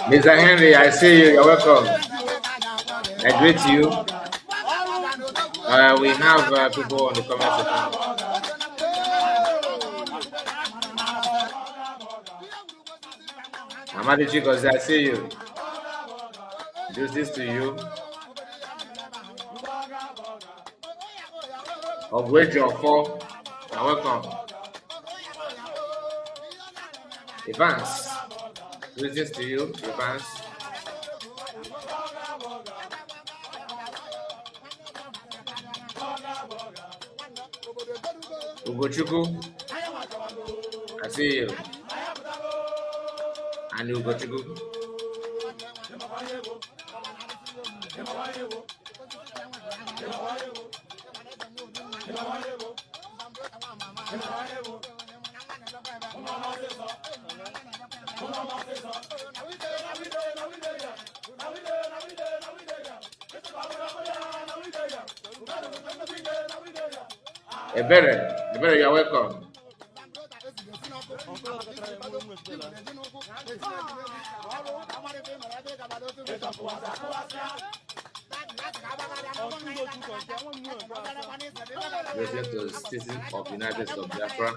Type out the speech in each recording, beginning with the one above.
Mr. Henry, I see you. You're welcome. I greet you. We have people on the comment section. Amadi Chikos, I see you. Justice to you. Ogwejo 4, you're welcome. Evans, greetings to you, Evans. Ugochukwu, I see you. And Ugochukwu. Ebere, you're welcome. Listening to the citizen of United States of Biafra.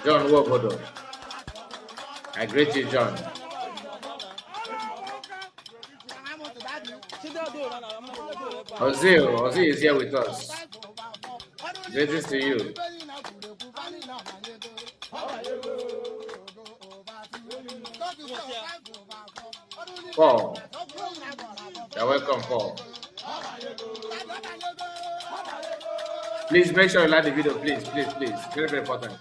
John Wobodo. I greet you, John. Ozil is here with us. Greetings to you. Paul. You're welcome, Paul. Please make sure you like the video, please. Very, very important.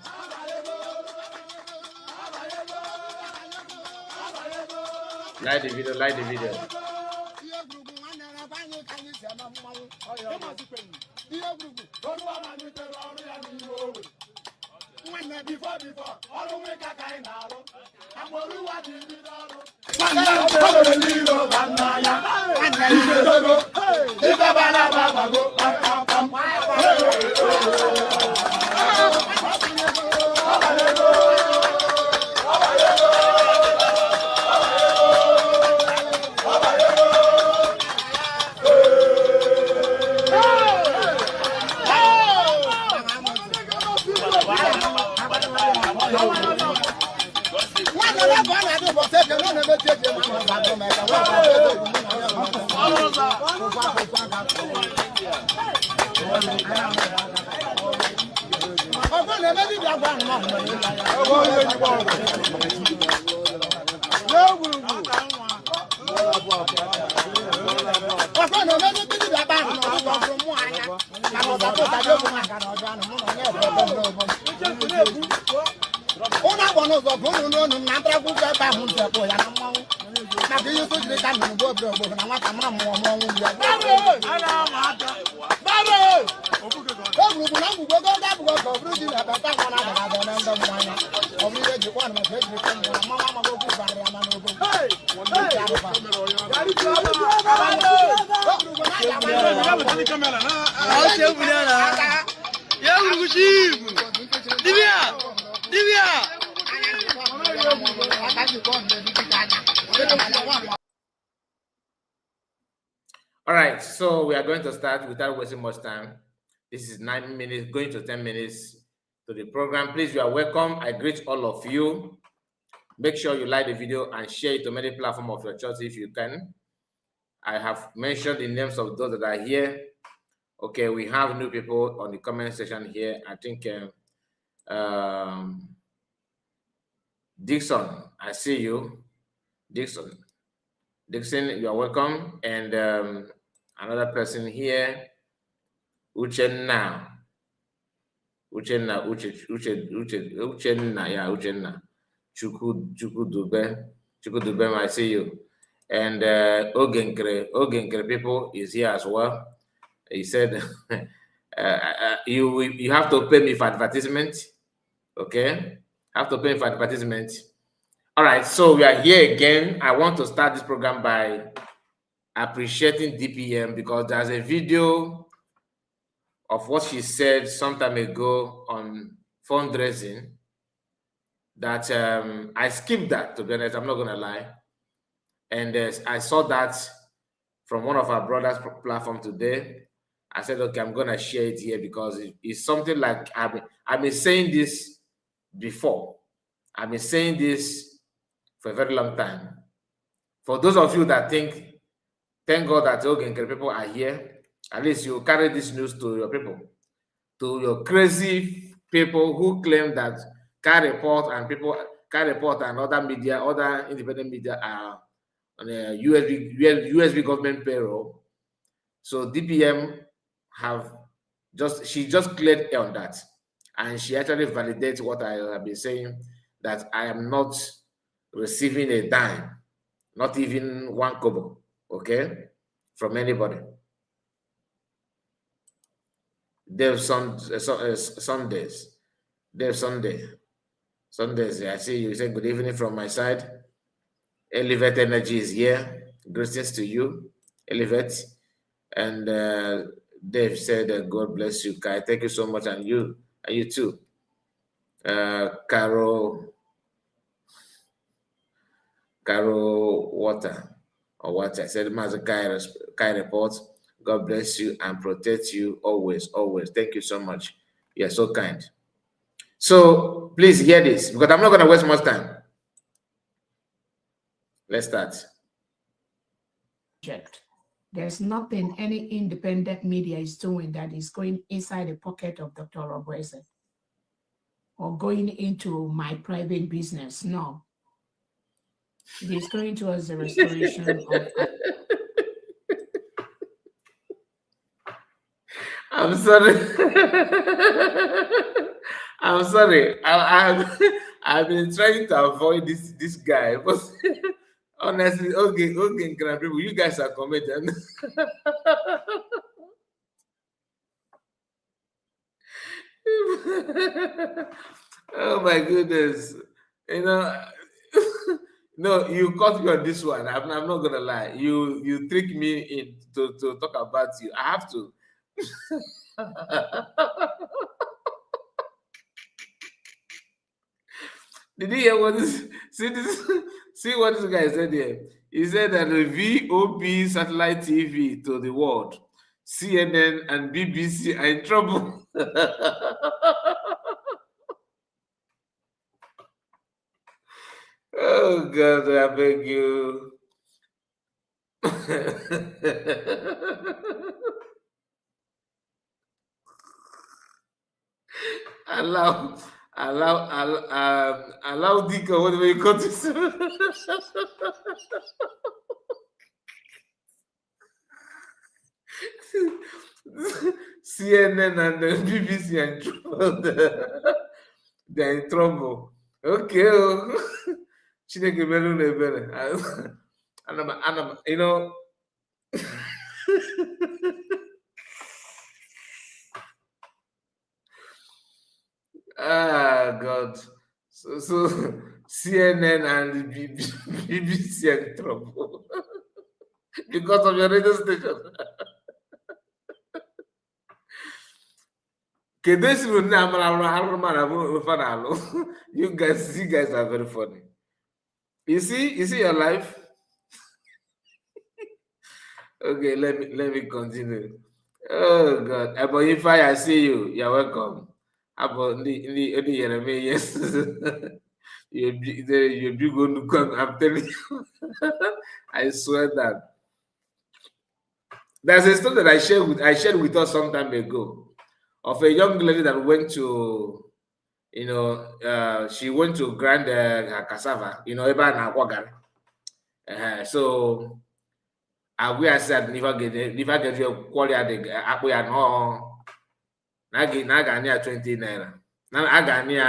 Like the video. All right, so we are going to start without wasting much time. This is 9 minutes, going to 10 minutes to the program. Please, you are welcome. I greet all of you. Make sure you like the video and share it to many platforms of your choice if you can. I have mentioned the names of those that are here. Okay, we have new people on the comment section here. I think Dixon, I see you. Dixon, you are welcome. And another person here, Uchenna. Chukudube, I see you. And Ogenkre people is here as well. He said, you have to pay me for advertisement. Okay? Have to pay for advertisement. All right, so we are here again. I want to start this program by appreciating DPM because there's a video of what she said some time ago on fundraising that I skipped that, to be honest. I'm not going to lie. And I saw that from one of our brothers' platform today. I said, okay, I'm going to share it here because it's something like I've been saying this before. I've been saying this for a very long time. For those of you that thank God that Ogenkere people are here, at least you carry this news to your people, to your crazy people who claim that Car Report and other media, other independent media are on a USB government payroll. So DPM she just cleared air on that, and she actually validates what I have been saying, that I am not receiving a dime, not even one kobo, okay, from anybody. There's Sundays. There's Sundays. I see you say good evening from my side. Elevate Energy is here. Greetings to you, Elevate. And Dave said, God bless you, Kai. Thank you so much, and you too. Carol Water. I said, Master Kai Report. God bless you and protect you always, always. Thank you so much. You're so kind. So please hear this, because I'm not going to waste much time. Let's start. There's nothing any independent media is doing that is going inside the pocket of Dr. Orabueze or going into my private business. No. It is going towards the restoration of... I'm sorry. I'm sorry. I've been trying to avoid this guy, but honestly, okay, people, you guys are committed. Oh my goodness. You know, no, you caught me on this one. I'm not gonna lie. You trick me to talk about you. I have to. Did you hear what this? See what this guy said here. He said that the VOB satellite TV to the world, CNN and BBC are in trouble. Oh God, I beg you. allow Dika, whatever you call this. CNN and the BBC are in trouble. They're in trouble. Okay. Chineke melu na ebere. You know. Ah, God. So CNN and BBC are in trouble because of your radio station. You guys are very funny. You see your life. Okay, let me continue. Oh God, but if I see you, you're welcome. About the yes, you're big going to come. I'm telling you, I swear that. There's a story that I shared with us some time ago of a young lady that went to, she went to grind her cassava, so we are said never get your quality no. I got near 20 naira. Now I got near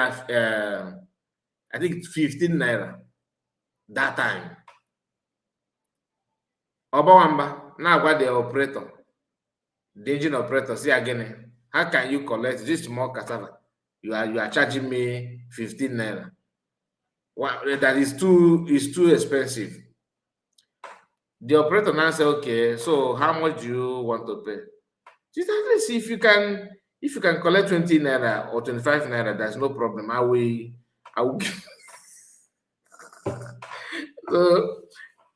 I think 15 naira that time. Obawamba, now what the operator, the engine operator, see again, how can you collect this small cassava? You are charging me 15 naira. Well, that is too expensive. The operator now say, okay, so how much do you want to pay? Just at least if you can collect 20 naira or 25 naira, that's no problem. I will give. So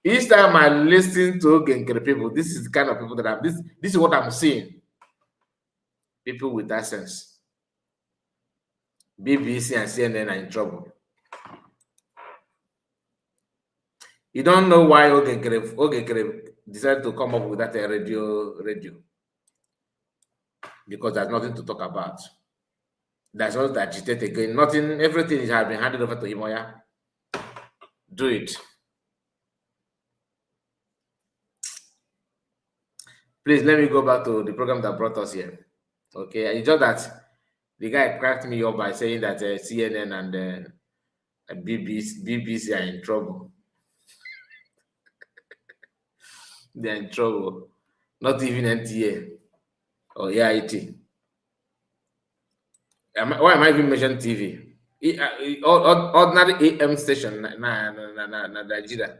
each time I listen to Genkere people, this is the kind of people that I'm this is what I'm seeing. People with that sense. BBC and CNN are in trouble. You don't know why Ogenkere decided to come up with that radio. Because there's nothing to talk about. There's not to agitate again. Nothing, everything has been handed over to Imoya. Do it. Please let me go back to the program that brought us here. Okay, it's just that the guy cracked me up by saying that CNN and BBC are in trouble. They're in trouble. Not even NTA or AIT. Why am I even mentioning TV? Ordinary AM station, Nigeria.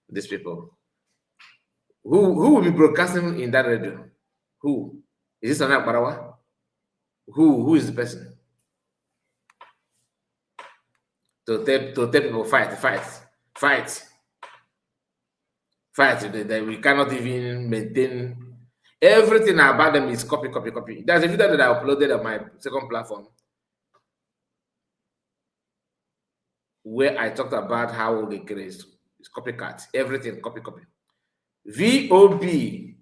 These people. Who will be broadcasting in that radio? Who? Is this Anak Barawa? Who is the person? To tell people fight. That we cannot even maintain. Everything about them is copy. There's a video that I uploaded on my second platform where I talked about how they create copycat. Everything copy. VOB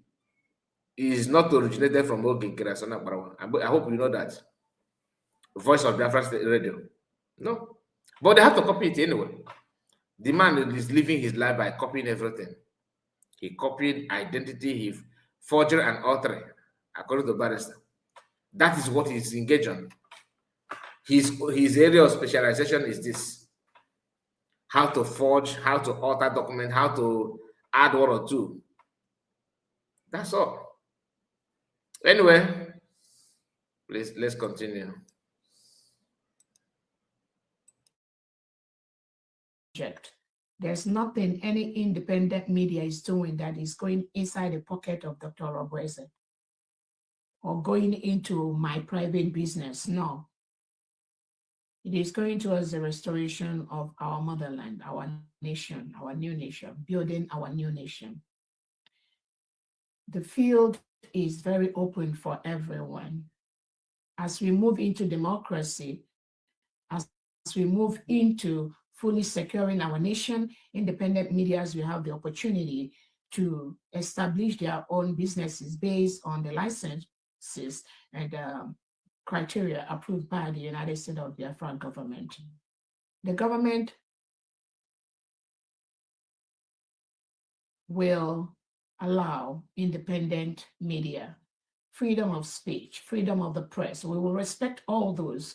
is not originated from Oginkere Asana Barawa. I hope you know that. Voice of Biafra Radio. No. But they have to copy it anyway. The man is living his life by copying everything. He copied identity, he forgery and altering, according to Barrister. That is what he's engaged on. His area of specialization is this: how to forge, how to alter document, how to add one or two. That's all. Anyway, please let's continue. There's nothing any independent media is doing that is going inside the pocket of Dr. Orabueze or going into my private business. No. It is going towards the restoration of our motherland, our nation, our new nation, building our new nation. The field is very open for everyone. As we move into democracy, as we move into fully securing our nation, independent medias will have the opportunity to establish their own businesses based on the licenses and criteria approved by the United States of Biafra government. The government will allow independent media, freedom of speech, freedom of the press. We will respect all those.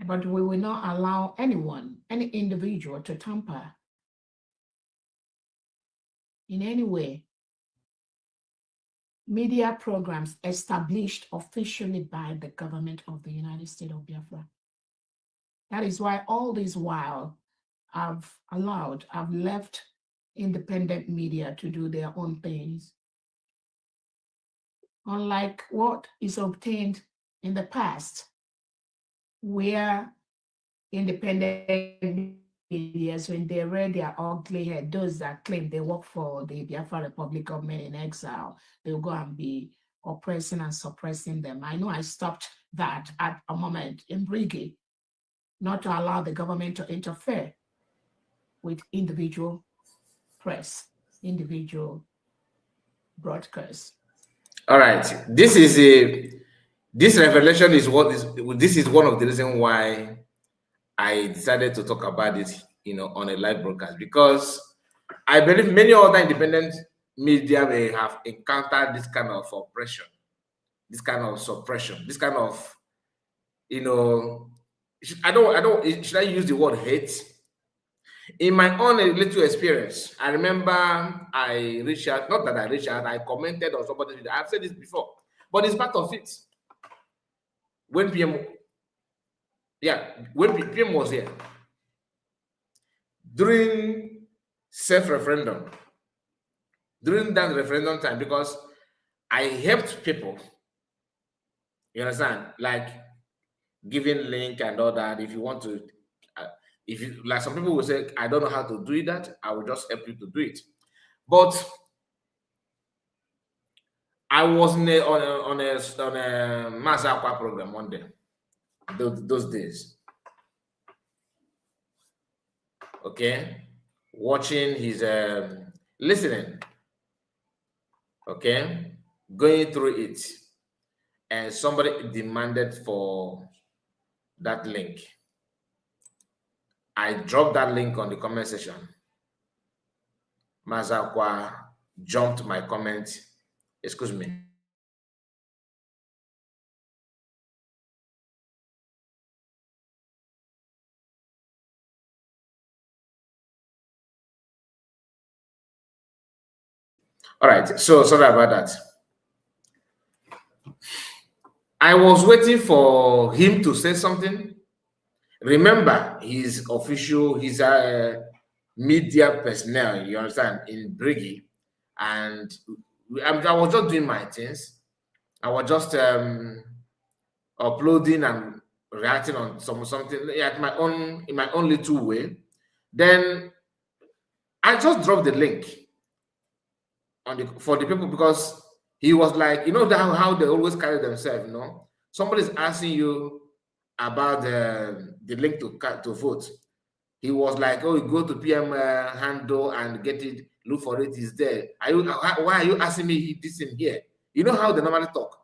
But we will not allow anyone, any individual to tamper in any way media programs established officially by the government of the United States of Biafra. That is why all this while I've left independent media to do their own things. Unlike what is obtained in the past, where independent media, when they read their ugly head, those that claim they work for the Biafra Republic government in exile, they'll go and be oppressing and suppressing them. I know I stopped that at a moment in Brigade, not to allow the government to interfere with individual press, individual broadcasts. All right, this revelation is this is one of the reasons why I decided to talk about it, on a live broadcast, because I believe many other independent media may have encountered this kind of oppression, this kind of suppression, this kind of, should I use the word hate? In my own little experience, I remember I reached out, not that I reached out, I commented on somebody's video. I've said this before, but it's part of it. When PM was here, during self-referendum, during that referendum time, because I helped people. You understand? Like giving link and all that. If you want to, if you like, some people will say, I don't know how to do that. I will just help you to do it. But I was on a Mass Aqua program one day. Those days. Okay, watching his listening. Okay, going through it, and somebody demanded for that link. I dropped that link on the comment section. Mazakwa jumped my comment. Excuse me. All right, so sorry about that. I was waiting for him to say something. Remember, he's official, he's a media personnel, you understand, in Briggy. And I was just doing my things. I was just uploading and reacting on something at my own, in my own little way. Then I just dropped the link on the for the people, because he was like, you know that how they always carry themselves, you know. Somebody's asking you about the link to vote. He was like, oh, you go to PM handle and get it, look for it, is there. Why are you asking me this in here? You know how they normally talk.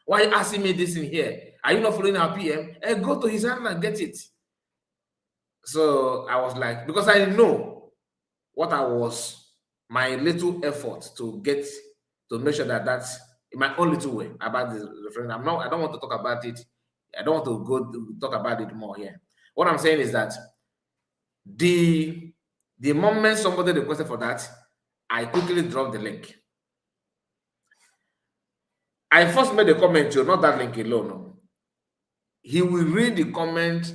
Why are you asking me this in here? Are you not following our PM? Go to his handle and get it. So I was like, because I know what I was, my little effort to get, to make sure that that's in my own little way about the referendum. I don't want to talk about it. I don't want to go to talk about it more here. What I'm saying is that the moment somebody requested for that, I quickly dropped the link. I first made a comment, not that link alone. No. He will read the comment,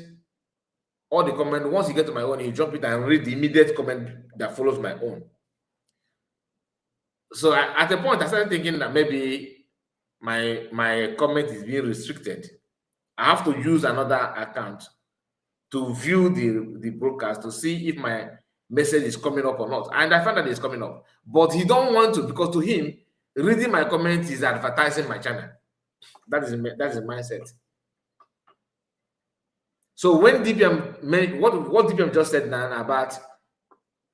or the comment. Once you get to my own, he drop it and read the immediate comment that follows my own. So at a point, I started thinking that maybe my comment is being restricted. I have to use another account to view the broadcast to see if my message is coming up or not. And I found that it's coming up. But he don't want to, because to him, reading my comment is advertising my channel. That is his mindset. So when DPM what DPM just said now about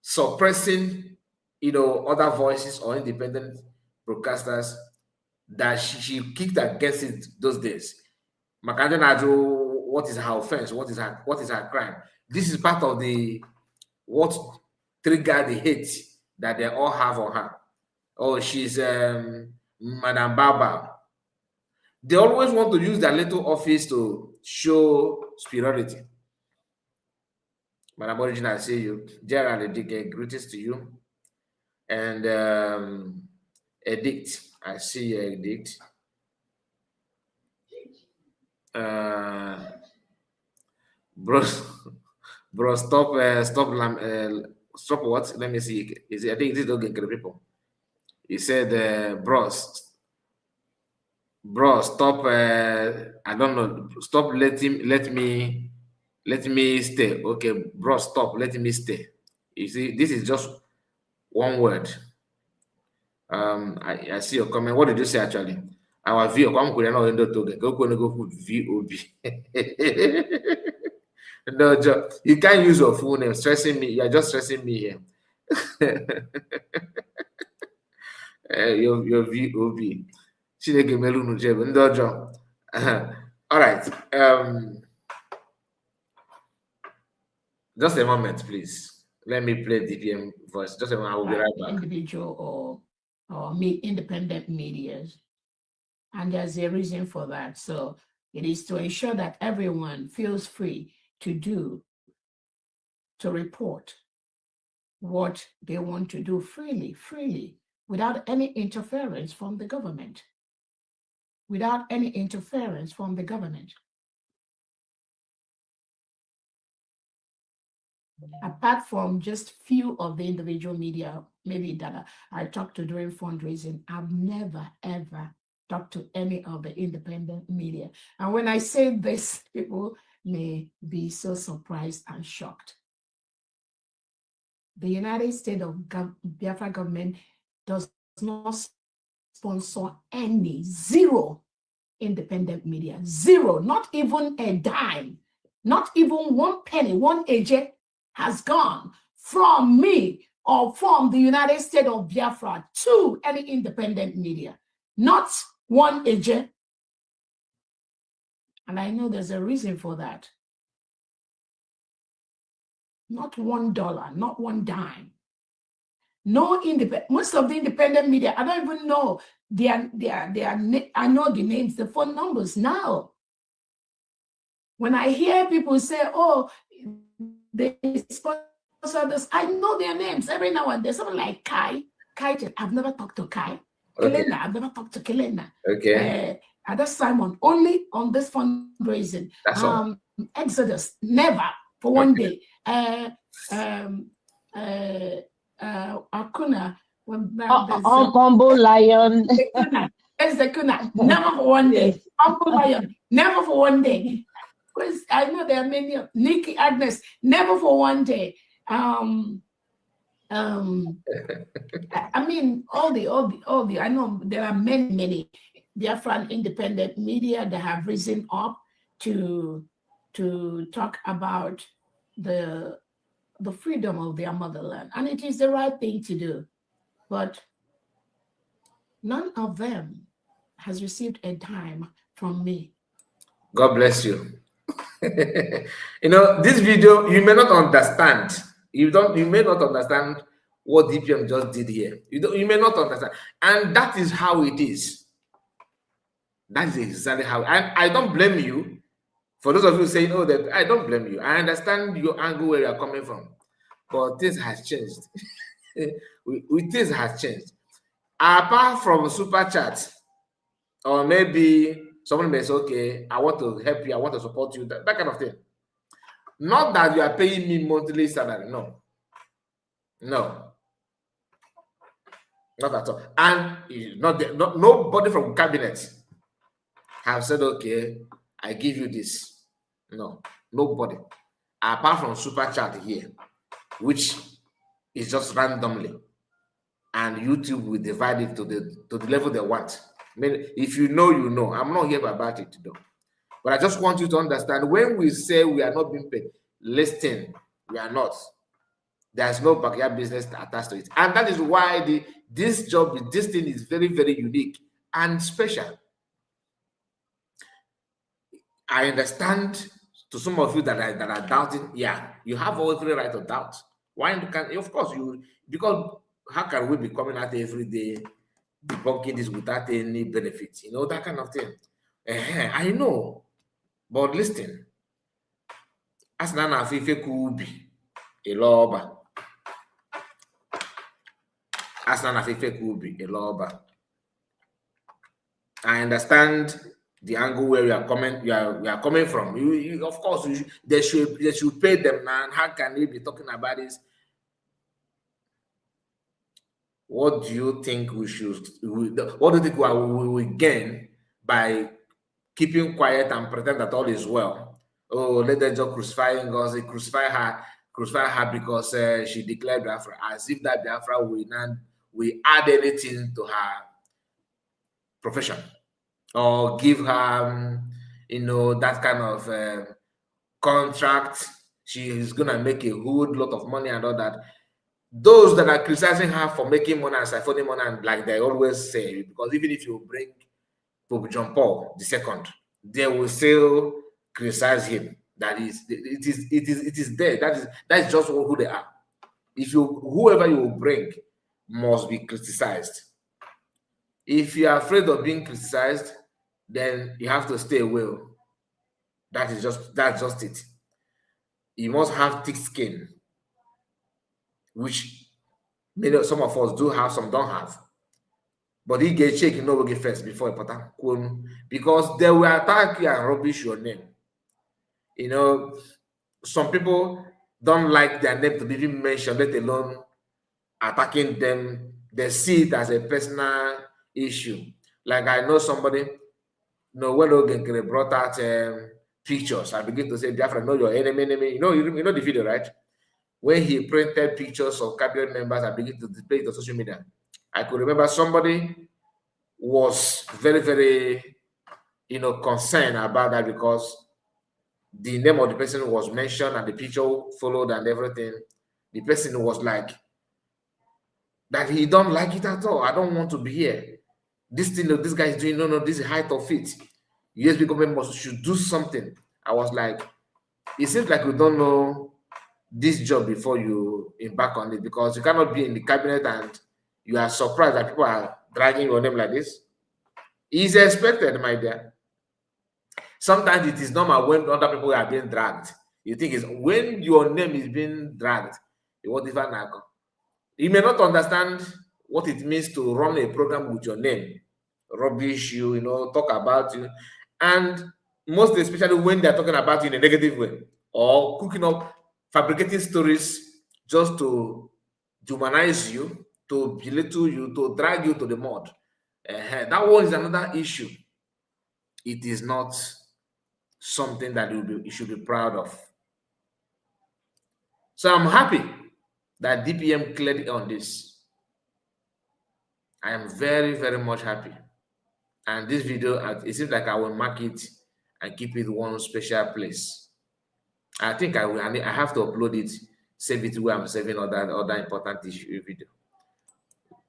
suppressing, other voices or independent broadcasters, that she kicked against it those days. Makande Najo, what is her offense? What is her crime? This is part of what triggered the hate that they all have on her. Oh, she's Madam Baba. They always want to use their little office to show superiority. Madam Origin, I see you. Gerald Edike, greetings to you. And Edict, I see you, Edict. Bro, stop what? Let me see. I think this is not getting people. He said, bros, stop. I don't know. Stop. Let me stay. Okay, bro, stop. Let me stay. You see, this is just one word. I see your comment. What did you say actually? Our view. Go VOB. No, Joe, you can't use your full name. Stressing me. You're just stressing me here. Your VOB. All right. Just a moment, please. Let me play DPM voice. Just a moment. I will be right back. Individual or independent medias. And there's a reason for that. So it is to ensure that everyone feels free to report what they want to do freely, without any interference from the government. Without any interference from the government. Apart from just few of the individual media maybe that I talked to during fundraising. I've never, ever talked to any of the independent media. And when I say this, people may be so surprised and shocked. The United States of Biafra government does not sponsor any, zero independent media, zero, not even a dime, not even 1 penny, 1 AJ has gone from me or from the United States of Biafra to any independent media, not 1 AJ. And I know there's a reason for that. Not $1, not 1 dime. No independent, most of the independent media, I don't even know I know the names, the phone numbers now. When I hear people say, oh, they sponsor this, I know their names every now and then. Someone like Kai, I've never talked to Kai. Okay. Kelena, I've never talked to Kelena. Okay. Other Simon, only on this fundraising. That's all. Exodus, never for 1 day. Akuna, Humble Lion. There's the Kuna, never for 1 day. Humble Lion, never for 1 day. Because I know there are many. Nikki Agnes, never for 1 day. I mean, all the. I know there are many Biafran independent media that have risen up to talk about the freedom of their motherland, and it is the right thing to do. But none of them has received a dime from me. God bless you. You know, this video, you may not understand. You may not understand what DPM just did here. You may not understand. And that is how it is. That is exactly how. And I don't blame you. For those of you saying, oh, that I don't blame you. I understand your angle where you are coming from. But this has changed. This has changed. Apart from super chat, or maybe someone may say, okay, I want to help you, I want to support you, that kind of thing. Not that you are paying me monthly salary, no. Not at all. And nobody from cabinet have said, okay, I give you this. No, nobody. Apart from super chat here, which is just randomly. And YouTube will divide it to the level they want. I mean, if you know, you know. I'm not here about it, though. But I just want you to understand, when we say we are not being paid, listen, we are not. There's no backyard business attached to it. And that is why this thing is very, very unique and special. I understand to some of you that are doubting, yeah, you have every right to doubt. Why? Of course, because how can we be coming out every day debunking this without any benefit? You know, that kind of thing. I know. But listen, as Nana Fife Kubi, a loba. As Nana Fife Kubi, a loba. I understand the angle where we are coming from. Of course, they should pay them now. How can we be talking about this? What do you think what do you think we will gain by keeping quiet and pretend that all is well? Oh, let them just crucify her because she declared Biafra, as if that Biafra will add anything to her profession or give her, that kind of contract. She is gonna make a whole lot of money and all that. Those that are criticizing her for making money and siphoning money, and like they always say, because even if you bring Pope John Paul II, they will still criticize him. That is, it is there. That is just who they are. Whoever you will bring must be criticized. If you are afraid of being criticized, then you have to stay away. That's just it. You must have thick skin, which some of us do have, some don't have. But he get check, will get first before important, because they will attack you and rubbish your name. Some people don't like their name to be even mentioned, let alone attacking them, they see it as a personal issue. Like I know somebody, when Ogenkere brought out pictures, I begin to say, Biafra, know your enemy. You know the video, right? When he printed pictures of cabinet members, I begin to display it on social media. I could remember somebody was very, very, concerned about that because the name of the person was mentioned and the picture followed and everything. The person was like, that he don't like it at all. I don't want to be here. This thing that this guy is doing, no, this is height of it. USB government should do something. I was like, it seems like we don't know this job before you embark on it, because you cannot be in the cabinet and you are surprised that people are dragging your name like this. It's expected, my dear. Sometimes it is normal when other people are being dragged. You think it's when your name is being dragged. You may not understand what it means to run a program with your name, rubbish you, talk about you, and most especially when they're talking about you in a negative way or cooking up, fabricating stories just to humanize you, to belittle you, to drag you to the mud. That one is another issue. It is not something that you should be proud of. So I'm happy that DPM cleared on this. I am very, very much happy. And this video, it seems like I will mark it and keep it one special place. I think I will. I have to upload it, save it where I'm saving other important issue video.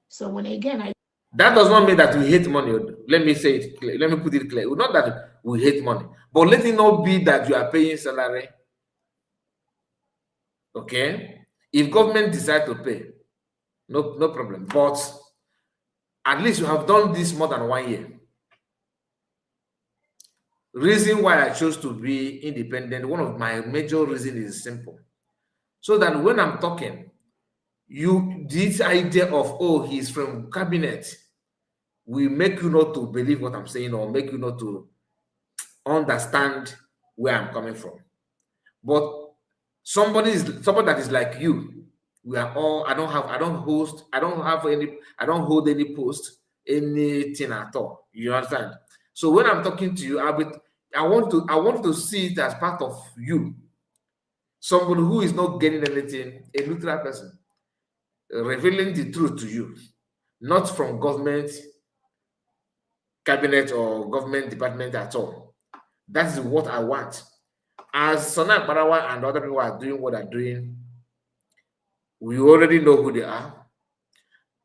So when again, that does not mean that we hate money. Let me say it clear. Let me put it clear. Not that we hate money, but let it not be that you are paying salary. Okay, if government decide to pay, no problem. But at least you have done this more than 1 year. Reason why I chose to be independent, one of my major reasons is simple. So that when I'm talking, this idea of, oh, he's from cabinet, will make you not to believe what I'm saying or make you not to understand where I'm coming from. But somebody that is like you, we are all, I don't hold any post, anything at all. You understand? So when I'm talking to you, I want to see it as part of you. Somebody who is not getting anything, a neutral person, revealing the truth to you, not from government, cabinet, or government department at all. That is what I want. As Sana Barawa and other people are doing what they're doing, we already know who they are.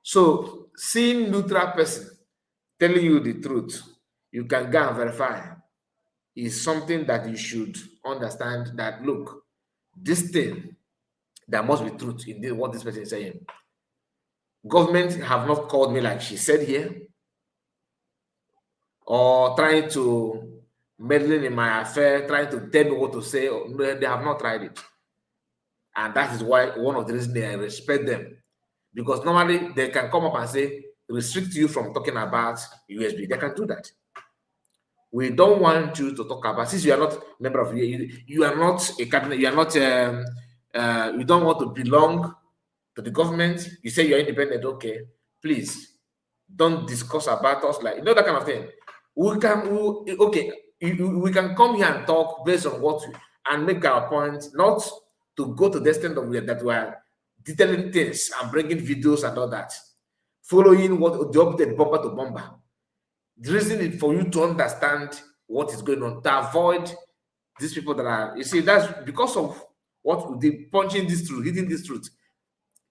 So seeing neutral person telling you the truth, you can go and verify, is something that you should understand that, look, this thing, there must be truth in what this person is saying. Government have not called me like she said here, or trying to meddling in my affair, trying to tell me what to say. They have not tried it. And that is why one of the reasons I respect them. Because normally they can come up and say, restrict you from talking about USB. They can do that. We don't want you to talk about, since you are not a member of, you are not a cabinet, you are not, you don't want to belong to the government. You say you're independent, okay. Please, don't discuss about us, like, that kind of thing. We can come here and talk based on what and make our point, not to go to the extent of that we are detailing things and bringing videos and all that, following what the update bumper to bumper. The reason is for you to understand what is going on, to avoid these people that are, you see, that's because of what they punching this truth, hitting this truth,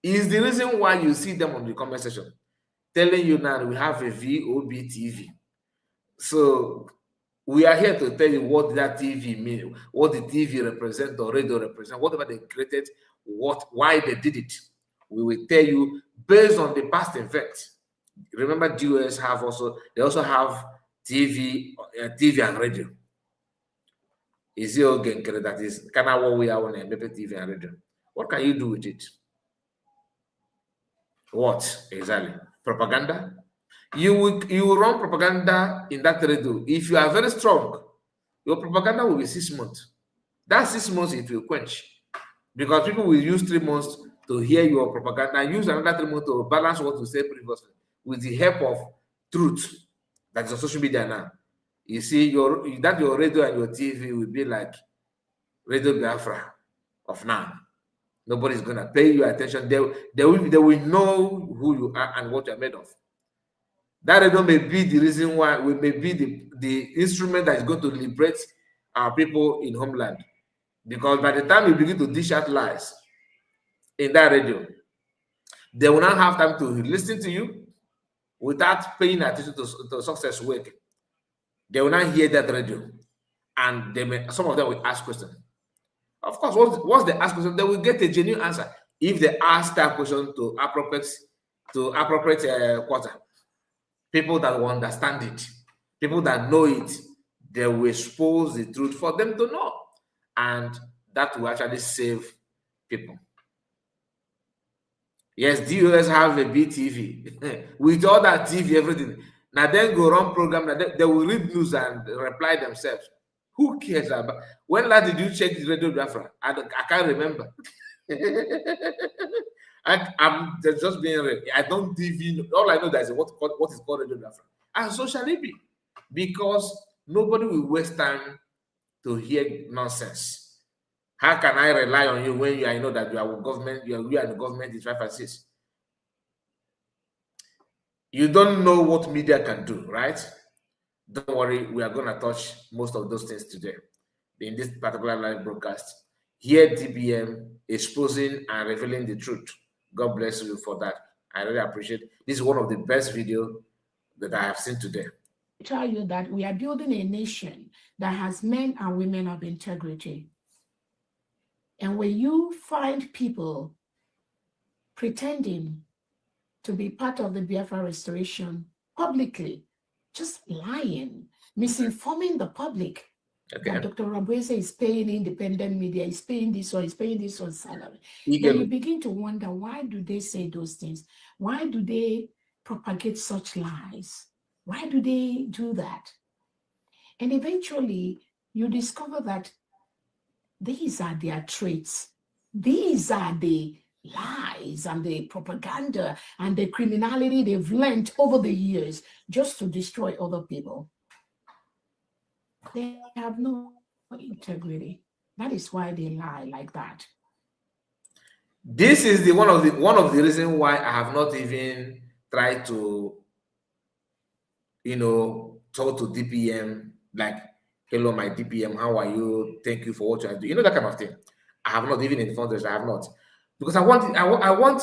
is the reason why you see them on the comment section telling you now we have a VOB TV. So we are here to tell you what that TV means, what the TV represents or radio represents, whatever they created, why they did it. We will tell you based on the past event. Remember, GOS they also have TV and radio. Is it again that is kind of what we are on TV and radio? What can you do with it? What exactly? Propaganda? You will run propaganda in that radio. If you are very strong, your propaganda will be 6 months. That 6 months it will quench, because people will use 3 months to hear your propaganda and use another 3 months to balance what you said previously with the help of truth that is on social media now. You see, your radio and your TV will be like Radio Biafra of now. Nobody's gonna pay you attention. They will know who you are and what you're made of. That radio may be the reason why we may be the instrument that is going to liberate our people in homeland. Because by the time you begin to dish out lies in that radio, they will not have time to listen to you without paying attention to success work. They will not hear that radio, and some of them will ask questions. Of course, once they ask questions, they will get a genuine answer. If they ask that question to appropriate quarter, people that will understand it, people that know it, they will expose the truth for them to know, and that will actually save people. Yes, DOS have a BTV with all that TV, everything. Now then go run program. Now they will read news and reply themselves. Who cares about? When last did you check the Radio Biafra? I can't remember. I'm just being real. I don't even. All I know that is what is called Radio Biafra, and so shall it be, because nobody will waste time to hear nonsense. How can I rely on you when I know that you are government? You are the government is 5 and 6. You don't know what media can do, right? Don't worry, we are going to touch most of those things today in this particular live broadcast. Here, DBM exposing and revealing the truth. God bless you for that. I really appreciate it. This is one of the best videos that I have seen today. I tell you that we are building a nation that has men and women of integrity. And when you find people pretending to be part of the Biafra restoration publicly, just lying, misinforming the public, that Dr. Orabueze is paying independent media, he's paying this or he's paying this on salary. Then you begin to wonder, why do they say those things? Why do they propagate such lies? Why do they do that? And eventually you discover that these are their traits. These are the lies and the propaganda and the criminality they've learned over the years just to destroy other people. They have no integrity. That is why they lie like that. This is one of the reasons why I have not even tried to, talk to DPM like, hello, my DPM, how are you? Thank you for what you are doing. That kind of thing. I have not even informed them. I have not, because I want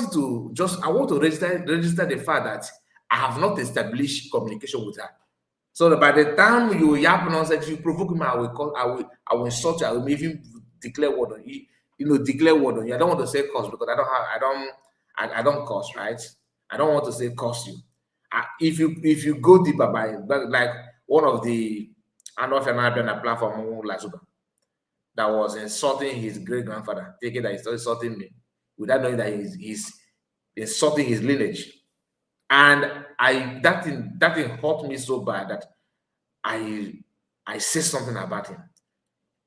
to register the fact that I have not established communication with her. So that by the time you yap nonsense, you provoke me, I will insult you. I will even declare word on you. Declare word on you. I don't want to say curse because I don't curse, right? I don't want to say curse you. If you go deeper by like one of the Anofia platform that was insulting his great grandfather, thinking that he's insulting me, without knowing that he's insulting his lineage. And that thing hurt me so bad that I said something about him.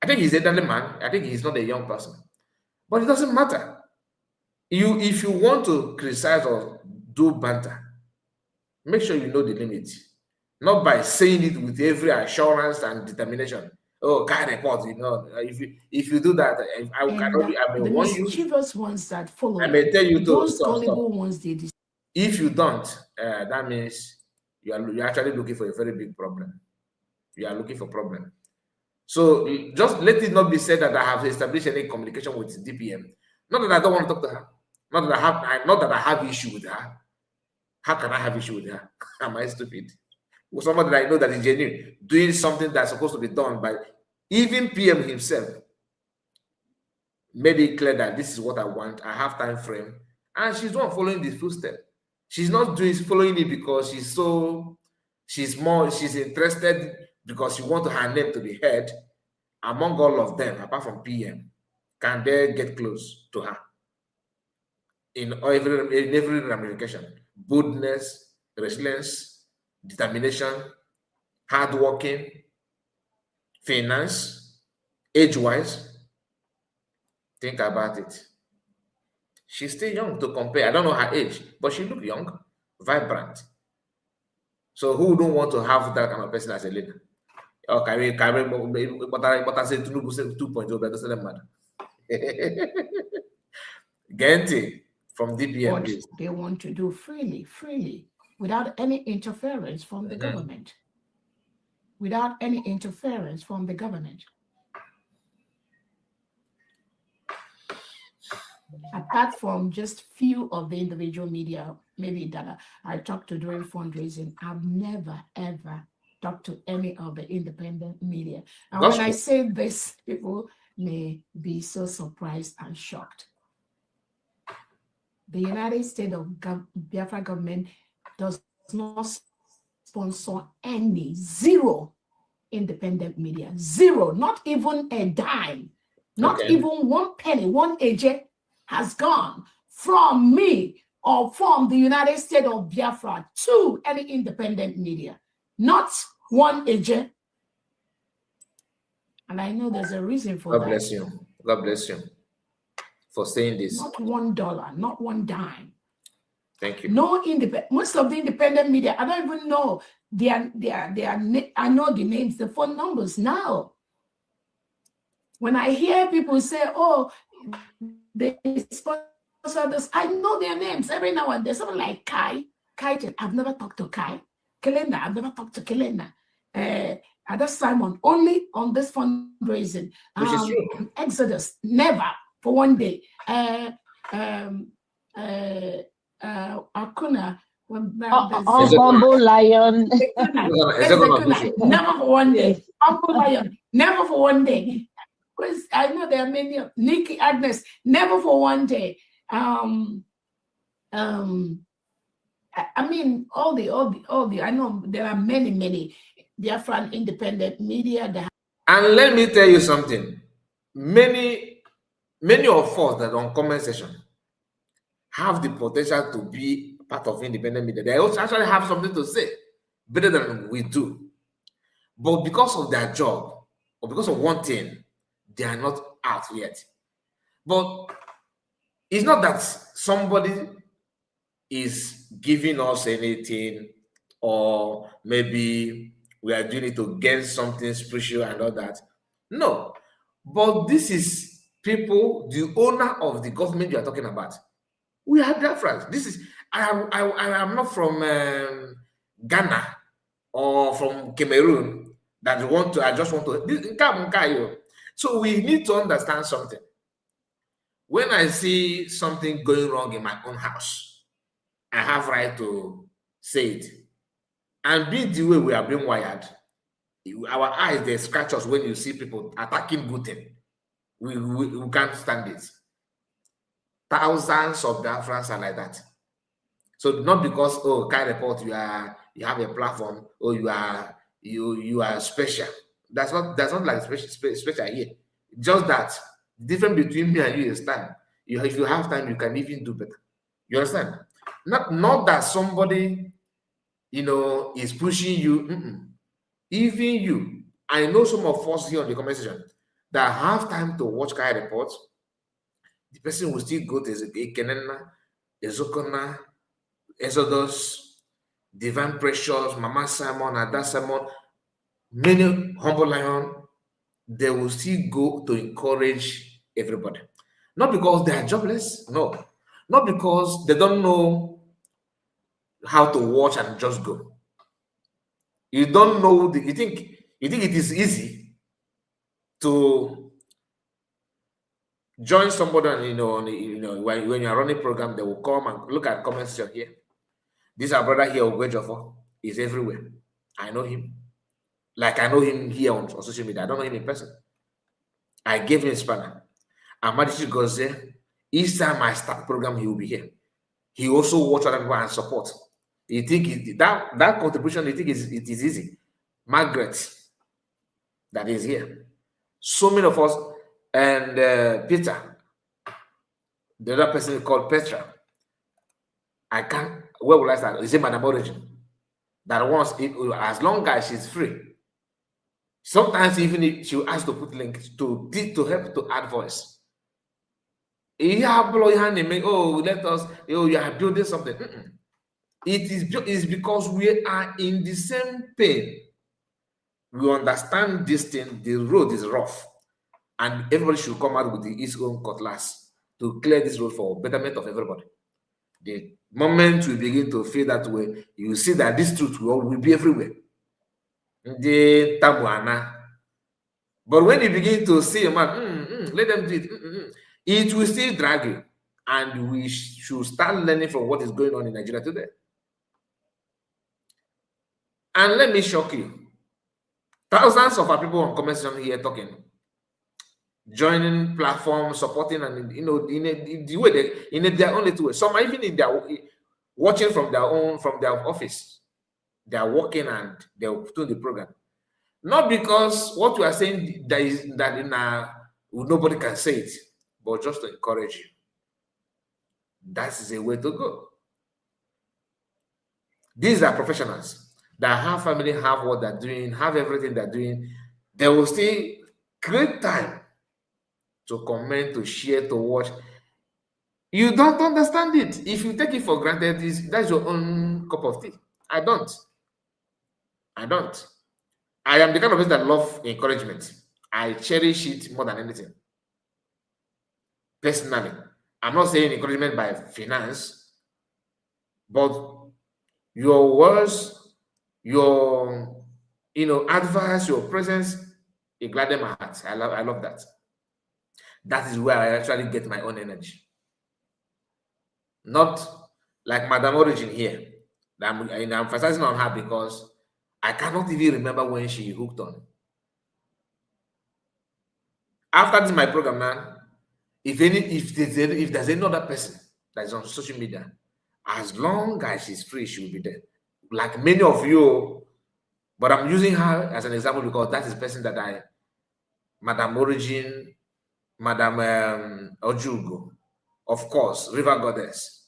I think he's an elderly man. I think he's not a young person, but it doesn't matter. If you want to criticize or do banter, make sure you know the limit, not by saying it with every assurance and determination. Oh, can't report. If you do that, I may warn you. Mischievous ones that follow. I may tell you to those stop. gullible ones. If you don't, that means you're actually looking for a very big problem. You are looking for problem. So just let it not be said that I have established any communication with DPM. Not that I don't want to talk to her. Not that I have issue with her. How can I have issue with her? Am I stupid? With somebody that I know that is genuine, doing something that's supposed to be done by even PM himself, made it clear that this is what I want. I have time frame, and she's not following the footstep. She's not following it because she's interested because she wants her name to be heard among all of them, apart from PM. Can they get close to her in every ramification? Boldness, resilience, determination, hardworking, finance, age-wise. Think about it. She's still young to compare. I don't know her age, but she look young, vibrant. So who don't want to have that kind of person as a leader? Or carry, but I say Tinubu say 2.0, but doesn't matter. Gente from DPM, what please. they want to do freely, without any interference from the government. Without any interference from the government. Apart from just few of the individual media, maybe that I talked to during fundraising, I've never, ever talked to any of the independent media. And when I say this, people may be so surprised and shocked. The United States of Biafra government does not sponsor any, zero independent media, zero, not even a dime, not even 1 penny, 1 AJ has gone from me or from the United States of Biafra to any independent media, not 1 AJ. And I know there's a reason for that. God bless you. God bless you for saying this. Not $1, not 1 dime. Thank you. No most of the independent media, I don't even know I know the names, the phone numbers now. When I hear people say, oh, they sponsor this, I know their names every now and then. Someone like Kai, I've never talked to Kai. Kelenda, I've never talked to Kelenda. Ada Simon, only on this fundraising. Which is true. Exodus, never for 1 day. Akuna, Humble Lion. Never for 1 day. Humble Lion, never for 1 day. Because I know there are many. Nikki Agnes, never for 1 day. I mean, all the. I know there are many Biafran independent media that. And let me tell you something. Many of us that are on comment section have the potential to be part of independent media. They also actually have something to say better than we do. But because of their job or because of one thing, they are not out yet. But it's not that somebody is giving us anything, or maybe we are doing it to gain something spiritual and all that. No. But this is people, the owner of the government you are talking about. We have Biafrans. This is I am not from Ghana or from Cameroon that I just want to. So we need to understand something. When I see something going wrong in my own house, I have right to say it. And be the way we are being wired, our eyes, they scratch us when you see people attacking good thing. We can't stand it. Thousands of Biafrans are like that. So not because, oh, Kai Report, you have a platform, or you are special. That's not like special here. Just that the difference between me and you is time. If you have time, you can even do better. You understand? Not that somebody, is pushing you. Even you. I know some of us here on the comment section that have time to watch Kai Report. The person will still go to Kenena, Ezokona, Exodus, Divine Precious, Mama Simon, Ada Simon, many Humble Lion. They will still go to encourage everybody. Not because they are jobless, no. Not because they don't know how to watch and just go. You don't know, you think it is easy to join somebody, when you are running a program, they will come and look at comment section here. This our brother here, Ogwejofo, is everywhere. I know him. Like I know him here on social media. I don't know him in person. I gave him a spanner. And Madichi goes there. Each time I start program, he will be here. He also watch other people and support. You think that contribution, you think it is easy? Margaret, that is here. So many of us, and Peter, the other person called Petra. I can't. Where will I start? Is it Madam Origin? That once, as long as she's free. Sometimes even if she will ask to put links to help to add voice. Oh, let us, oh, you are building something. It is because we are in the same pain. We understand this thing, the road is rough, and everybody should come out with his own cutlass to clear this road for betterment of everybody. The moment we begin to feel that way, you see that this truth will be everywhere. The tabuana. But when you begin to see a man, let them do it, it will still drag you. And we should start learning from what is going on in Nigeria today. And let me shock you. Thousands of our people on comment section here talking, joining platforms, supporting, and in the way they in their own little way. Some are even in their watching from their office. They are working and they're doing the program. Not because what we are saying that in nobody can say it, but just to encourage you. That is a way to go. These are professionals that have family, have what they're doing, have everything they're doing. They will still create time to comment, to share, to watch. You don't understand it. If you take it for granted, that's your own cup of tea. I don't. I am the kind of person that love encouragement. I cherish it more than anything. Personally, I'm not saying encouragement by finance, but your words, your advice, your presence, it gladden my heart. I love that. That is where I actually get my own energy. Not like Madame Origin here. I'm emphasizing on her because I cannot even remember when she hooked on. After this my program now, if there's any other person that is on social media, as long as she's free, she will be there. Like many of you, but I'm using her as an example because that is the person that Madame Origin, Madame Ojugo, of course, River Goddess,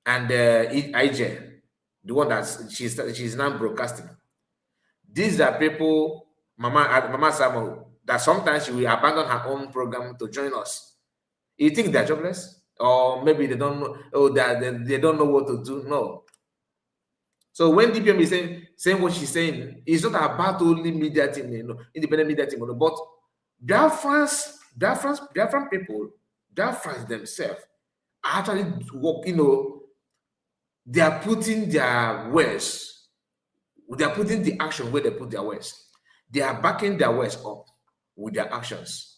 and IJ, the one that she's now broadcasting. These are people, Mama Samuel, that sometimes she will abandon her own program to join us. You think they're jobless? Or maybe they don't know, they don't know what to do? No. So when DPM is saying what she's saying, it's not about only media team, independent media team, but Biafran people, Biafrans themselves are actually work, they are putting their words, they are putting the action where they put their words. They are backing their words up with their actions.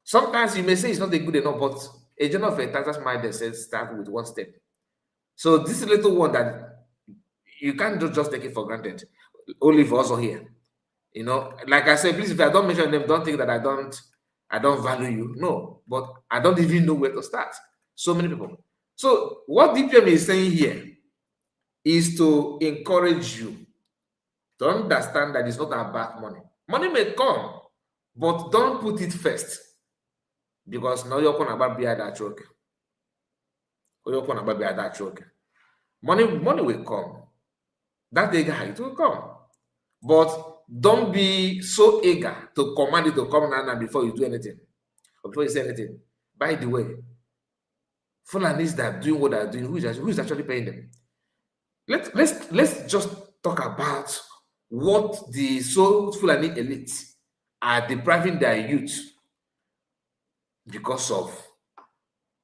Sometimes you may say it's not a good enough, but a journal of a Tata's mind that says start with one step. So this little one that you can't just take it for granted. Only for us all here. Like I said, please, if I don't mention them, don't think that I don't value you. No, but I don't even know where to start. So many people. So what DPM is saying here is to encourage you to understand that it's not about money. Money may come, but don't put it first. Because now you're going to be that choke. Money will come. That day, it will come. But don't be so eager to command it to come now before you do anything. Or before you say anything. By the way, Fulanis that are doing what they're doing, who is actually paying them? Let's just talk about what the so Fulani elites are depriving their youth because of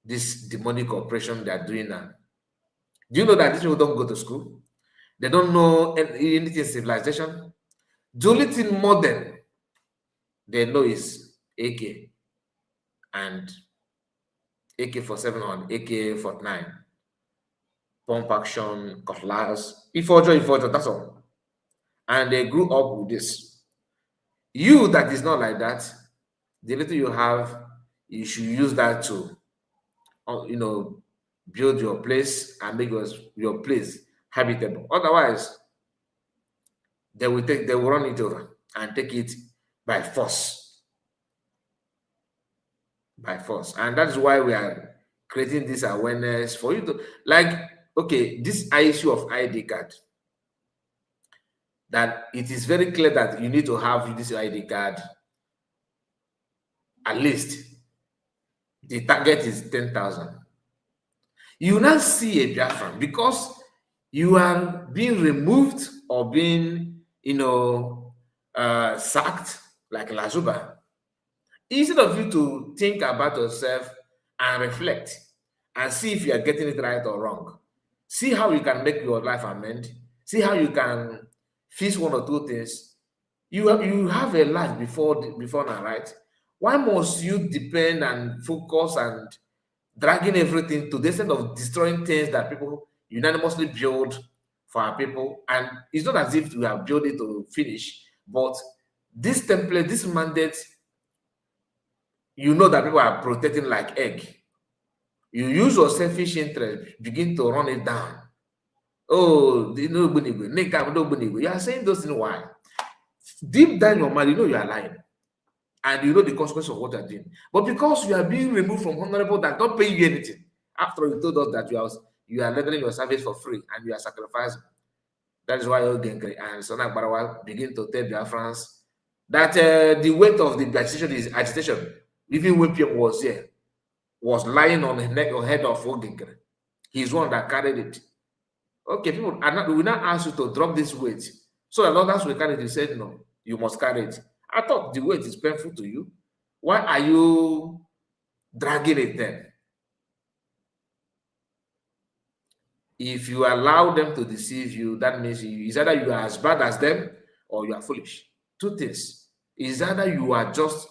this demonic operation they are doing now. Do you know that these people don't go to school? They don't know anything civilization. The only thing modern they know is AK and AK-47 on AK-49, pump action, cutlass, Ifojo, that's all. And they grew up with this. You that is not like that, the little you have, you should use that to, build your place and make your place habitable. Otherwise, they will run it over and take it by force. And that's why we are creating this awareness for you to, this issue of ID card, that it is very clear that you need to have this ID card at least The target is 10,000. You now see a Biafran because you are being removed or being, sacked like Lazuba. Instead of you to think about yourself and reflect and see if you are getting it right or wrong, see how you can make your life amend, see how you can fix one or two things. You have a life before now, right? Why must you depend and focus and dragging everything to the extent of destroying things that people unanimously build for our people? And it's not as if we have built it to finish, but this template, this mandate, that people are protecting like egg. You use your selfish interest, begin to run it down. Oh, you are saying those things. Why? Deep down your mind, you are lying. And you know the consequence of what you're doing. But because you are being removed from honorable that don't pay you anything, after you told us that you are rendering your service for free and you are sacrificing. That is why Ogengre and Sonak Barawa begin to tell Biafrans that the weight of the agitation is agitation. Even when PM was here, was lying on the neck or head of Ogengre. He's one that carried it. Okay, people are not, we will not ask you to drop this weight. So the others will carry it. He said, no, you must carry it. I thought the weight is painful to you. Why are you dragging it then? If you allow them to deceive you, that means it's either you are as bad as them or you are foolish. Two things. It's either you are just,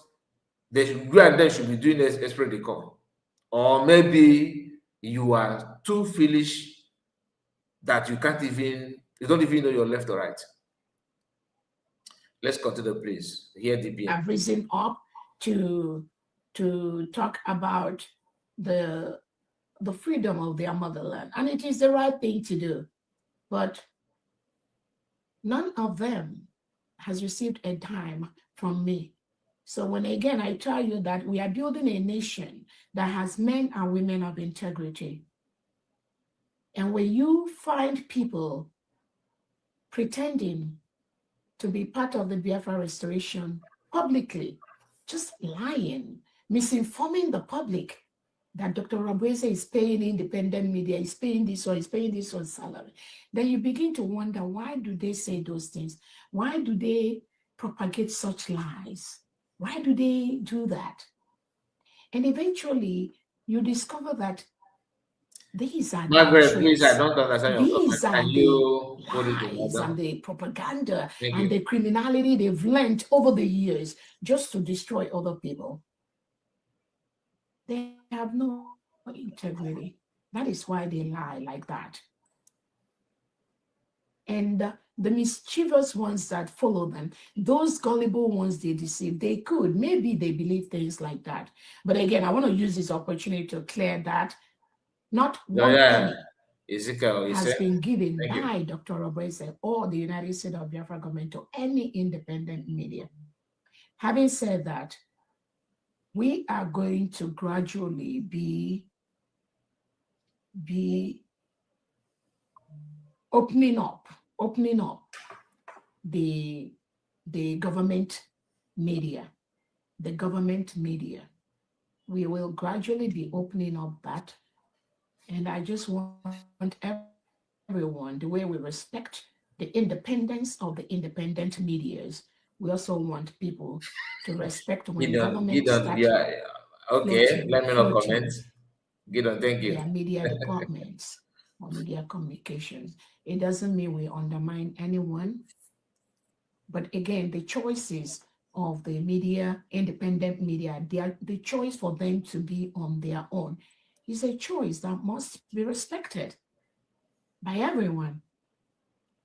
you and them should be doing esprit de corps, or maybe you are too foolish that you don't even know your left or right. Let's continue, please. Here, DPM. I've risen up to talk about the freedom of their motherland, and it is the right thing to do. But none of them has received a dime from me. So when again I tell you that we are building a nation that has men and women of integrity, and when you find people pretending to be part of the Biafra restoration publicly, just lying, misinforming the public that Dr. Orabueze is paying independent media, is paying this or is paying this on salary, then you begin to wonder, why do they say those things? Why do they propagate such lies? Why do they do that? And eventually you discover that these are Margaret, the please, I tricks. don't understand your These comment. are Can the you put it lies together? and the propaganda Thank and you. the criminality they've learned over the years just to destroy other people. They have no integrity. That is why they lie like that. And the mischievous ones that follow them, those gullible ones they deceive, maybe they believe things like that. But again, I want to use this opportunity to clear that not one penny Ezekiel, you has said? been given Thank you. by Dr. Orabueze or the United States of Biafra government to any independent media. Having said that, we are going to gradually be opening up the government media. We will gradually be opening up that. And I just want everyone, the way we respect the independence of the independent medias, we also want people to respect when governments start okay, let me not floating comment. Gideon, thank you. their media departments or media communications. It doesn't mean we undermine anyone. But again, the choices of the media, independent media, the choice for them to be on their own is a choice that must be respected by everyone.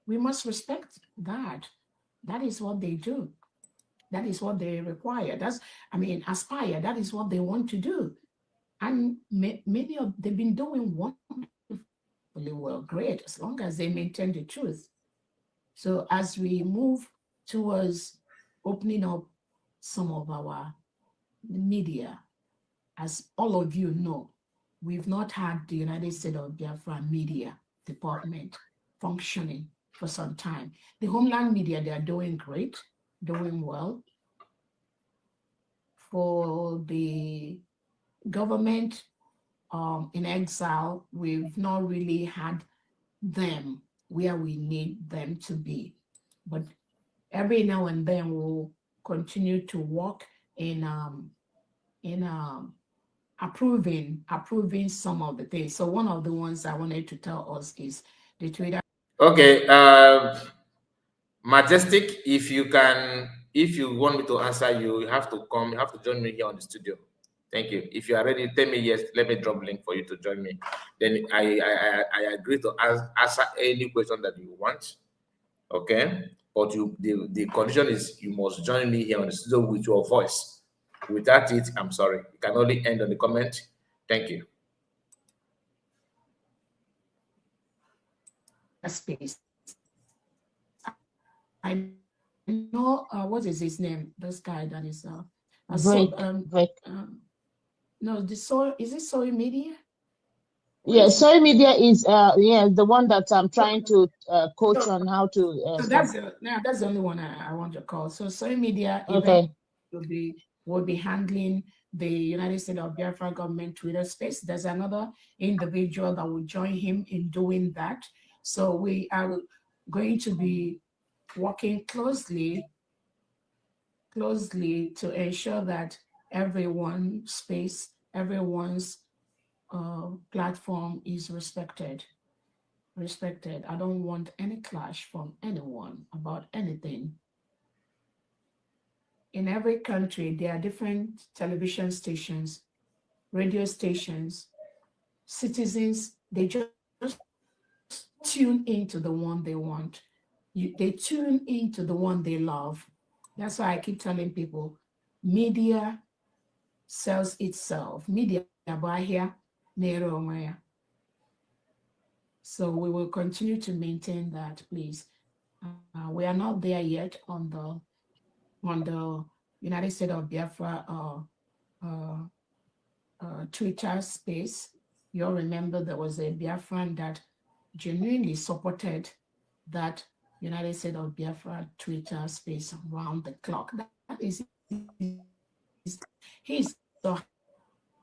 We must respect that. That is what they do. That is what they require. Aspire. That is what they want to do. And many of they've been doing wonderfully well, great, as long as they maintain the truth. So as we move towards opening up some of our media, as all of you know, we've not had the United States of Biafra media department functioning for some time. The homeland media, they are doing great, doing well. For the government in exile, we've not really had them where we need them to be. But every now and then we'll continue to work in approving some of the things. So one of the ones I wanted to tell us is the Twitter. Okay, Majestic, if you want me to answer you, you have to come, you have to join me here on the studio. Thank you. If you are ready, tell me yes, let me drop link for you to join me. Then I agree to answer any question that you want. Okay. But the condition is you must join me here on the studio with your voice. Without it, I'm sorry. You can only end on the comment. Thank you. Space. I know what is his name? This guy that is Break. no, the soy is it Soy Media? Yeah, Soy Media is the one that I'm trying to coach on how to. So that's the only one I want to call. So Soy Media okay will be handling the United States of Biafra government Twitter space. There's another individual that will join him in doing that. So we are going to be working closely to ensure that everyone's space, everyone's platform is respected. I don't want any clash from anyone about anything. In every country, there are different television stations, radio stations. Citizens, they just tune into the one they want. They tune into the one they love. That's why I keep telling people, media sells itself. Media by here, so we will continue to maintain that, please. We are not there yet on the United States of Biafra Twitter space. You'll remember there was a Biafran that genuinely supported that United States of Biafra Twitter space around the clock. That is his or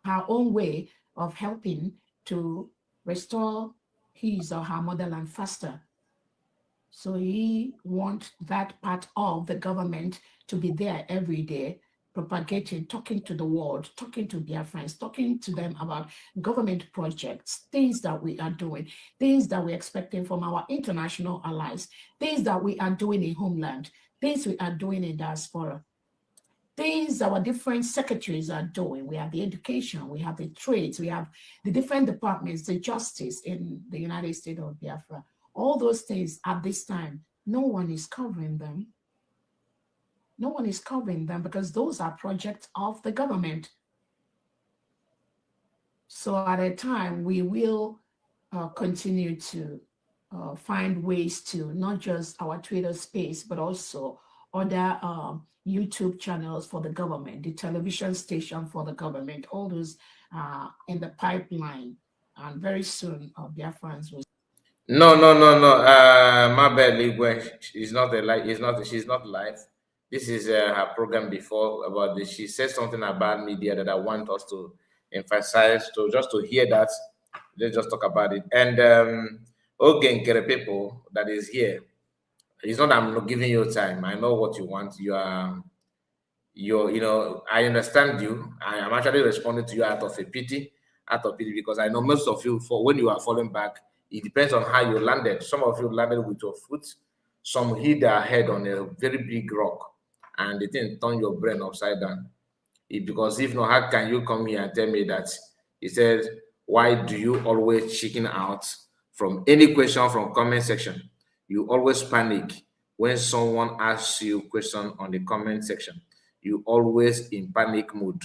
her own way of helping to restore his or her motherland faster. So he wants that part of the government to be there every day, propagating, talking to the world, talking to their friends, talking to them about government projects, things that we are doing, things that we're expecting from our international allies, things that we are doing in homeland, things we are doing in diaspora, things our different secretaries are doing. We have the education, we have the trades, we have the different departments, the justice in the United States of Biafra. All those things at this time, no one is covering them. No one is covering them because those are projects of the government. So at a time, we will continue to find ways to not just our Twitter space, but also other YouTube channels for the government, the television station for the government, all those in the pipeline. And very soon, Biafrans will. No. My bad, Ligwe. She's not she's not live. This is her program before about this. She said something about media that I want us to emphasize. So just to hear that, let's just talk about it. And Nkere people that is here. It's not that I'm not giving you time. I know what you want. I understand you. I am actually responding to you out of pity, because I know most of you, for when you are falling back, it depends on how you landed. Some of you landed with your foot, some hit their head on a very big rock, and they didn't turn your brain upside down. Because if not, how can you come here and tell me that? He said, why do you always chicken out from any question from comment section? You always panic when someone asks you a question on the comment section. You always in panic mood.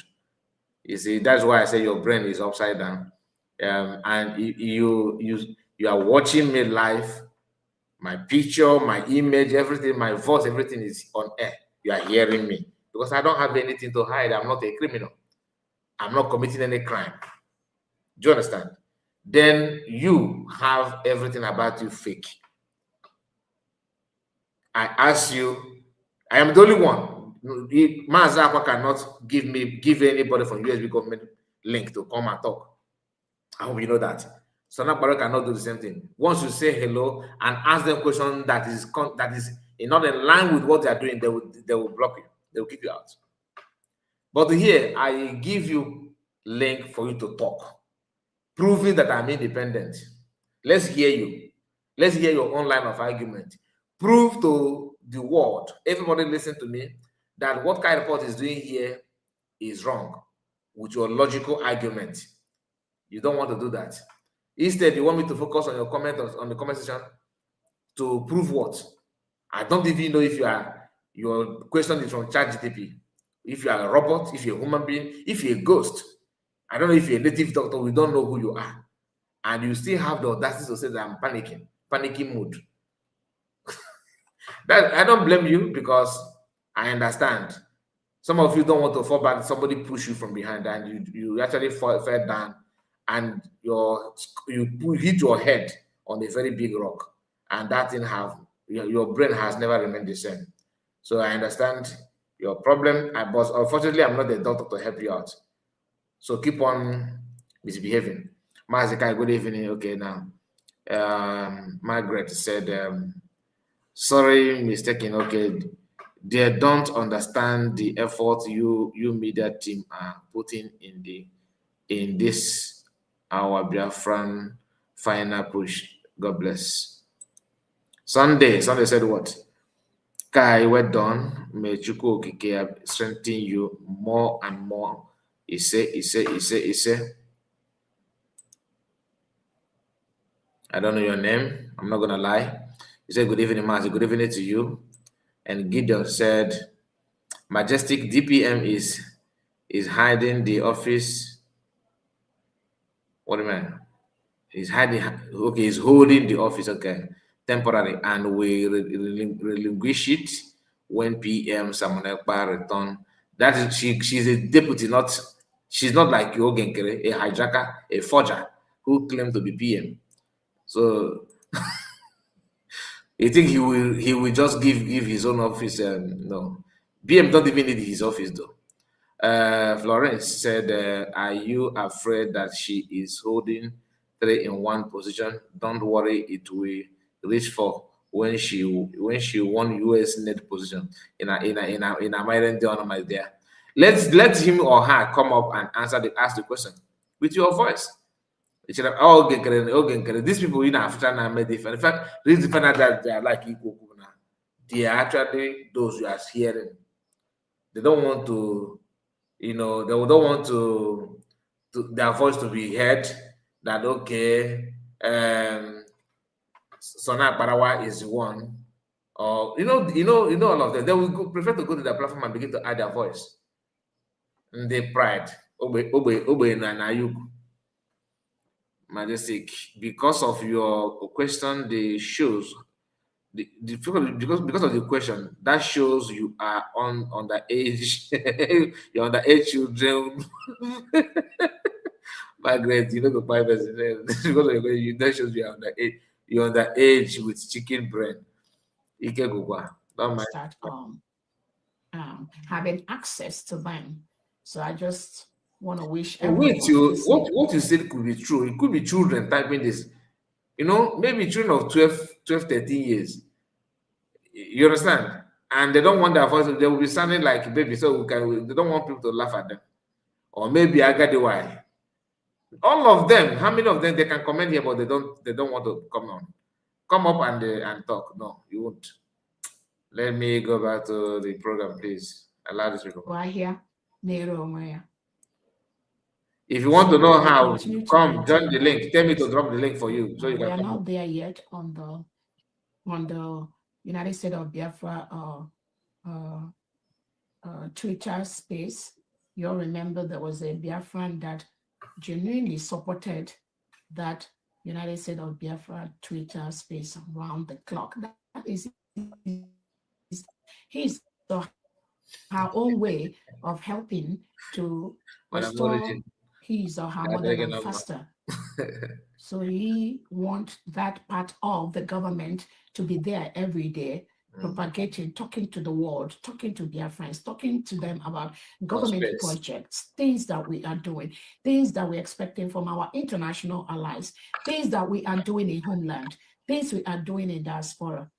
You see, that's why I say your brain is upside down. And you are watching me live. My picture, my image, everything, my voice, everything is on air. You are hearing me because I don't have anything to hide. I'm not a criminal. I'm not committing any crime. Do you understand? Then you have everything about you fake. I ask you, I am the only one. Mazakwa cannot give anybody from USB government link to come and talk. I hope you know that. So now Baro cannot do the same thing. Once you say hello and ask them question that is not in line with what they are doing, they will block you. They will kick you out. But here I give you link for you to talk, proving that I'm independent. Let's hear you. Let's hear your own line of argument. Prove to the world, everybody listen to me, that what Kai Report is doing here is wrong with your logical argument. You don't want to do that. Instead, you want me to focus on your comment on the comment section to prove what? I don't even know if your question is from ChatGPT, if you are a robot, if you're a human being, if you're a ghost. I don't know if you're a native doctor, we don't know who you are. And you still have the audacity to say that I'm panicking mood. That I don't blame you, because I understand. Some of you don't want to fall back, somebody push you from behind and you actually fell down and you hit your head on a very big rock, and that thing your brain has never remained the same. So I understand your problem, but unfortunately I'm not a doctor to help you out. So keep on misbehaving. Mazika, good evening. Okay, now Margaret said, sorry, mistaken. Okay, they don't understand the effort you media team are putting in this our Biafran final push. God bless. Sunday said what? Kai, well done. May Chuku Okike strengthen you more and more. He say. I don't know your name. I'm not gonna lie. He said, good evening, Master. Good evening to you. And Gideon said, Majestic DPM is hiding the office. What do you mean? He's hiding. Okay, he's holding the office. Okay, temporary, and we relinquish it when PM Samonekpa return. That is, she's a deputy, she's not like Yogenkere, a hijacker, a forger who claimed to be PM. So you think he will just give his own office? No, PM don't even need his office though. Florence said, are you afraid that she is holding 3 in 1 position? Don't worry, it will reach 4 when she won US net position in a Myron Down, my dear. Let him or her come up and ask the question with your voice. These people in Africa are made different. In fact, this is that they are like equal. They are actually those you are hearing. They don't want to, they don't want to their voice to be heard. That okay, Sona Barawa is one, or all of them. They will prefer to go to the platform and begin to add their voice. And they pride, Obe na Yugu. Majestic, because of your question, the shows because of the question that shows you are underage. You're underage children. Margaret, you know the Bible because of you that shows you are underage. You're underage with chicken brain. Start having access to them. So I just want to wish everyone. Wait, what you said could be true. It could be children typing this. Maybe children of 12, 13 years. You understand? And they don't want their voice. They will be sounding like baby, so they don't want people to laugh at them. Or maybe I got the why. All of them. How many of them they can comment here, but they don't want to come up and talk? No, you won't. Let me go back to the program, please. Allow this people. Right here. If you want to know how, come join the link. Tell me to drop the link for you, so you can. We are not there yet on the United States of Biafra Twitter space. You'll remember there was a Biafran that genuinely supported that United States of Biafra Twitter space around the clock. That is his or her own way of helping to restore his or her motherland faster. So he wants that part of the government to be there every day propagating, talking to the world, talking to their friends, talking to them about government projects, things that we are doing, things that we're expecting from our international allies, things that we are doing in homeland, things we are doing in diaspora,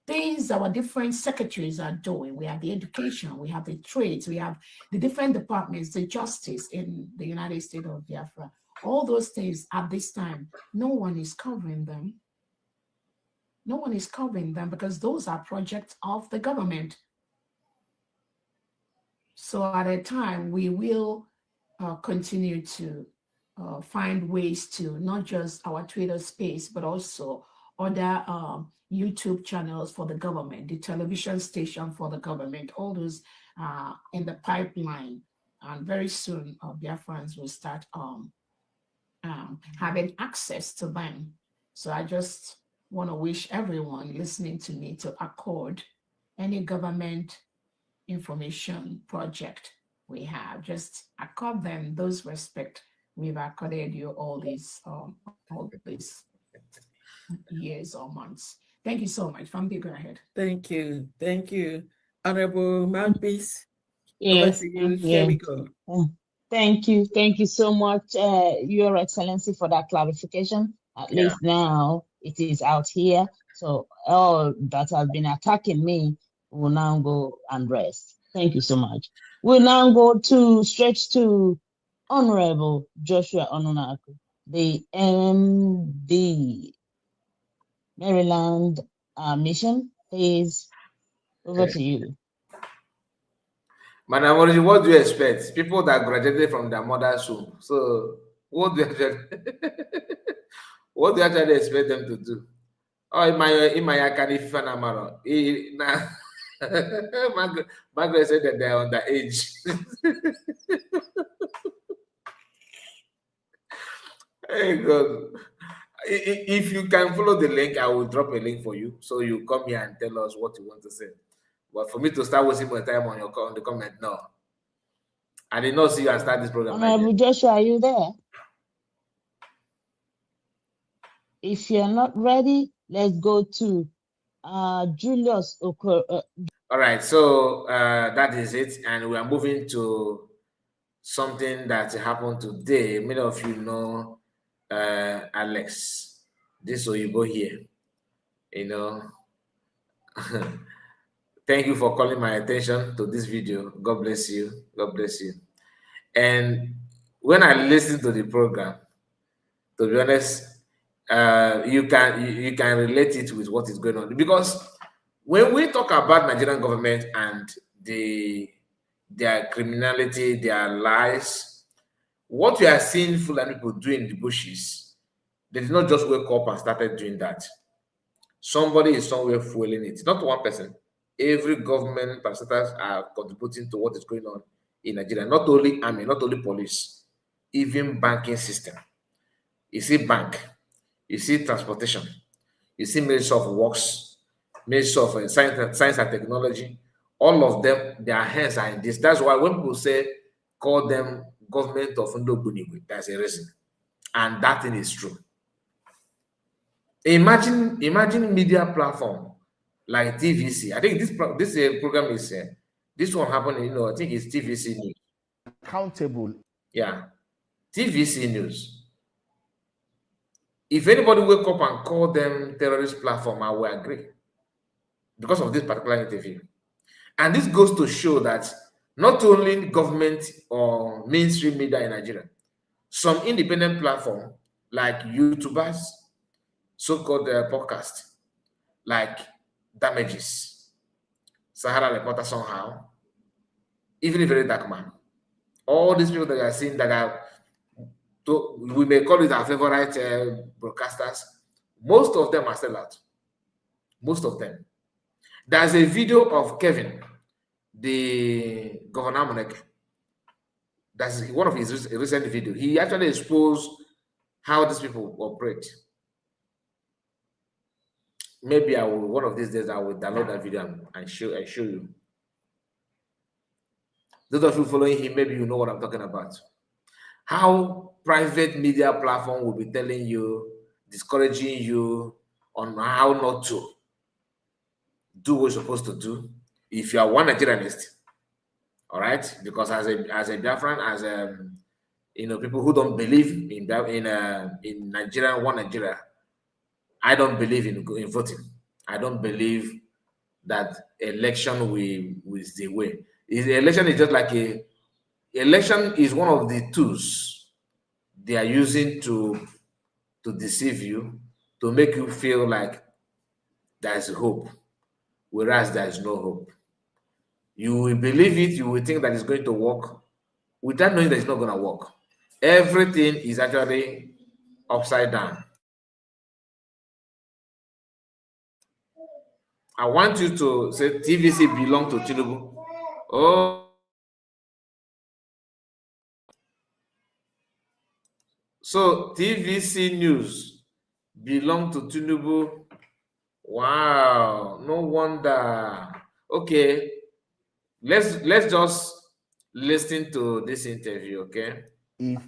things our different secretaries are doing. We have the education, we have the trades, we have the different departments, the justice in the United States of Biafra. All those things at this time, no one is covering them. No one is covering them because those are projects of the government. So at a time, we will continue to find ways to not just our Twitter space, but also other YouTube channels for the government, the television station for the government, all those in the pipeline. And very soon, Biafrans will start having access to them. So I just want to wish everyone listening to me to accord any government information project we have, just accord them those respect we've accorded you all these years or months. Thank you so much. Famdi, go ahead. Thank you. Thank you. Honorable Mouthpiece. Yes. Over to you. Here we go. Thank you. Thank you so much, Your Excellency, for that clarification. At least now it is out here. So all that have been attacking me will now go and rest. Thank you so much. We'll now go straight to Honorable Joshua Onunaku, the MD, Maryland mission. Please, over to you. Madam, what do you expect? People that graduated from their mother's womb. So what do you actually, what do you actually expect them to do? Oh, in my Akanifa Namaro. Margaret said that they're underage. Hey God. If you can follow the link, I will drop a link for you. So you come here and tell us what you want to say. But for me to start wasting my time on the comment, no. I did not see you and start this program. Honorable Joshua, are you there? If you're not ready, let's go to Julius Okoro. All right, so that is it, and we are moving to something that happened today. Many of you know Alex, this Oyibo here. You know, thank you for calling my attention to this video. God bless you. God bless you. And when I listen to the program, to be honest, you can relate it with what is going on, because when we talk about Nigerian government and their criminality, their lies, what we are seeing Fulani people doing in the bushes, they did not just wake up and started doing that. Somebody is somewhere fueling it. Not one person. Every government parastatals are contributing to what is going on in Nigeria. Not only army, not only police, even banking system. You see bank, you see transportation, you see Ministry of Works, Ministry of Science and Technology. All of them, their hands are in this. That's why when people say, call them government of Ndobunigwe, that's a reason. And that thing is true. Imagine media platform like TVC. I think this program is, this one happened, I think it's TVC News. Accountable. Yeah, TVC News. If anybody wake up and call them terrorist platform, I will agree, because of this particular interview. And this goes to show that not only government or mainstream media in Nigeria, some independent platform like YouTubers, so-called podcast, like Damages, Sahara Reporter somehow, even a very dark man. All these people that are seeing that are, we may call it our favorite broadcasters, most of them are still out. Most of them. There's a video of Kevin, the Governor Moneke. That's one of his recent videos. He actually exposed how these people operate. Maybe I will, one of these days, I will download that video and show you. Those of you following him, maybe you know what I'm talking about. How private media platform will be telling you, discouraging you on how not to do what you're supposed to do. If you are one Nigerianist, all right, because as a Biafran, as people who don't believe in Nigeria, one Nigeria, I don't believe in voting. I don't believe that election will the way. Election is just like election is one of the tools they are using to deceive you, to make you feel like there's hope, whereas there is no hope. You will believe it, you will think that it's going to work, without knowing that it's not going to work. Everything is actually upside down. I want you to say TVC belong to Tinubu. Oh, so TVC News belong to Tinubu. Wow, no wonder. Okay, let's just listen to this interview, okay? If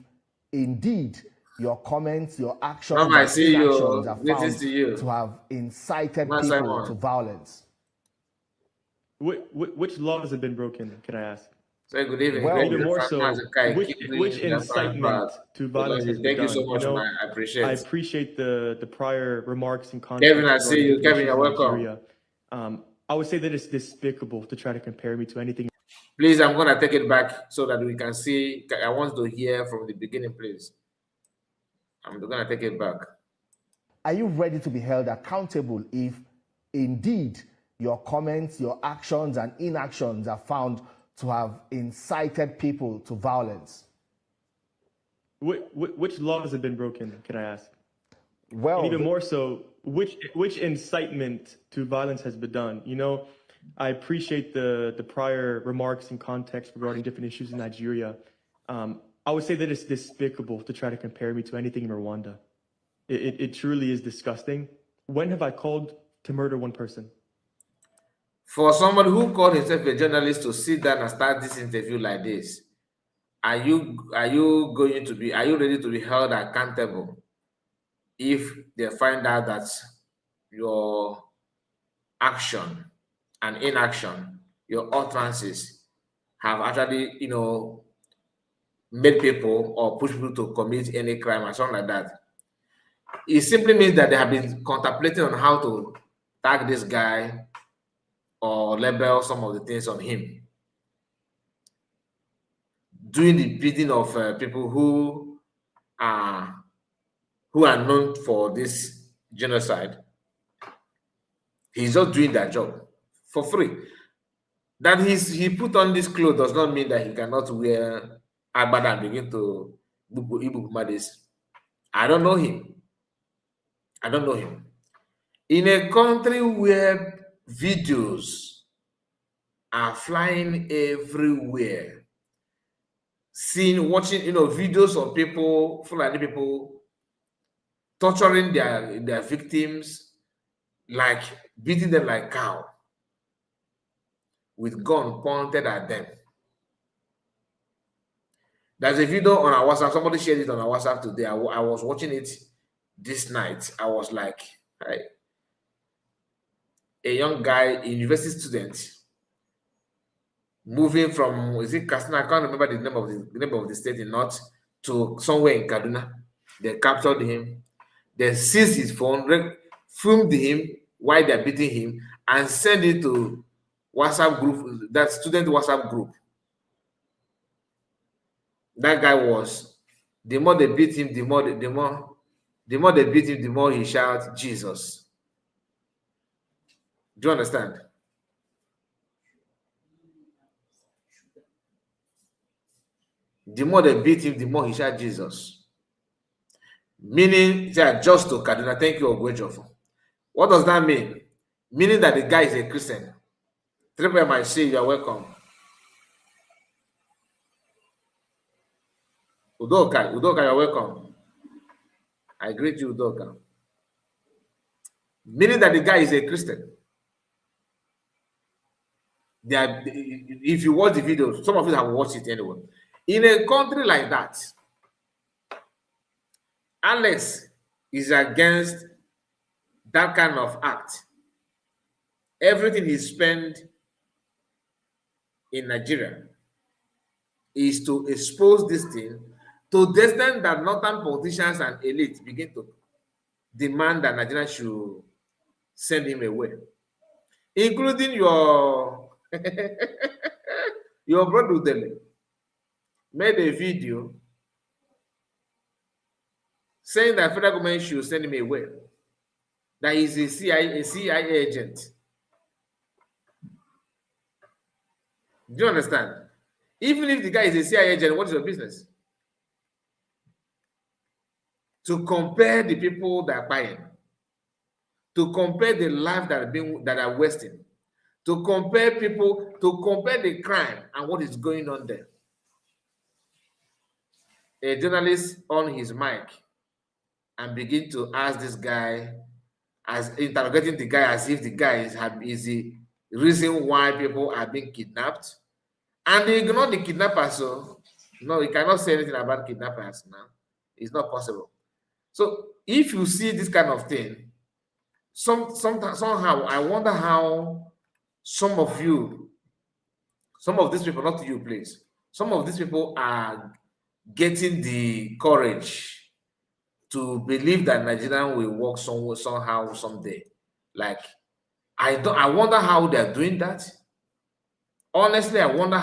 indeed your comments, your actions, Mama, I and see inactions you. are This is found to you. to have incited Mama people Simon. to violence. Which laws have been broken, can I ask? Say good evening. Well, Great Even more Biafran so, Mazakai. which Keep doing Biafran incitement proud. to violence has been Thank you done? so much, man. I I appreciate it. appreciate the prior remarks and Kevin, context I see regarding you. different Kevin, issues you're in welcome. Nigeria. I would say that it's despicable to try to compare me to anything. Please, I'm going to take it back so that we can see. I want to hear from the beginning, please. I'm going to take it back. Are you ready to be held accountable if indeed your comments, your actions, and inactions are found to have incited people to violence? Which laws have been broken, can I ask? Well, And even more so, which incitement to violence has been done? I appreciate the prior remarks and context regarding different issues in Nigeria. I would say that it's despicable to try to compare me to anything in Rwanda. It truly is disgusting. When have I called to murder one person? For someone who called himself a journalist to sit down and start this interview like this, are you ready to be held accountable if they find out that your action and inaction, your utterances have actually, made people or push people to commit any crime or something like that? It simply means that they have been contemplating on how to tag this guy or label some of the things on him, doing the bidding of people who are known for this genocide. He's just doing that job for free. That he put on this clothes does not mean that he cannot wear agbada and begin to ibu this. I don't know him. I don't know him. In a country where videos are flying everywhere, watching, videos of people, Fulani people, torturing their victims, like beating them like cow, with gun pointed at them. There's a video on our WhatsApp. Somebody shared it on our WhatsApp today. I was watching it this night. I was like, hey, a young guy, a university student, moving from, is it Katsina? I can't remember the name of the state in North, to somewhere in Kaduna. They captured him. They seized his phone, filmed him while they're beating him, and sent it to WhatsApp group, that student WhatsApp group. That guy was, the more they beat him, the more they beat him, the more he shouts, Jesus. Do you understand? The more they beat him, the more he shouts, Jesus. Meaning, yeah, just to Kaduna. Thank you, Ogwejof. What does that mean? Meaning that the guy is a Christian. Triple M, I say you are welcome. Udoka, you're welcome. I greet you, Udoka. Meaning that the guy is a Christian. If you watch the video, some of you have watched it anyway. In a country like that, Alex is against that kind of act. everything he spent in Nigeria is to expose this thing to the extent that northern politicians and elites begin to demand that Nigeria should send him away, including your your brother Udele made a video saying that federal government should send him away, that he's a CIA agent. Do you understand? Even if the guy is a CIA agent, what is your business? To compare the people that are buying, to compare the life that are wasting, to compare people, to compare the crime and what is going on there. A journalist on his mic and begin to ask this guy, as interrogating the guy as if the guy is the reason why people are being kidnapped, and they ignore the kidnappers. So no, you cannot say anything about kidnappers now. It's not possible. So if you see this kind of thing, somehow I wonder how some of these people, not you, please, some of these people are getting the courage to believe that Nigeria will work somehow someday. Like, I wonder how they're doing that. Honestly, I wonder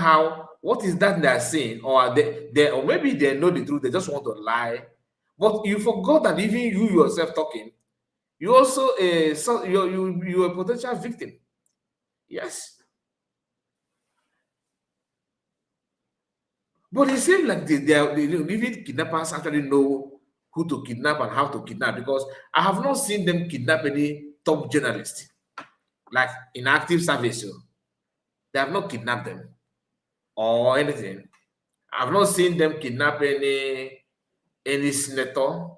what is that they're saying, or or maybe they know the truth, they just want to lie. But you forgot that even you yourself talking, you also you're a potential victim. Yes. But it seems like even kidnappers actually know who to kidnap and how to kidnap, because I have not seen them kidnap any top journalist, like in active service. They have not kidnapped them or anything. I've not seen them kidnap any senator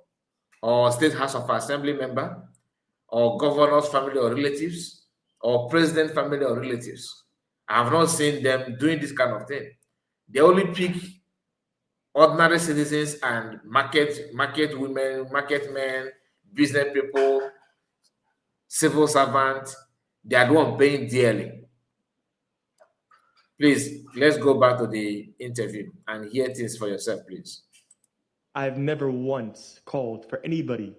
or state house of assembly member or governor's family or relatives or president family or relatives. I have not seen them doing this kind of thing. They only pick ordinary citizens and market women, market men, business people, civil servants. They are the one paying dearly. Please, let's go back to the interview and hear things for yourself, please. I've never once called for anybody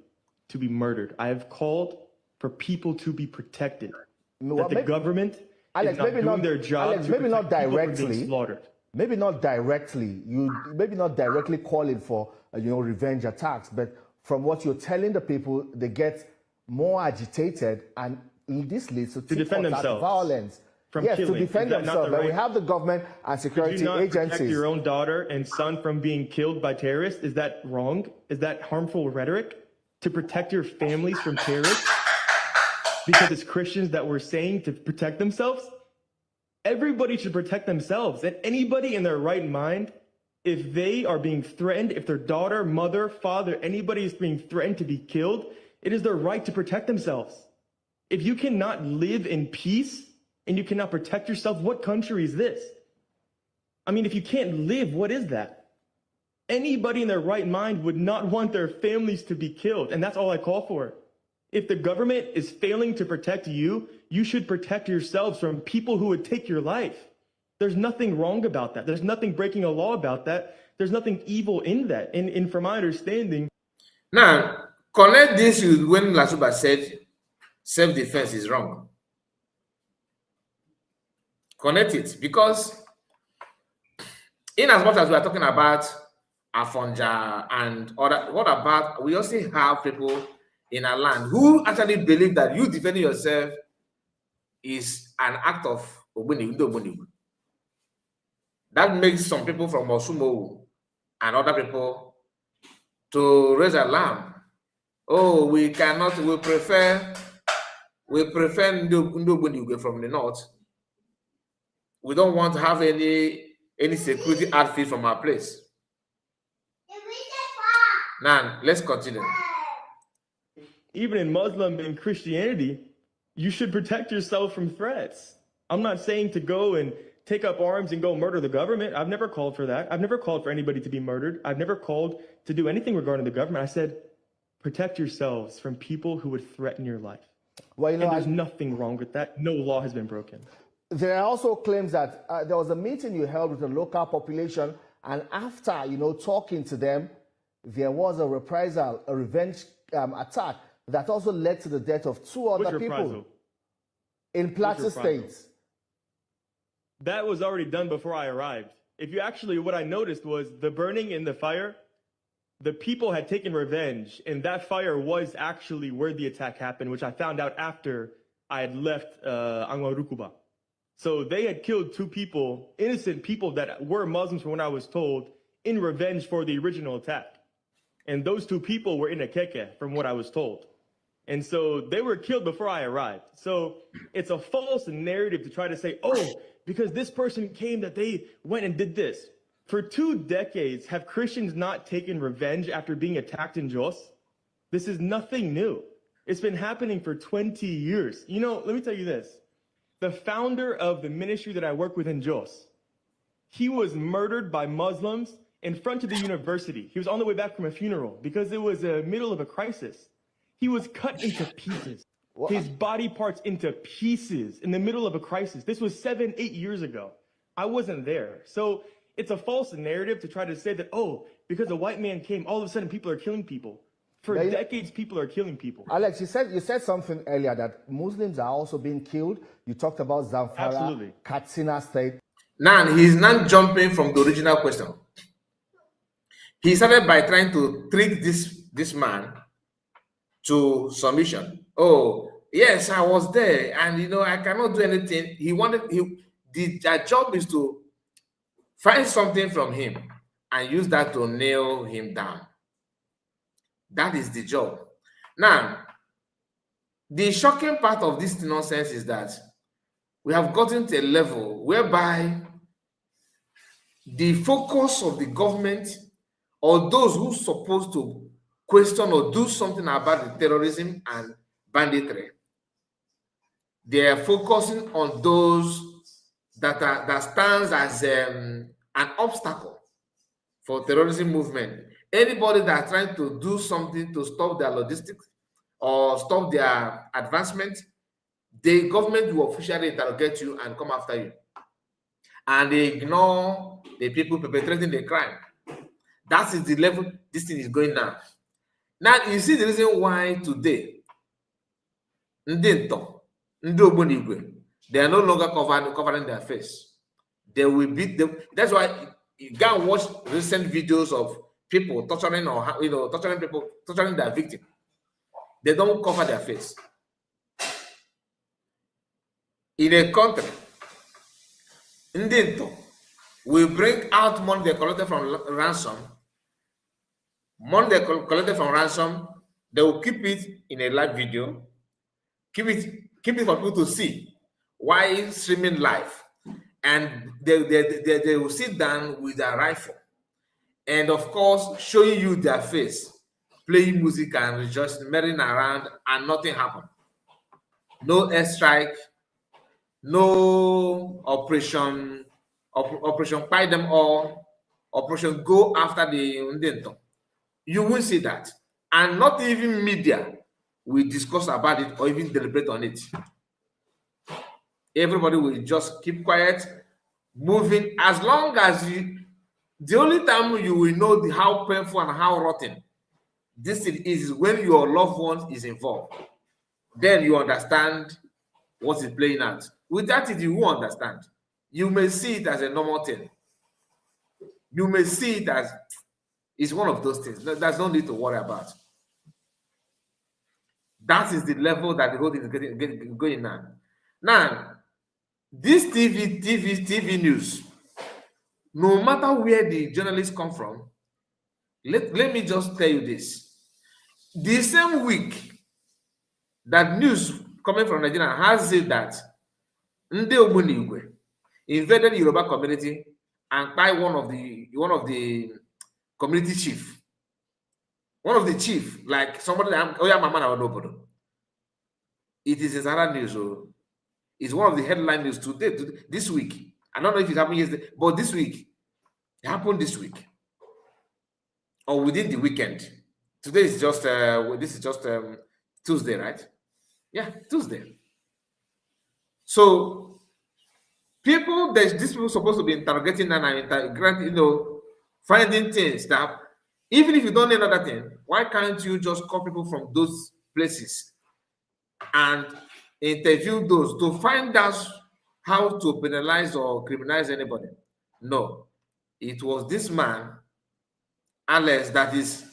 to be murdered. I have called for people to be protected. That the government is not doing their job. Alex, to maybe not protect people from directly. being slaughtered. Maybe not directly. Maybe not directly calling for revenge attacks, but from what you're telling the people, they get more agitated, and this leads to defend themselves violence. Yes, killing. To defend themselves. But we have the government and security Did you not agencies. protect your own daughter and son from being killed by terrorists? Is that wrong? Is that harmful rhetoric? To protect your families from terrorists? Because it's Christians that we're saying to protect themselves? Everybody should protect themselves. And anybody in their right mind, if they are being threatened, if their daughter, mother, father, anybody is being threatened to be killed, it is their right to protect themselves. If you cannot live in peace and you cannot protect yourself, what country is this? I mean, if you can't live, what is that? Anybody in their right mind would not want their families to be killed. And that's all I call for. If the government is failing to protect you, you should protect yourselves from people who would take your life. There's nothing wrong about that. There's nothing breaking a law about that. There's nothing evil in that. And from my understanding. Now, connect this with when Lasuba said self-defense is wrong. Connect it, because in as much as we are talking about Afonja and other, what about we also have people in our land who actually believe that you defending yourself is an act of Ogboni. That makes some people from Osumo and other people to raise alarm. Oh, we prefer Ndogboni from the north. We don't want to have any security outfit from our place. Now, let's continue. Even in Muslim and Christianity, you should protect yourself from threats. I'm not saying to go and take up arms and go murder the government. I've never called for that. I've never called for anybody to be murdered. I've never called to do anything regarding the government. I said, protect yourselves from people who would threaten your life. Well, you know, And there's nothing wrong with that. No law has been broken. there are also claims that there was a meeting you held with the local population, and after, you know, talking to them, there was a reprisal, a revenge attack that also led to the death of two other people Reprisal? in Plateau reprisal? State. That was already done before I arrived. If you actually, what I noticed was the burning in the fire, the people had taken revenge, and that fire was actually where the attack happened, which I found out after I had left Angwarukuba. So they had killed two people, innocent people that were Muslims from what I was told, in revenge for the original attack. And those two people were in a keke, from what I was told. And so they were killed before I arrived. So it's a false narrative to try to say, oh, because this person came that they went and did this. For 2 decades, have Christians not taken revenge after being attacked in Jos? This is nothing new. It's been happening for 20 years. You know, let me tell you this. The founder of the ministry that I work with in Jos, he was murdered by Muslims in front of the university. He was on the way back from a funeral because it was the middle of a crisis. He was cut into pieces, his body parts into pieces in the middle of a crisis. This was 7, 8 years ago. I wasn't there. So it's a false narrative to try to say that, oh, because a white man came, all of a sudden people are killing people. For decades, people are killing people. Alex, you said something earlier that Muslims are also being killed. You talked about Zamfara, Absolutely. Katsina State. Now he's not jumping from the original question. He started by trying to trick this man to submission. Oh, yes, I was there, and you know I cannot do anything. Their job is to find something from him and use that to nail him down. That is the job. Now, the shocking part of this nonsense is that we have gotten to a level whereby the focus of the government or those who are supposed to question or do something about the terrorism and banditry, they are focusing on those that stands as an obstacle for terrorism movement. Anybody that's trying to do something to stop their logistics or stop their advancement, the government will officially interrogate you and come after you. And they ignore the people perpetrating the crime. That is the level this thing is going now. Now, you see the reason why today, they are no longer covering their face. They will beat them. That's why you go and watch recent videos of people torturing or torturing people, torturing their victim. They don't cover their face. In a country, we bring out money they collected from ransom. Money they collected from ransom, they will keep it in a live video, keep it for people to see while streaming live. And they will sit down with their rifle and, of course, showing you their face, playing music and just merrying around, and nothing happened. No airstrike, no operation buy them all, operation go after the Ndento. You will see that. And not even media will discuss about it or even deliberate on it. Everybody will just keep quiet, moving, as long as the only time you will know how painful and how rotten this thing is when your loved one is involved. Then you understand what is playing out. Without it, you won't understand. You may see it as a normal thing. You may see it as it's one of those things. There's no need to worry about. That is the level that the whole thing is going now. Now, this TV news, no matter where the journalists come from, let me just tell you this. The same week that news coming from Nigeria has said that Nde Ogbunigwe invaded the Yoruba community and by one of the community chief. One of the chief, like somebody that it is Zara news. It's one of the headline news today, this week. I don't know if it happened yesterday, but this week. It happened this week. Or within the weekend. Today is just this is just Tuesday, right? Yeah, Tuesday. So people, these people supposed to be interrogating and finding things that even if you don't know another thing, why can't you just call people from those places and interview those to find out how to penalize or criminalize anybody? No, it was this man, Alex, that is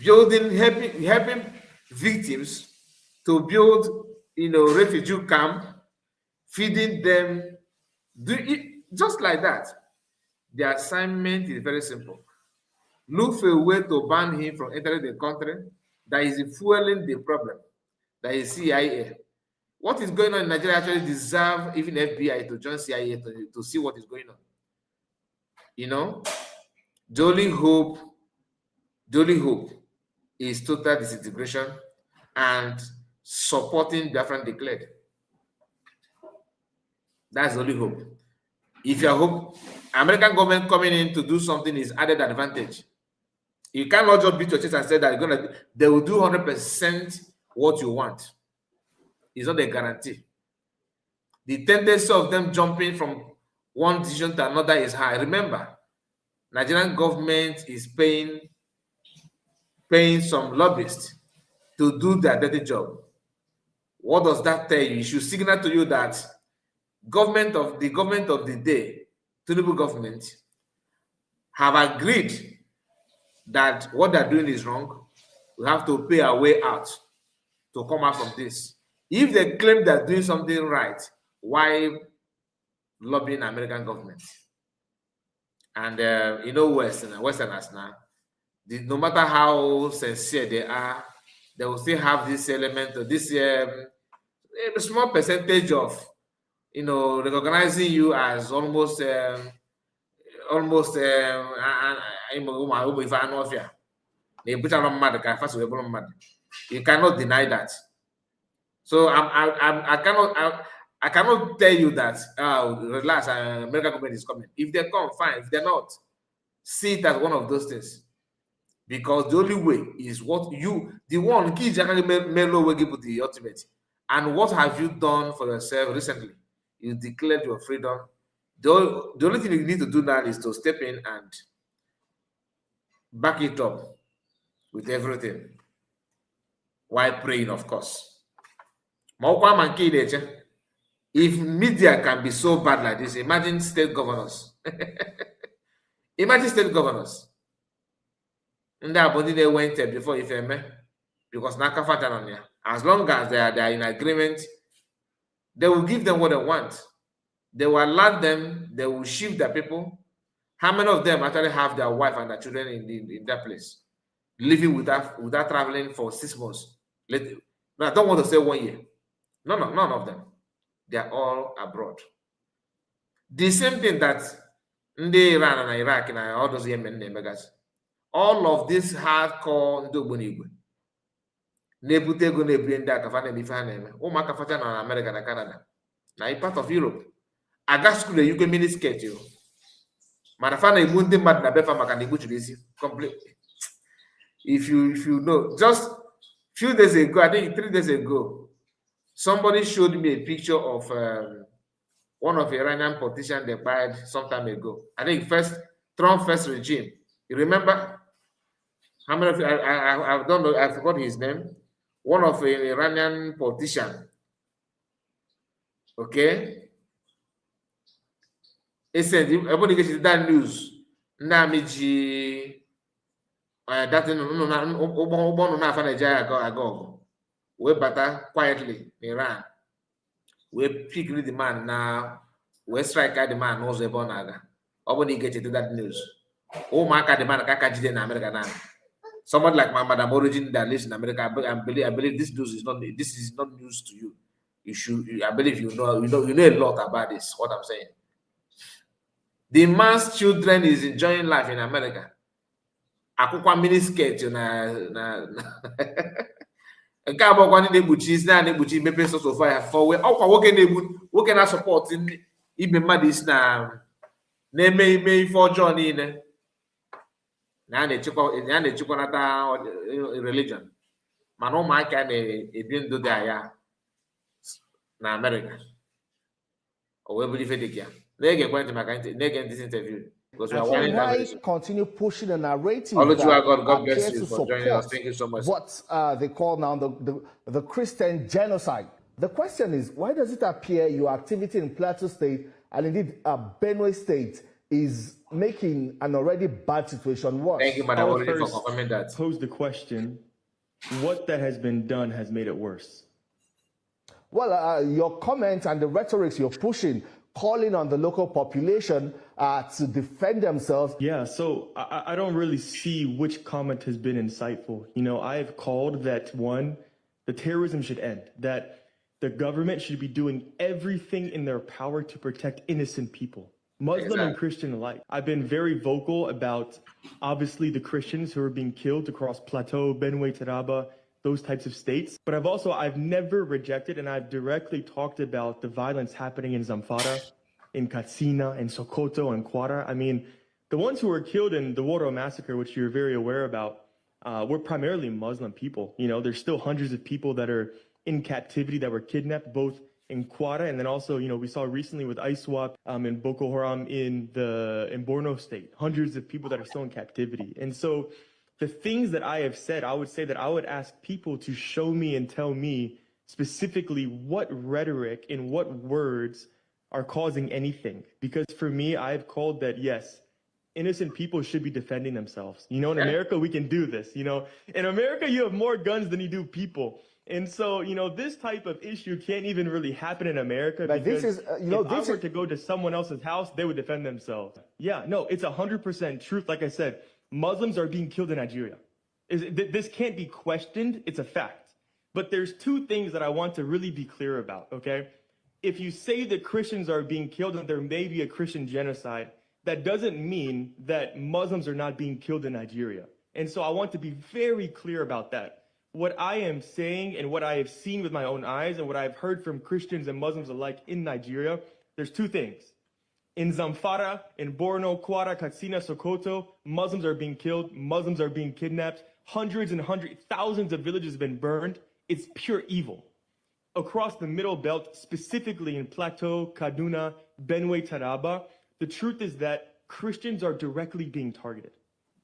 helping victims to build, refugee camp, feeding them, just like that. The assignment is very simple. Look for a way to ban him from entering the country that is fueling the problem, that is CIA. What is going on in Nigeria actually deserves even FBI to join CIA to see what is going on. The only hope is total disintegration and supporting Biafran declared. That's the only hope. If your hope, American government coming in to do something is added advantage. You cannot just beat your chest and say that they will do 100% what you want. It's not a guarantee. The tendency of them jumping from one decision to another is high. Remember, Nigerian government is paying some lobbyists to do their dirty job. What does that tell you? It should signal to you that the government of the day, Tinubu government, have agreed that what they're doing is wrong. We have to pay our way out to come out from this. If they claim they're doing something right, why lobbying American government? And Westerners now, no matter how sincere they are, they will still have this element of this a small percentage of recognizing you as almost you cannot deny that. So I cannot tell you that relax, American government is coming. If they come, fine. If they're not, see it as one of those things. Because the only way is what the one key Melo will give the ultimate. And what have you done for yourself recently? You declared your freedom. The only thing you need to do now is to step in and back it up with everything while praying, of course. If media can be so bad like this, imagine state governors. Imagine state governors. And that body they went before Ifeme, because as long as they are in agreement, they will give them what they want. They will allow them, they will shift their people. How many of them actually have their wife and their children in that place, living without traveling for 6 months? I don't want to say 1 year. None of them. They are all abroad. The same thing that Iran and Iraq and all those Yemen megas. All of this hardcore Ndobonigwe. Na-ebute ego na-ebiri ndị akafa na ife ha na-eme. Ụmụaka facha na America na Canada. Na part of Europe. Aga school UK miniskirt yo. Mana fa na-egbu ndị mmadụ na befa maka na igbuchiri isi. Completely. If you know, just few days ago, I think 3 days ago, somebody showed me a picture of one of the Iranian politicians they died some time ago. I think Trump first regime. You remember? How many of you? I don't know. I forgot his name. One of an Iranian politician. Okay. He said, everybody gets that news. Namiji. That no we better quietly in Iran. We pick the man now. We strike at the man knows about naga. Nobody get into that news. Oh my God, the man kakaji in America now. Someone like my Madam Origin that lives in America, I believe this news is not news to you. I believe you know a lot about this. What I'm saying. The man's children is enjoying life in America. Akukwa miniskirt na nke abụọkwa ndị na-egbuchi isi na-egbuchi mepe soso fire for ọkwa nwoke na-asọpọt ibe mmadụ isi na-eme ife ọjọọ niile na na-echekwanata religion mana ụmụaka na-ebi ndụ dị anya na America. Or where would you feel they get going to they get this interview because we are So winding down why very soon. continue pushing a narrative Oluchiwa, that God bless appears you to for joining us. support Thank you so much. what they call now the Christian genocide? The question is, why does it appear your activity in Plateau State and indeed Benue State is making an already bad situation worse? Thank you, Madam I'll Oriri, for first confirming that. pose the question, what that has been done has made it worse. Well, your comments and the rhetorics you're pushing, calling on the local population to defend themselves. Yeah, so I don't really see which comment has been insightful. You know, I've called that one, the terrorism should end, that the government should be doing everything in their power to protect innocent people, Muslim and Christian alike. I've been very vocal about, obviously, the Christians who are being killed across Plateau, Benue, Taraba, those types of states. But I've never rejected, and I've directly talked about the violence happening in Zamfara, in Katsina, in Sokoto, and Kwara. I mean, the ones who were killed in the Woro massacre, which you're very aware about, were primarily Muslim people. You know, there's still hundreds of people that are in captivity that were kidnapped, both in Kwara and then also, you know, we saw recently with ISWAP and Boko Haram in Borno State, hundreds of people that are still in captivity. And so the things that I have said, I would say that I would ask people to show me and tell me specifically what rhetoric and what words are causing anything. Because for me, I've called that, yes, innocent people should be defending themselves. You know, in America, we can do this. You know, in America, you have more guns than you do people. And so, you know, this type of issue can't even really happen in America. But because this is, if I were to go to someone else's house, they would defend themselves. Yeah, no, it's 100% truth. Like I said, Muslims are being killed in Nigeria. This can't be questioned. It's a fact. But there's two things that I want to really be clear about, okay? If you say that Christians are being killed and there may be a Christian genocide, that doesn't mean that Muslims are not being killed in Nigeria. And so I want to be very clear about that. What I am saying and what I have seen with my own eyes and what I've heard from Christians and Muslims alike in Nigeria, there's two things. In Zamfara, in Borno, Kwara, Katsina, Sokoto, Muslims are being killed, Muslims are being kidnapped, thousands of villages have been burned. It's pure evil. Across the Middle Belt, specifically in Plateau, Kaduna, Benue, Taraba, the truth is that Christians are directly being targeted.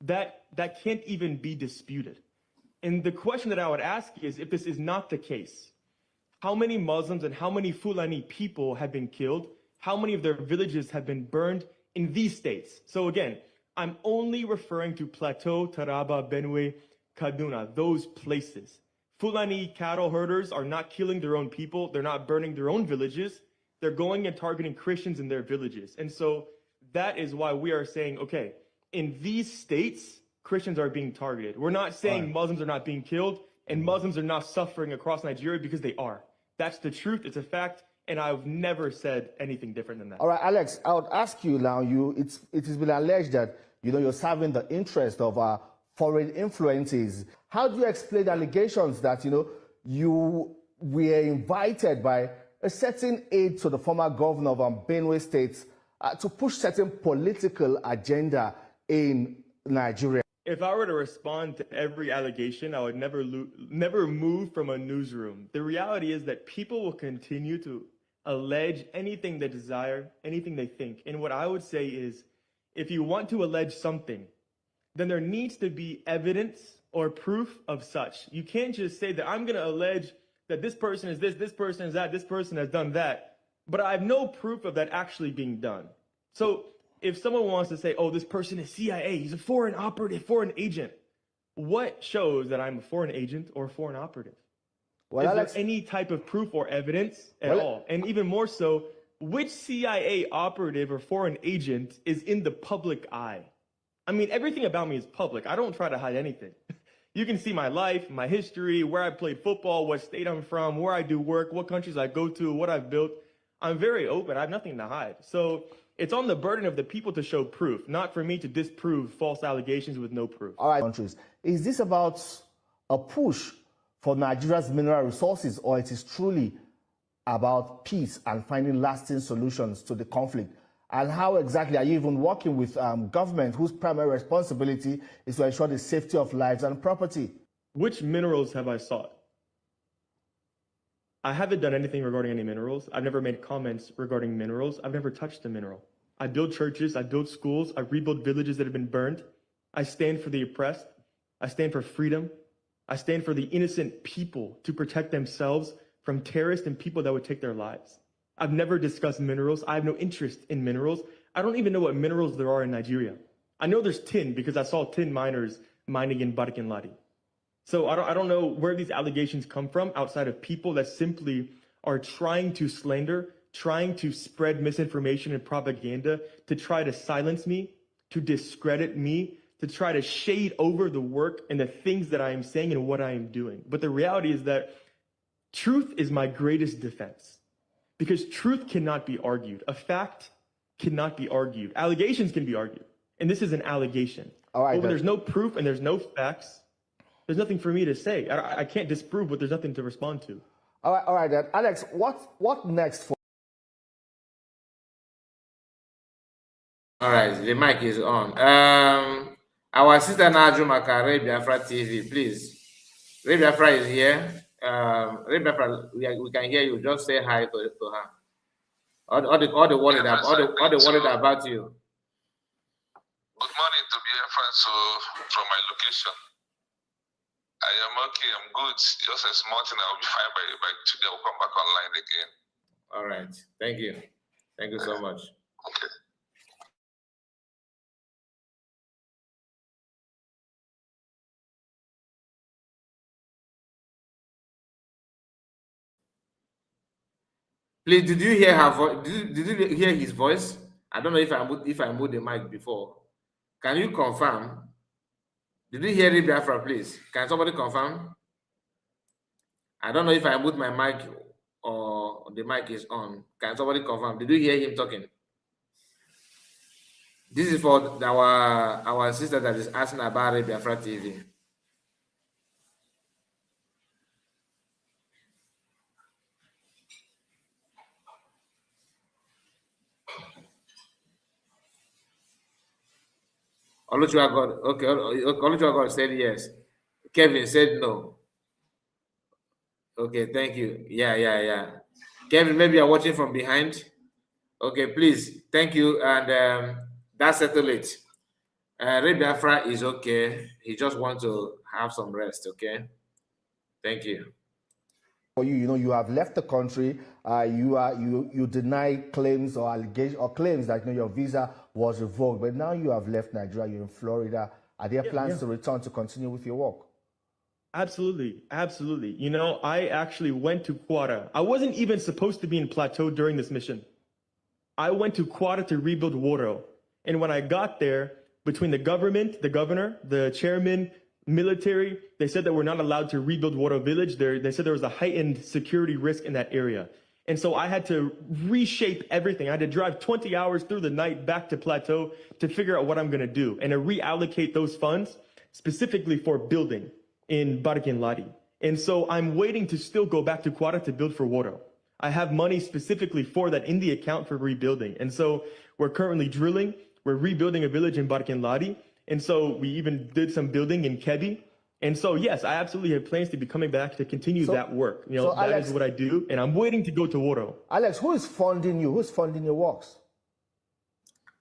That can't even be disputed. And the question that I would ask is, if this is not the case, how many Muslims and how many Fulani people have been killed? How many of their villages have been burned in these states? So again, I'm only referring to Plateau, Taraba, Benue, Kaduna, those places. Fulani cattle herders are not killing their own people. They're not burning their own villages. They're going and targeting Christians in their villages. And so that is why we are saying, okay, in these states, Christians are being targeted. We're not saying Muslims are not being killed and Muslims are not suffering across Nigeria, because they are. That's the truth. It's a fact. And I've never said anything different than that. All right, Alex, I would ask you now, it has been alleged that, you know, you're serving the interest of foreign influences. How do you explain allegations that, you know, you were invited by a certain aide to the former governor of Benue State to push certain political agenda in Nigeria? If I were to respond to every allegation, I would never move from a newsroom. The reality is that people will continue to allege anything they desire, anything they think. And what I would say is, if you want to allege something, then there needs to be evidence or proof of such. You can't just say that I'm going to allege that this person is this person is that, this person has done that, but I have no proof of that actually being done. So if someone wants to say, oh, this person is CIA, he's a foreign operative, foreign agent, what shows that I'm a foreign agent or a foreign operative? Well, is Alex, there any type of proof or evidence at all? And even more so, which CIA operative or foreign agent is in the public eye? I mean, everything about me is public. I don't try to hide anything. You can see my life, my history, where I played football, what state I'm from, where I do work, what countries I go to, what I've built. I'm very open. I have nothing to hide. So it's on the burden of the people to show proof, not for me to disprove false allegations with no proof. all right, countries. Is this about a push for Nigeria's mineral resources, or it is truly about peace and finding lasting solutions to the conflict? And how exactly are you even working with government whose primary responsibility is to ensure the safety of lives and property? Which minerals have I sought? I haven't done anything regarding any minerals. I've never made comments regarding minerals. I've never touched a mineral. I build churches, I build schools, I rebuild villages that have been burned. I stand for the oppressed. I stand for freedom. I stand for the innocent people to protect themselves from terrorists and people that would take their lives. I've never discussed minerals. I have no interest in minerals. I don't even know what minerals there are in Nigeria. I know there's tin because I saw tin miners mining in Barkin Ladi. So I don't know where these allegations come from outside of people that simply are trying to slander, trying to spread misinformation and propaganda, to try to silence me, to discredit me, to try to shade over the work and the things that I am saying and what I am doing. But the reality is that truth is my greatest defense, because truth cannot be argued. A fact cannot be argued. Allegations can be argued. And this is an allegation. All right, but when there's no proof and there's no facts, there's nothing for me to say. I can't disprove, but there's nothing to respond to. All right, then. Alex, what next for? All right, the mic is on. Our sister Najumaka, Ray Biafra TV, please. Ray Biafra is here. Ray Biafra, we can hear you. Just say hi to her. All the worried about you. Good morning to Biafra. So from my location, I am okay. I'm good. Just a small thing. I'll be fine by today. I'll come back online again. All right. Thank you. Thank you so much. Okay. Please, did you hear her voice? Did you hear his voice? I don't know if I moved the mic before. Can you confirm? Did you hear it, Biafra, please? Can somebody confirm? I don't know if I moved my mic or the mic is on. Can somebody confirm? Did you hear him talking? This is for our sister that is asking about Biafra TV. Oluchua said yes. Kevin said no. Okay, thank you. Yeah. Kevin, maybe you're watching from behind. Okay, please. Thank you. And that's settled it. Ray Biafra is okay. He just wants to have some rest, okay? Thank you. For you, you have left the country. You deny claims or allegations or claims that your visa was revoked, but now you have left Nigeria. You're in Florida. Are there plans to return to continue with your work? Absolutely. I actually went to Quara. I wasn't even supposed to be in Plateau during this mission. I went to Quara to rebuild Woro. And when I got there, between the government, the governor, the chairman, military, they said that we're not allowed to rebuild Woro village. They said there was a heightened security risk in that area. And so I had to reshape everything. I had to drive 20 hours through the night back to Plateau to figure out what I'm going to do and to reallocate those funds specifically for building in Barkin Ladi. And so I'm waiting to still go back to Quara to build for Woro. I have money specifically for that in the account for rebuilding. And so we're currently drilling. We're rebuilding a village in Barkin Ladi. And so we even did some building in Kebi. And so, yes, I absolutely have plans to be coming back to continue that work. That Alex, is what I do. And I'm waiting to go to Woro. Alex, who is funding you? Who's funding your works?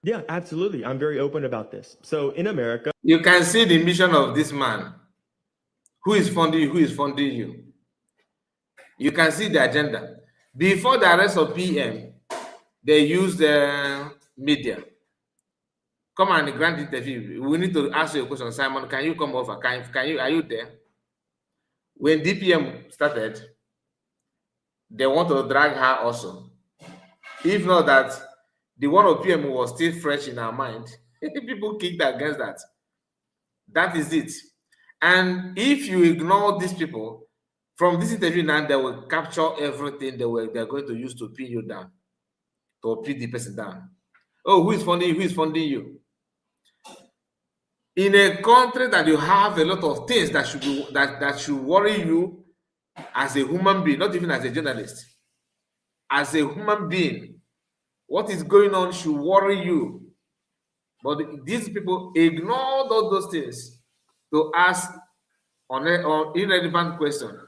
Yeah, absolutely. I'm very open about this. So in America, you can see the mission of this man. Who is funding you? Who is funding you? You can see the agenda. Before the arrest of PM, they used the media. Come and grant interview. We need to ask you a question, Simon. Can you come over? Can you? Are you there? When DPM started, they want to drag her also. If not that, the one of PM was still fresh in our mind. People kicked against that. That is it. And if you ignore these people, from this interview now, they will capture everything they're going to use to pin you down, to pin the person down. Oh, who is funding you? Who is funding you? In a country that you have a lot of things that should worry you as a human being, not even as a journalist, as a human being, what is going on should worry you. But these people ignored all those things to ask on irrelevant question.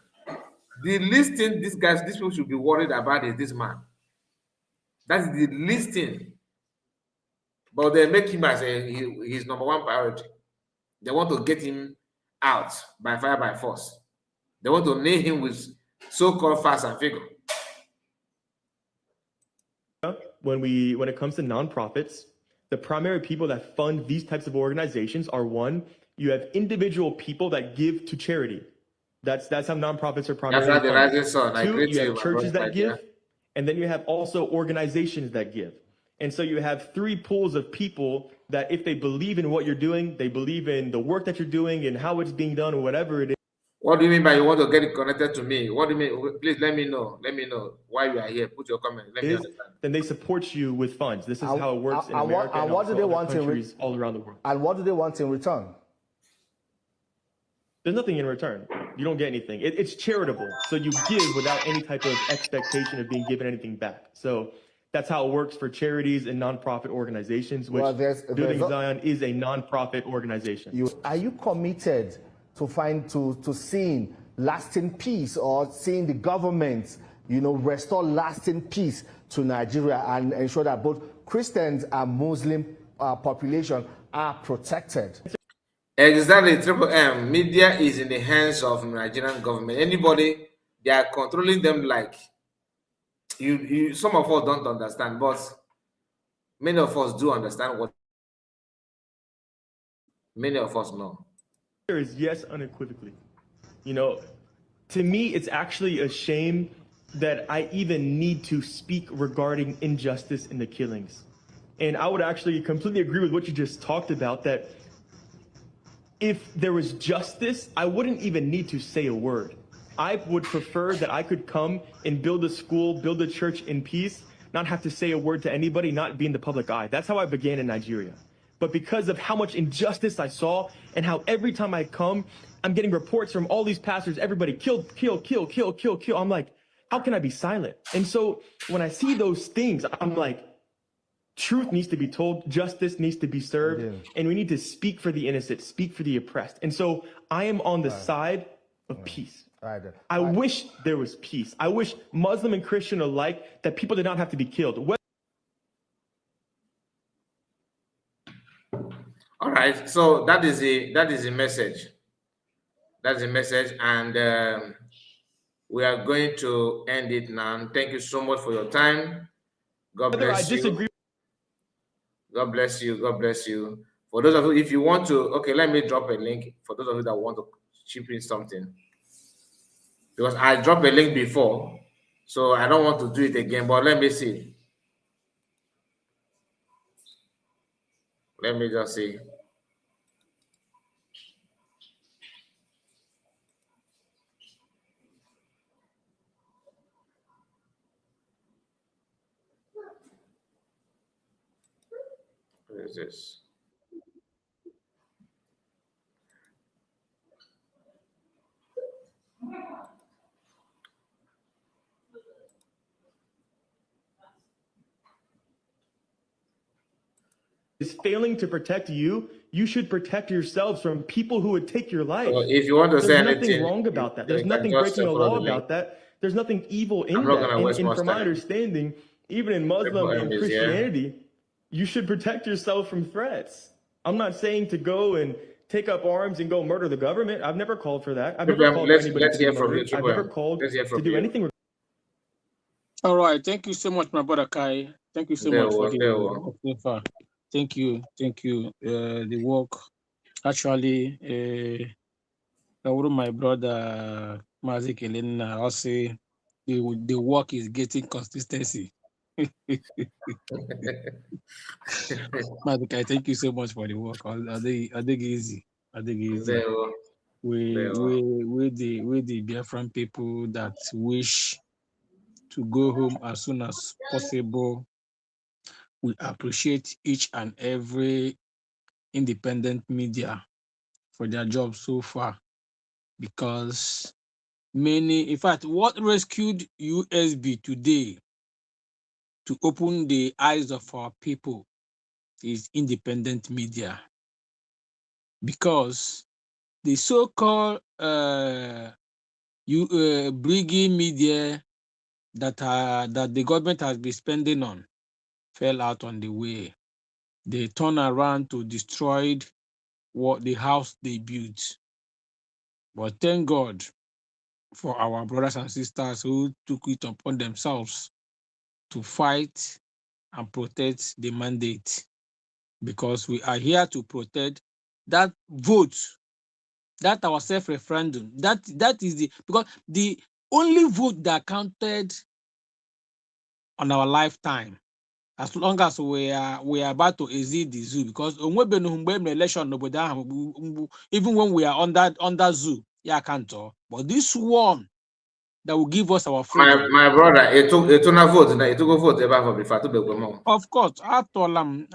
The least thing these people should be worried about is this man. That's the least thing. But they make him as his number one priority. They want to get him out by fire by force. They want to nail him with so-called facts and figure. When it comes to nonprofits, the primary people that fund these types of organizations are, one, you have individual people that give to charity. That's how nonprofits are primarily That's the funded. rising sun. I Two, agree you to have churches brother, that give, and then you have also organizations that give. And so you have three pools of people that, if they believe in what you're doing, they believe in the work that you're doing and how it's being done or whatever it is. What do you mean by you want to get it connected to me? What do you mean? Please let me know. Let me know why you are here. Put your comment. Let me understand. Then they support you with funds. This is how it works in America and what do they also want other countries all around the world. And what do they want in return? There's nothing in return. You don't get anything. It's charitable. So you give without any type of expectation of being given anything back. So that's how it works for charities and nonprofit organizations, which Building Zion is a nonprofit organization. Are you committed to seeing lasting peace, or seeing the government, restore lasting peace to Nigeria and ensure that both Christians and Muslim population are protected? Exactly, Triple M. Media is in the hands of Nigerian government. Anybody, they are controlling them like you. Some of us don't understand, but many of us do understand what many of us know. There is yes, unequivocally. To me, it's actually a shame that I even need to speak regarding injustice in the killings. And I would actually completely agree with what you just talked about, that if there was justice, I wouldn't even need to say a word. I would prefer that I could come and build a school, build a church in peace, not have to say a word to anybody, not be in the public eye. That's how I began in Nigeria. But because of how much injustice I saw and how every time I come, I'm getting reports from all these pastors, everybody kill. I'm like, how can I be silent? And so when I see those things, I'm like, truth needs to be told, justice needs to be served, and we need to speak for the innocent, speak for the oppressed. And so I am on the side of peace. I wish there was peace. I wish Muslim and Christian alike that people did not have to be killed. All right, so that is a message. That's the message, and we are going to end it now. Thank you so much for your time. God bless you. God bless you. God bless you. For those of you, if you want to, okay, let me drop a link for those of you that want to chip in something. Because I dropped a link before, so I don't want to do it again, but let me see. Let me just see. What is this? Is failing to protect you, you should protect yourselves from people who would take your life. So if you want to say anything, there's nothing wrong about that. There's nothing breaking a law about that. There's nothing evil in that. And from my understanding, even in Muslim and Christianity, you should protect yourself from threats. I'm not saying to go and take up arms and go murder the government. I've never called for that. I've never called for anybody to be murdered. I've never called to do anything. All right. Thank you so much, my brother Kai. Thank you so much for the Thank you. The work, actually, my brother Mazik Elena, I'll say the work is getting consistency. Mazik, thank you so much for the work. I think easy. We the Biafran people that wish to go home as soon as possible. We appreciate each and every independent media for their job so far, because in fact, what rescued USB today to open the eyes of our people is independent media, because the so-called you bringing media that the government has been spending on fell out on the way. They turn around to destroy what the house they built. But thank God for our brothers and sisters who took it upon themselves to fight and protect the mandate, because we are here to protect that vote, that our self-referendum. That is because the only vote that counted on our lifetime, as long as we are about to exit the zoo, because election even when we are under zoo, yeah, can't. But this one that will give us our freedom. My brother, it took a vote. It took a vote ever before to be. Of course, I told them,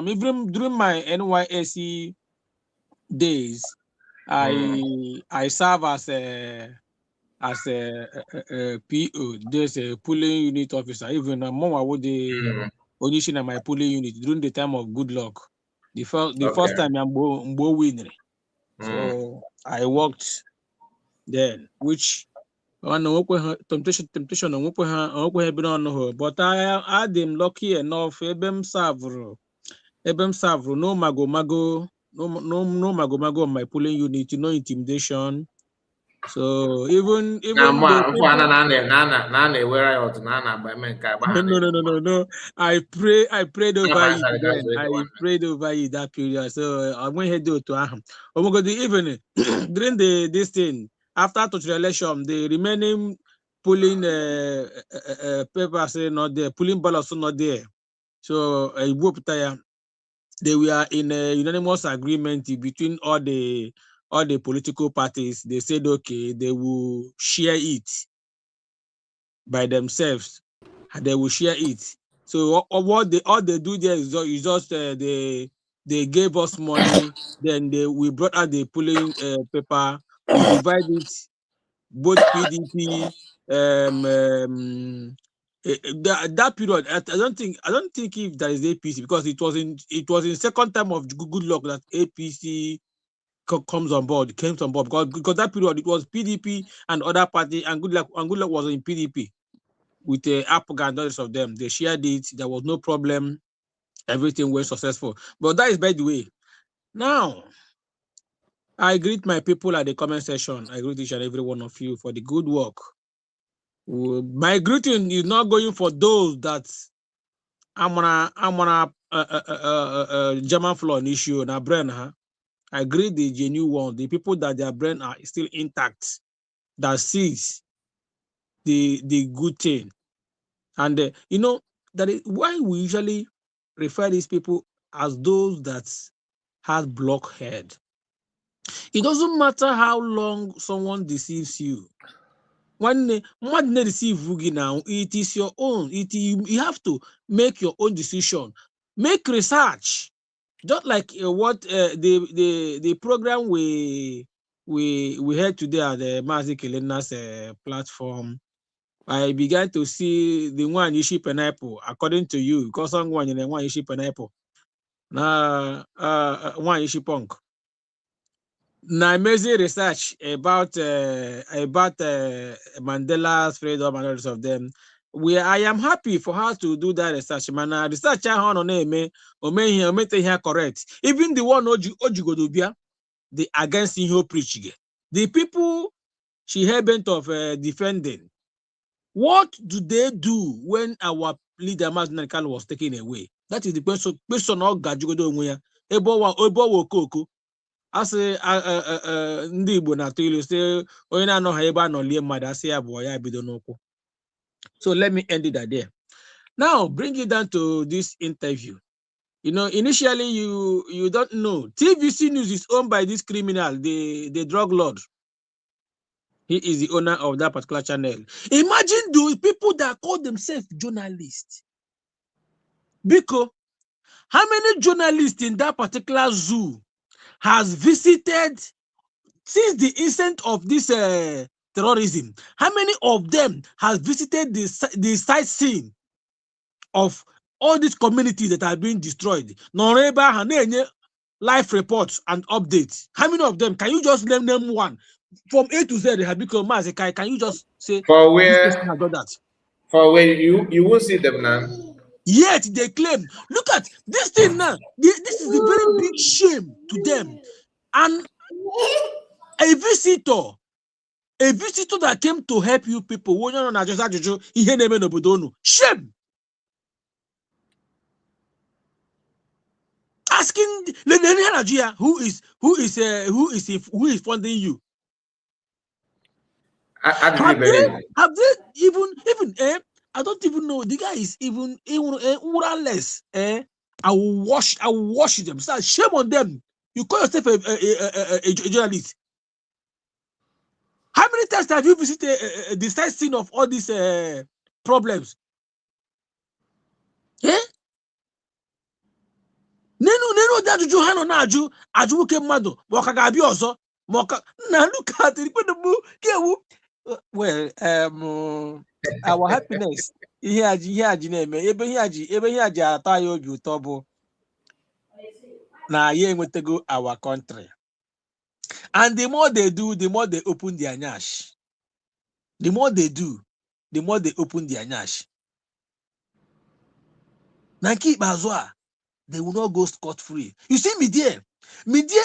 even during my NYSC days, I serve as a PO. There's a polling unit officer. Even more would the position at my polling unit during the time of good luck. The first time I'm winning. So I worked then, which temptation but I am lucky enough ebem serve no mago on my polling unit, no intimidation. So even the no. I prayed over it then. I prayed over it that period. So I went ahead to oh my god, the evening during this thing after the election, the remaining polling papers not there, polling ballots not there. So they were in a unanimous agreement between all the political parties. They said okay, they will share it by themselves, and they will share it. So what they do there is just they gave us money, then we brought out the polling paper, we divide it, both PDP, that period. I don't think if there is APC, because it was in second time of good luck that APC came on board, because that period it was PDP and other party, and good luck was in PDP with the Apga and others of them. They shared it. There was no problem. Everything was successful. But that is by the way. Now, I greet my people at the comment section. I greet each and every one of you for the good work. My greeting is not going for those that I'm on a German flaw issue and a brain. I greet the genuine one, the people that their brain are still intact, that sees the good thing. And that is why we usually refer these people as those that has blockhead. It doesn't matter how long someone deceives you. When they deceive you now, it is your own. You have to make your own decision. Make research. Just like what the program we had today at the Mazi Kelena's platform. I began to see the one you ship an apple, according to you, because someone in the one you ship an apple. Now, one you ship punk. Now, amazing research about Mandela's freedom and others of them. I am happy for her to do that research. Man, research on name, here correct. Even the one Ojigodobia, the against him who preach. The people she had bent of defending. What do they do when our leader Mazen Khan was taken away? That is the question of Gajugodo Nwea. Ebo Koko. As ndị Igbo na-atụ ilu say onye na-anọghị ebe a nọ lie mmadụ asị ya bụ ya bido n'ụkwụ. So let me end it there. Now bring it down to this interview. Initially you don't know. TVC News is owned by this criminal, the drug lord. He is the owner of that particular channel. Imagine the people that call themselves journalists. Because how many journalists in that particular zoo has visited since the instant of this terrorism? How many of them has visited the sightseeing of all these communities that are being destroyed? Life reports and updates. How many of them? Can you just name one? from A to Z, they have become Mazekai. Can you just say For this person where, has done that? for where you won't see them now. Yet they claim, look at this thing now. This is a very big shame to them. And a visitor that came to help you people, shame. Asking who is funding you? How did you believe? Have they even I don't even know. The guy is even less. I will wash them. So shame on them. You call yourself a journalist. How many times have you visited the side scene of all these problems? Eh? Nenu that you hano na aju ke mmadụ ma ọka ga-abịa ọzọ ma ọka na look at it well our happiness ihe aji na-eme ebe ihe aji atọ anyị obi ụtọ bụ na ya enwetago our country, and the more they do, the more they open their nyash. The more they do, the more they open their nyash. Na nke ikpeazụ a, they will not go scot-free. You see, media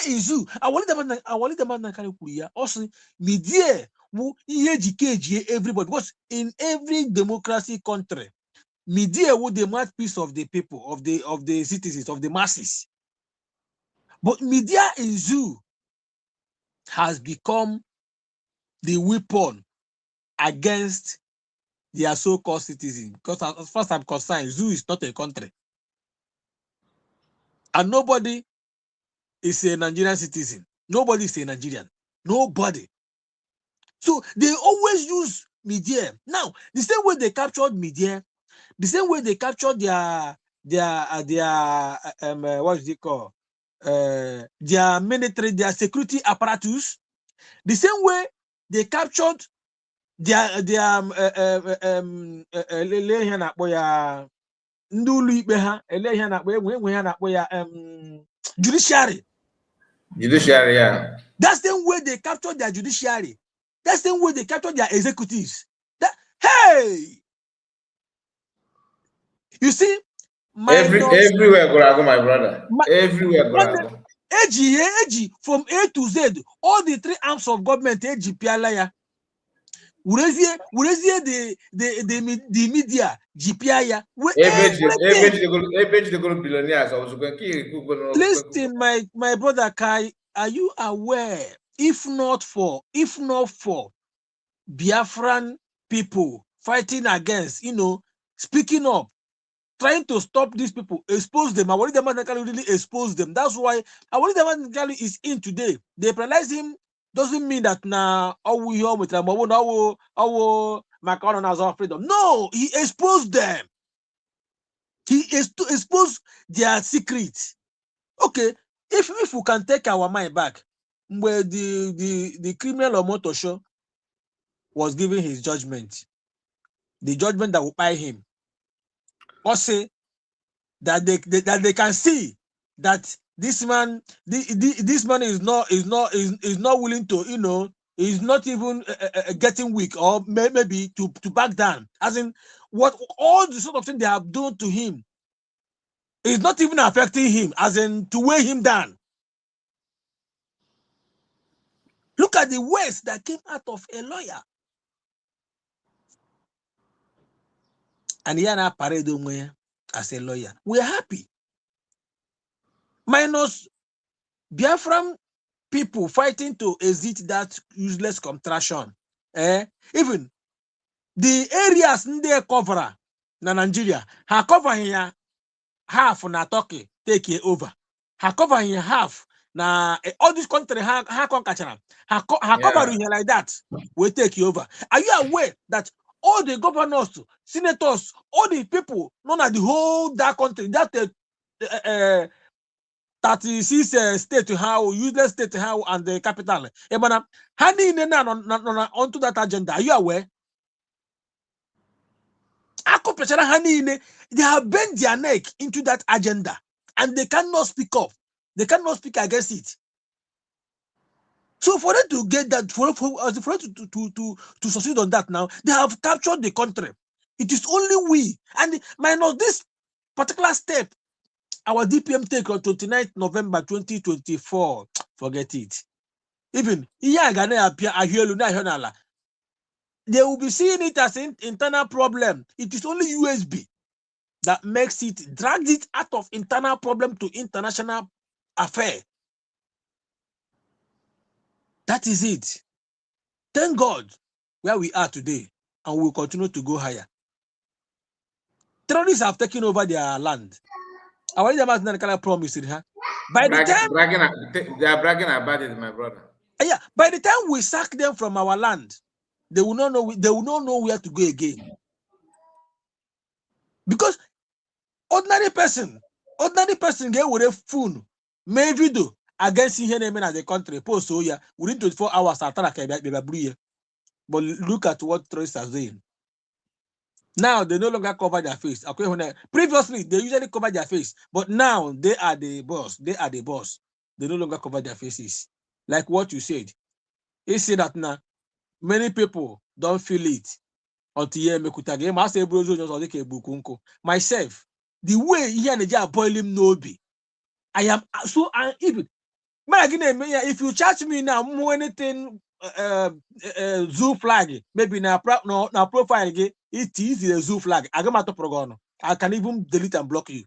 is you. Awali the man carry kuya. Also, media will everybody. Because in every democracy country, media will the mouthpiece of the people, of the citizens, of the masses. But media in zoo has become the weapon against their so-called citizens. Because as far as I'm concerned, zoo is not a country. And nobody is a Nigerian citizen. Nobody is a Nigerian. Nobody. So they always use media. Now, the same way they captured media, the same way they captured their what is it called? Their military, their security apparatus, the same way they captured their judiciary. Judiciary, yeah. That's the way they captured their judiciary. That's the way they captured their executives. Hey, you see, everywhere go, my brother. Everywhere go. AG from A to Z, all the three arms of government, AG Pialaya. The media, GPIA. Listen, my brother Kai, are you aware? If not for Biafran people fighting against, speaking up, trying to stop these people, expose them. Awali Damanakali really expose them. That's why Awali Damanakali is in today. They penalize him. Doesn't mean that now we hear with them. Macron has our freedom. No, he exposed them. He exposed their secrets. Okay, if we can take our mind back, where the criminal Omoto Show was giving his judgment, the judgment that will buy him, or say that they can see that this man is not willing to, is not even getting weak, or maybe to back down. As in, what all the sort of thing they have done to him is not even affecting him, as in to weigh him down. Look at the words that came out of a lawyer. And here now parade as a lawyer. We are happy. Minus Biafran people fighting to exit that useless contraction. Even the areas they cover na Nigeria, ha cover here half na Turkey take it over. Ha cover here half na all this country ha conquer. Ha cover here like that. We take you over. Are you aware that all the governors, senators, all the people, none of the whole that country, that 36 state how useless state how and the capital. Onto that agenda. Are you aware? They have bent their neck into that agenda and they cannot speak up. They cannot speak against it. So for them to get that, for them to succeed on that now, they have captured the country. It is only we, and minus this particular step, our DPM take on 29th November 2024. Forget it. Even they will be seeing it as an internal problem. It is only USB that makes it, drags it out of internal problem to international affair. That is it. Thank God where we are today, and we will continue to go higher. Terrorists have taken over their land. Our leader has promised it. By the time they are bragging about it, my brother. Yeah, by the time we sack them from our land, they will not know. They will not know where to go again. Because ordinary person get with a phone, may video against him in the country. Post so yeah, within 24 hours but look at what terrorists are doing. Now they no longer cover their face. Previously, they usually cover their face, but now they are the boss. They are the boss. They no longer cover their faces. Like what you said. You see that now many people don't feel it until myself, the way here and there boiling no be. I am so even. If you charge me now, anything zoo flag, maybe now profile again, it is the zoo flag. I can even delete and block you.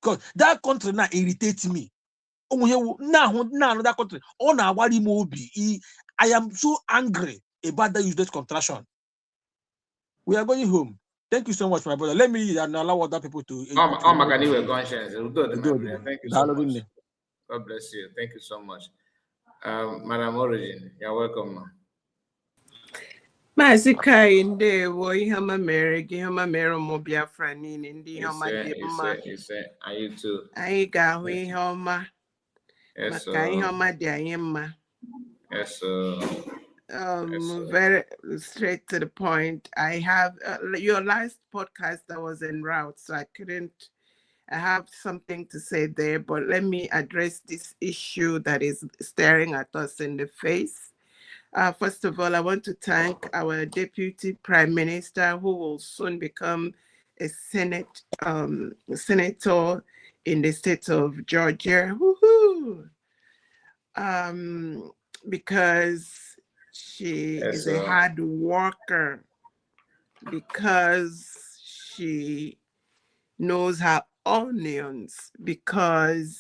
Because that country now irritates me. Now that country, I am so angry about that useless contraction. We are going home. Thank you so much, my brother. Let me allow other people to. Thank you so much. God bless you. Thank you so much. Madam Origin, you're welcome. Maazị Kai ndewo ihe ọma mere gị, ihe ọma mere ụmụ Biafra niile, ndị ihe ọma dị mma. Anyị ga-ahụ ihe ọma maka ihe ọma dị anyị mma. Yes, very straight to the point. I have your last podcast that was en route, so I have something to say there, but let me address this issue that is staring at us in the face. First of all, I want to thank our Deputy Prime Minister, who will soon become a senator in the state of Georgia. Woohoo! Because she is a hard worker, because she knows her onions, because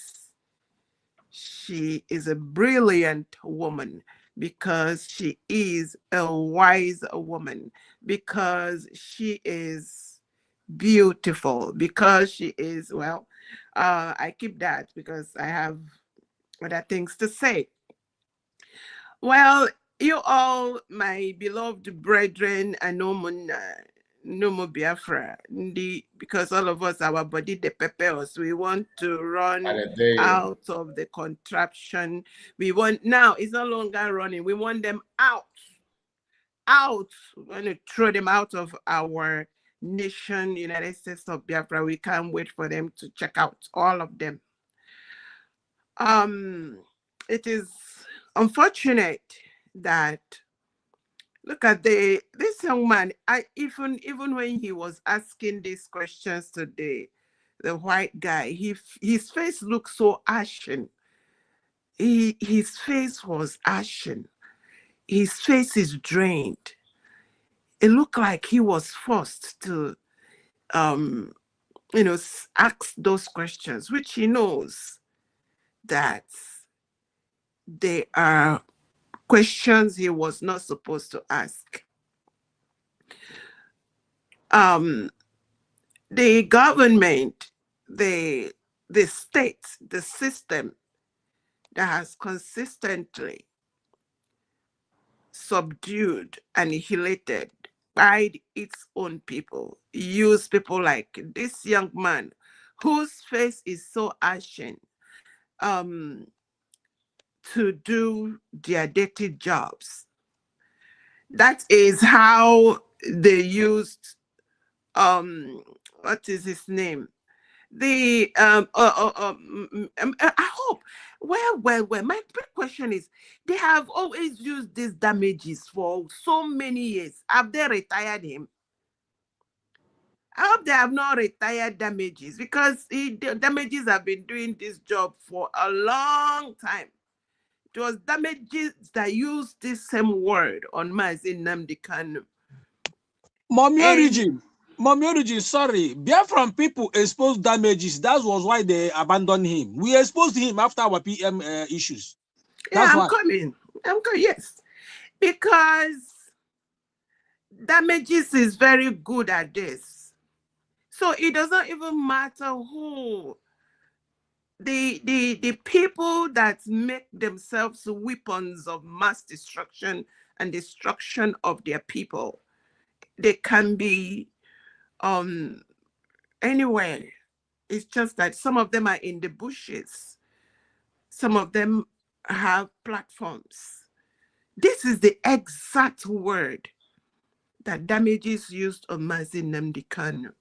she is a brilliant woman, because she is a wise woman, because she is beautiful, because she is, well, I keep that because I have other things to say. Well, you all, my beloved brethren, and Nomo Biafra, because all of us, our body, they prepare us. We want to run out of the contraption. Now it's no longer running. We want them out. We want to throw them out of our nation, United States of Biafra. We can't wait for them to check out, all of them. It is unfortunate that, look at this young man. Even when he was asking these questions today, the white guy, his face looked so ashen. His face was ashen. His face is drained. It looked like he was forced to, ask those questions, which he knows that they are questions he was not supposed to ask. The government, the state, the system that has consistently subdued, annihilated by its own people, use people like this young man whose face is so ashen, to do their dirty jobs. That is how they used, what is his name? I hope. Well. My big question is, they have always used these damages for so many years. Have they retired him? I hope they have not retired damages, because the damages have been doing this job for a long time. It was damages that used this same word on Mazi Nnamdi Kanu. Mommy Origin, sorry. Biafran people exposed damages. That was why they abandoned him. We exposed him after our PM issues. Yeah, That's I'm why. coming. Yes. Because damages is very good at this. So it doesn't even matter who. The people that make themselves weapons of mass destruction and destruction of their people, they can be anywhere. It's just that some of them are in the bushes. Some of them have platforms. This is the exact word that damages used on Mazi Nnamdi Kanu,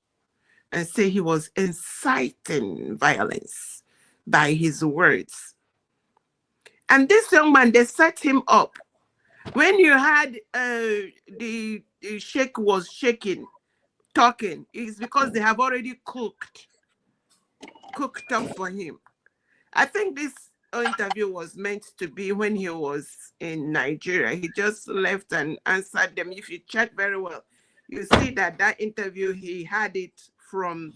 and say he was inciting violence by his words. And this young man, they set him up. When you had the sheikh was shaking, talking, it's because they have already cooked up for him. I think this interview was meant to be when he was in Nigeria. He just left and answered them. If you check very well, you see that interview, he had it from,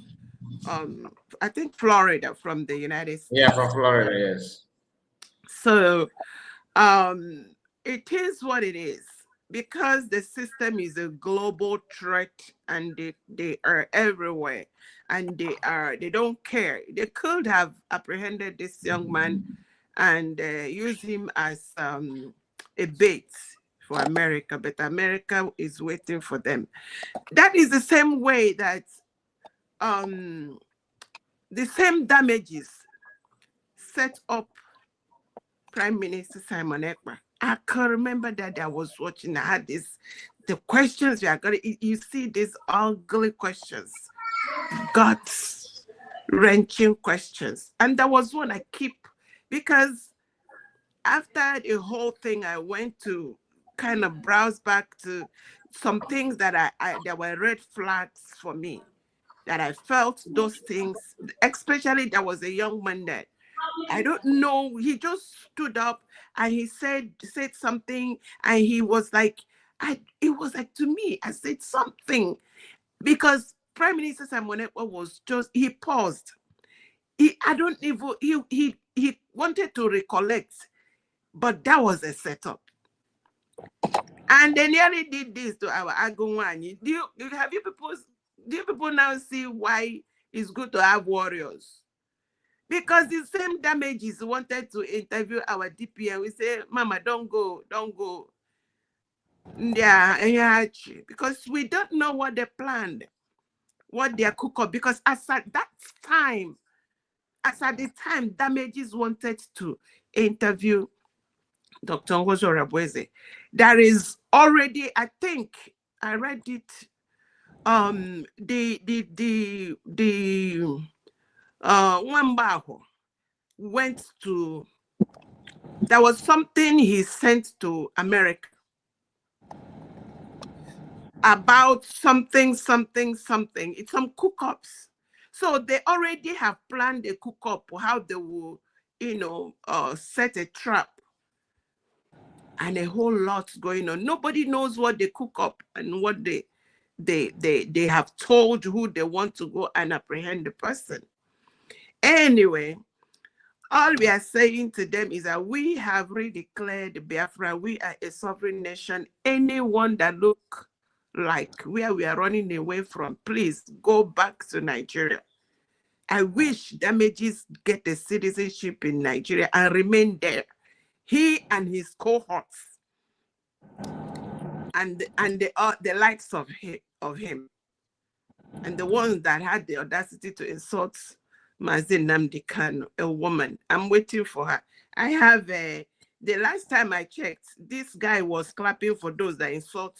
I think, Florida, from the United States. Yeah, from Florida, yes. So it is what it is, because the system is a global threat, and they are everywhere, and they don't care. They could have apprehended this young man and use him as a bait for America, but America is waiting for them. That is the same way that the same damages set up Prime Minister Simon Ekpa. I can remember that I was watching, I had the questions we are going to, you see these ugly questions, gut-wrenching questions. And that was one I keep, because after the whole thing, I went to kind of browse back to some things that there were red flags for me, that I felt those things, especially there was a young man that, I don't know, he just stood up and he said something, and he was like, it was like, to me, I said something, because Prime Minister Simon Ekpa was just, he paused. He wanted to recollect, but that was a setup. And they nearly did this to our Agunwanyi. Do you people now see why it's good to have warriors? Because the same damages wanted to interview our DPM. We say, Mama, don't go. Yeah, because we don't know what they planned, what they cook up. Because as at the time, damages wanted to interview Dr. Orabueze. There is already, I think, I read it, Wambaho went to, there was something he sent to America about something. It's some cook-ups. So they already have planned a cook-up, how they will, set a trap, and a whole lot going on. Nobody knows what they cook up and what they have told who they want to go and apprehend the person. Anyway, all we are saying to them is that we have redeclared Biafra. We are a sovereign nation. Anyone that look like where we are running away from, please go back to Nigeria. I wish damages get a citizenship in Nigeria and remain there. He and his cohorts and the likes of him, and the ones that had the audacity to insult Mazi Nnamdi Kanu, a woman. I'm waiting for her. I have the last time I checked, this guy was clapping for those that insult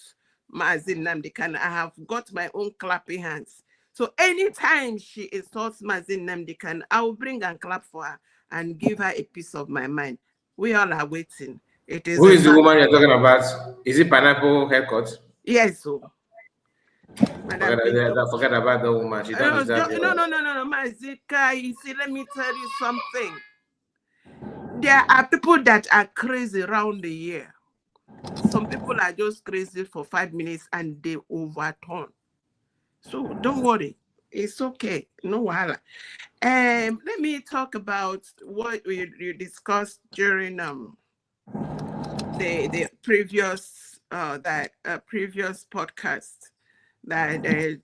Mazi Nnamdi Kanu. I have got my own clapping hands. So anytime she insults Mazin Nnamdi Kanu, I will bring and clap for her and give her a piece of my mind. We all are waiting. It is Who a is the fact. woman you're talking about? Is it Pineapple Haircut? Yes, so Madam Binto. Forget about the woman. She don't deserve No, Mazika, you see, let me tell you something. There are people that are crazy around the year. Some people are just crazy for 5 minutes and they overturn. So don't worry. It's okay. No wahala. Let me talk about what we discussed during the previous previous podcast, that the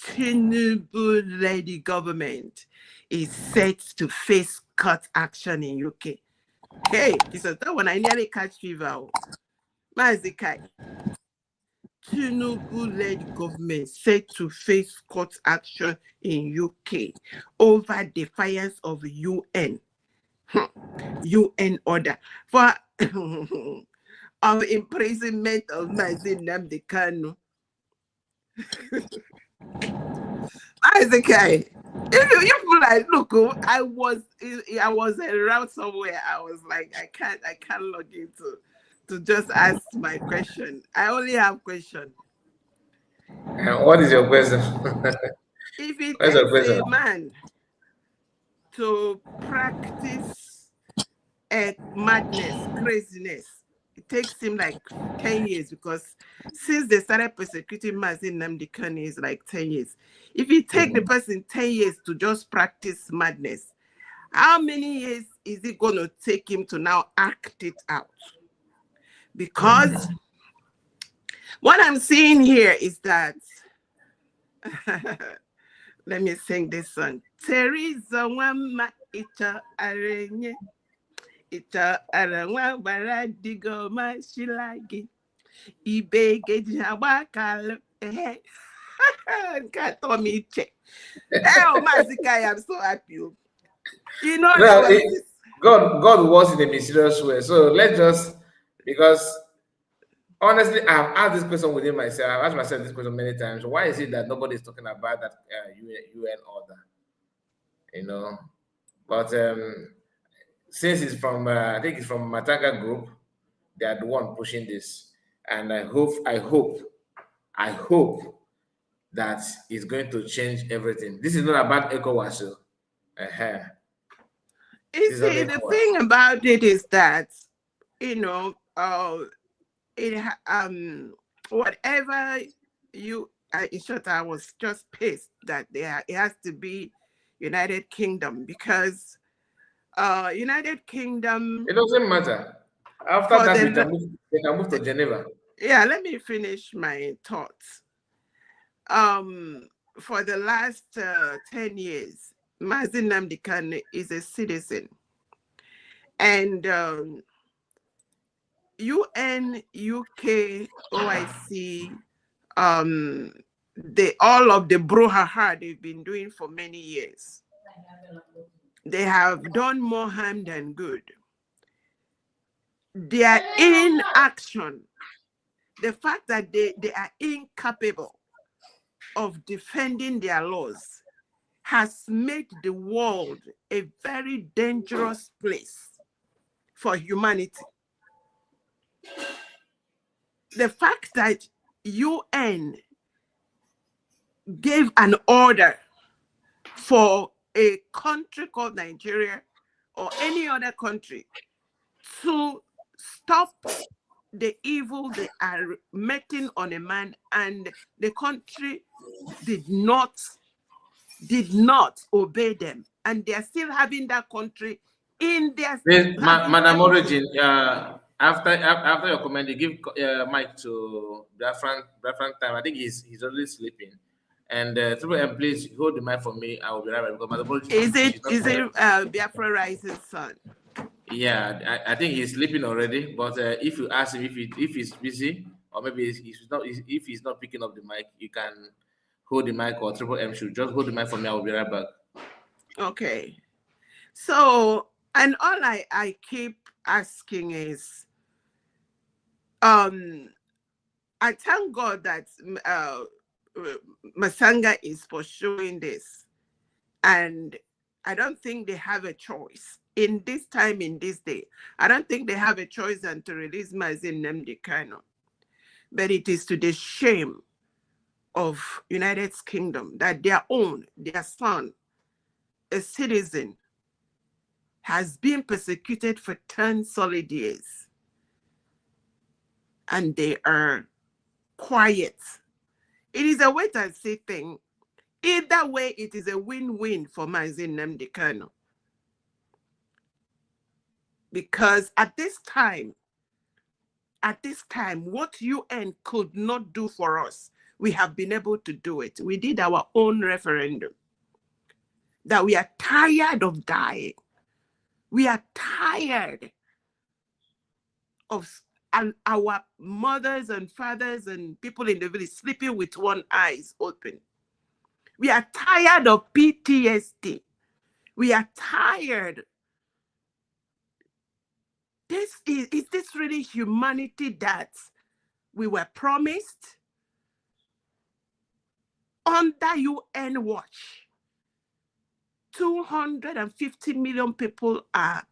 Tinubu-led government is set to face court action in UK. Hey, Jesus, that one I nearly catch fever. Mazikai. Tinubu-led government set to face court action in UK over defiance of UN order for of imprisonment of Mazin Nnamdi Kanu. Isaac, you like, look, I was around somewhere. I was like, I can't log in to just ask my question. I only have question. What is your question? If it What's your takes question? a man to practice madness, craziness, it takes him like 10 years, because since they started persecuting Mazin Nnamdi Kanu is like 10 years. If you take the person 10 years to just practice madness, how many years is it going to take him to now act it out? Because what I'm seeing here is that, let me sing this song. Teresa Wama Ita Arenye. Ita Aranwa Baradigo Mashilagi. Ibe Gejawakal. God told me check. Oh, Mazikai, I'm so happy. You know, there was this. God was in a mysterious way. So let's just, because honestly, I've asked this question within myself. I've asked myself this question many times. Why is it that nobody is talking about that UN order? You know, but since it's from, I think it's from Matanga Group, they are the one pushing this, and I hope that it's going to change everything. This is not about ECOWAS. You see, the thing about it is that, you know, whatever you, in short, I was just pissed that it has to be United Kingdom, because United Kingdom. It doesn't matter. After that, they can move to Geneva. Yeah, let me finish my thoughts. For the last 10 years, Mazin Nnamdi Kanu is a citizen. And UN, UK, OIC, all of the brouhaha they've been doing for many years, they have done more harm than good. Their inaction, the fact that they are incapable of defending their laws, has made the world a very dangerous place for humanity. The fact that UN gave an order for a country called Nigeria or any other country to stop the evil they are making on a man, and the country did not obey them, and they're still having that country in their. Madam Origin, after your comment, you give mic to Biafran time. I think he's already sleeping. And please hold the mic for me. I will be right back, because Madam Origin, is it Biafra Rising Sun? Yeah, I think he's sleeping already. But if you ask him if he's busy, or maybe if he's not picking up the mic, you can hold the mic, or Triple M should just hold the mic for me. I will be right back. Okay. So, and all I keep asking is, I thank God that Masanga is pursuing this. And I don't think they have a choice in this time, in this day. I don't think they have a choice than to release Mazin Nnamdi Kanu. But it is to the shame of United Kingdom that their son, a citizen, has been persecuted for 10 solid years. And they are quiet. It is a wait and see thing. Either way, it is a win-win for Mazin Nnamdi Kanu. Because at this time, what UN could not do for us, we have been able to do it. We did our own referendum. That we are tired of dying. We are tired of our mothers and fathers and people in the village sleeping with one eye open. We are tired of PTSD. We are tired. Is this really humanity that we were promised? Under UN watch, 250 million people are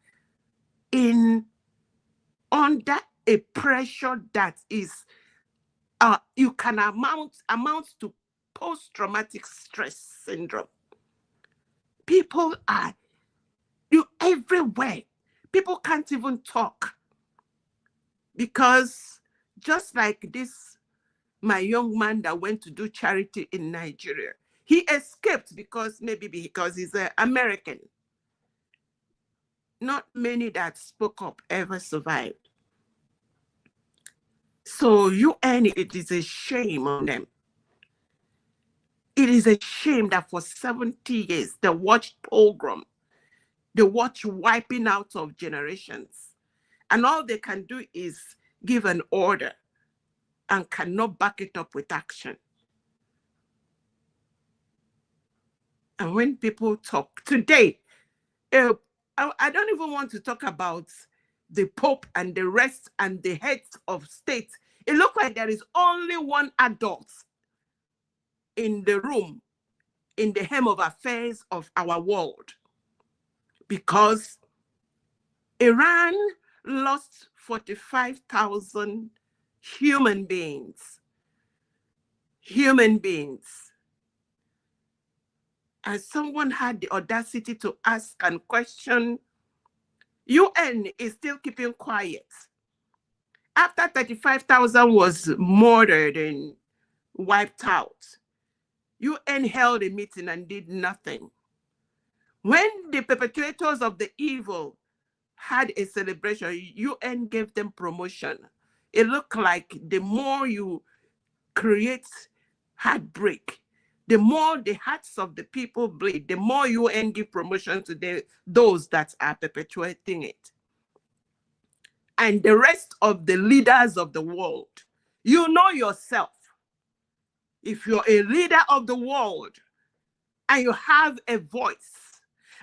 under a pressure that is you can amount to post-traumatic stress syndrome. People are everywhere. People can't even talk because just like this, my young man that went to do charity in Nigeria, he escaped because he's an American. Not many that spoke up ever survived. So UN, it is a shame on them. It is a shame that for 70 years, they watched pogrom. They watch wiping out of generations. And all they can do is give an order and cannot back it up with action. And when people talk today, I don't even want to talk about the Pope and the rest and the heads of state. It looks like there is only one adult in the room, in the helm of affairs of our world. Because Iran lost 45,000 human beings. And someone had the audacity to ask and question, UN is still keeping quiet. After 35,000 was murdered and wiped out, UN held a meeting and did nothing. When the perpetrators of the evil had a celebration, UN gave them promotion. It looked like the more you create heartbreak, the more the hearts of the people bleed, the more UN give promotion to those that are perpetuating it. And the rest of the leaders of the world, you know yourself. If you're a leader of the world and you have a voice,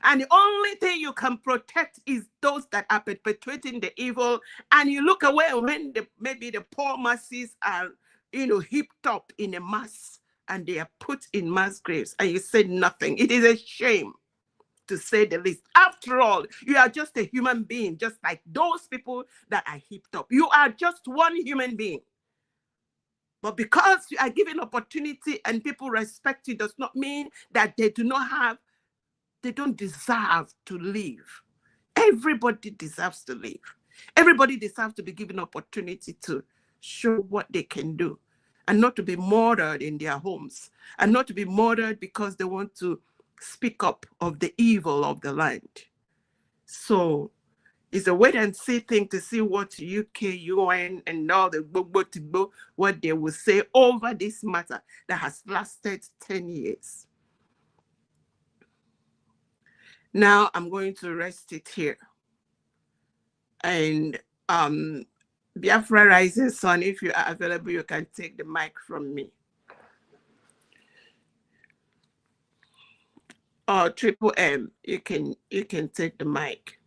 and the only thing you can protect is those that are perpetuating the evil, and you look away when maybe the poor masses are, heaped up in a mass and they are put in mass graves, and you say nothing. It is a shame, to say the least. After all, you are just a human being, just like those people that are heaped up. You are just one human being. But because you are given opportunity and people respect you, does not mean that they don't deserve to live. Everybody deserves to live. Everybody deserves to be given opportunity to show what they can do, and not to be murdered in their homes, and not to be murdered because they want to speak up of the evil of the land. So it's a wait and see thing to see what UK, UN, and all the Gbogbo, what they will say over this matter that has lasted 10 years. Now I'm going to rest it here. And Biafra Rising Sun, if you are available, you can take the mic from me. Or Triple M, you can take the mic.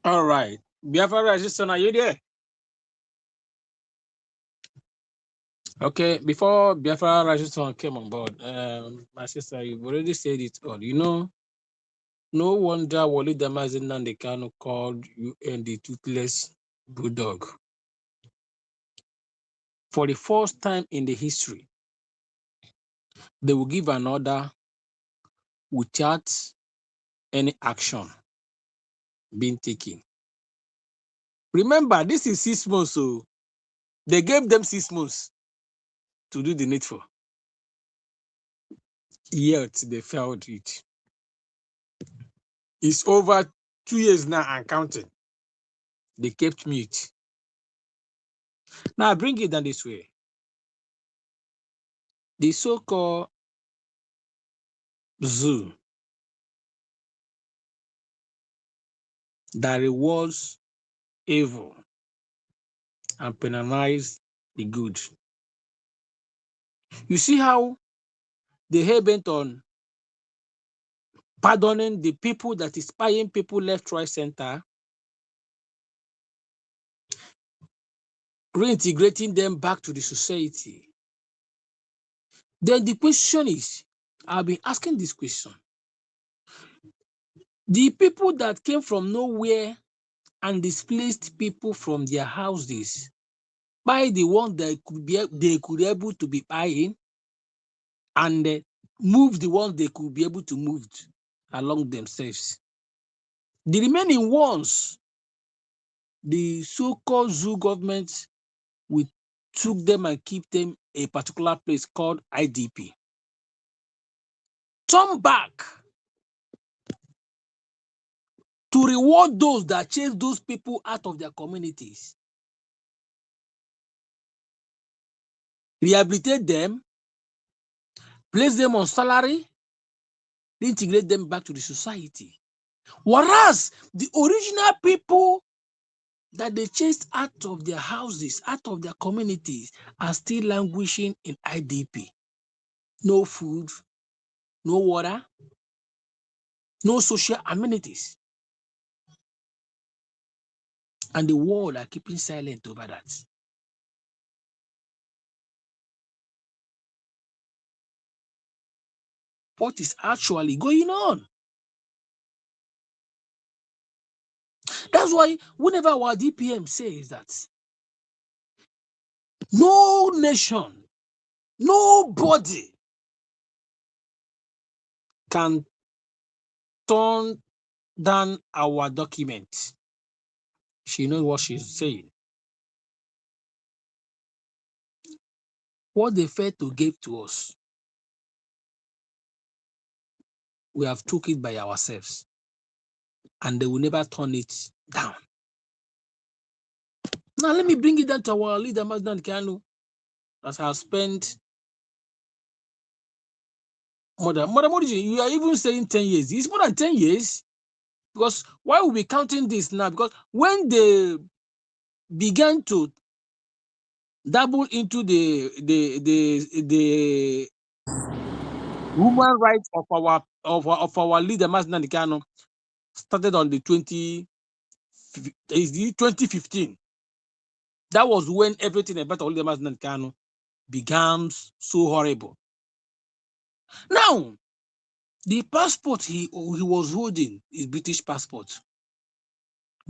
All right. Biafra Rising Sun, are you there? Okay, before Biafra Rajuson came on board, my sister, you've already said it all. You know, no wonder Wali Damazin Nandekano called UN the toothless bulldog. For the first time in the history, they will give an order without any action being taken. Remember, this is 6 months, so they gave them 6 months to do the needful. Yet they failed it. It's over 2 years now and counting. They kept mute. Now I bring it down this way. The so-called zoo that rewards evil and penalize the good. You see how they hell bent on pardoning the people that is spying people left, right, center, reintegrating them back to the society. Then the question is, I've been asking this question. The people that came from nowhere and displaced people from their houses by the one that they could be able to be buying and move the ones they could be able to move along themselves. The remaining ones, the so-called zoo government will took them and keep them a particular place called IDP. Turn back to reward those that chase those people out of their communities. Rehabilitate them, place them on salary, integrate them back to the society. Whereas the original people that they chased out of their houses, out of their communities, are still languishing in IDP. No food, no water, no social amenities. And the world are keeping silent over that. What is actually going on? That's why whenever our DPM says that no nation, nobody can turn down our document. She knows what she's saying. What they failed to give to us, we have took it by ourselves, and they will never turn it down. Now let me bring it down to our leader, Magdan Kanu, that has spent Mother Modiji, you are even saying 10 years. It's more than 10 years. Because why will we counting this now? Because when they began to dabble into the human rights of our leader, Masina Nikano, started on the 2015. That was when everything about our leader, Masina Nikano, becomes so horrible. Now, the passport he was holding is British passport.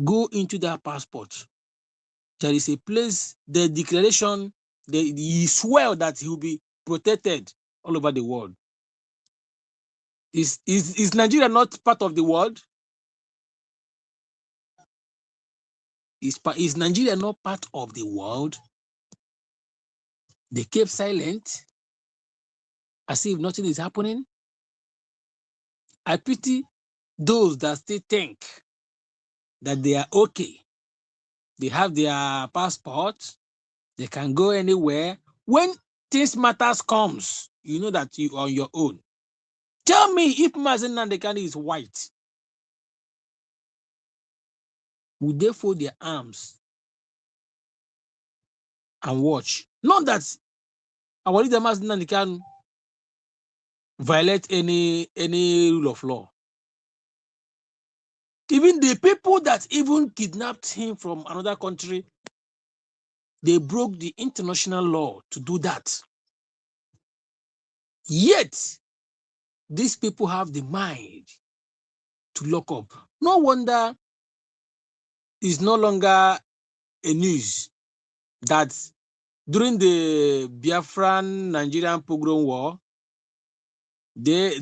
Go into that passport. There is a place, the declaration, he swear that he will be protected all over the world. Is Nigeria not part of the world? Is Nigeria not part of the world? They kept silent as if nothing is happening. I pity those that still think that they are okay. They have their passport. They can go anywhere. When things matters comes, you know that you are on your own. Tell me if Mazen Nandekani is white, would they fold their arms and watch? Not that our leader Mazen Nandekani violate any rule of law. Even the people that even kidnapped him from another country, They broke the international law to do that. Yet, these people have the mind to lock up. No wonder it's no longer a news that during the Biafran Nigerian pogrom war, they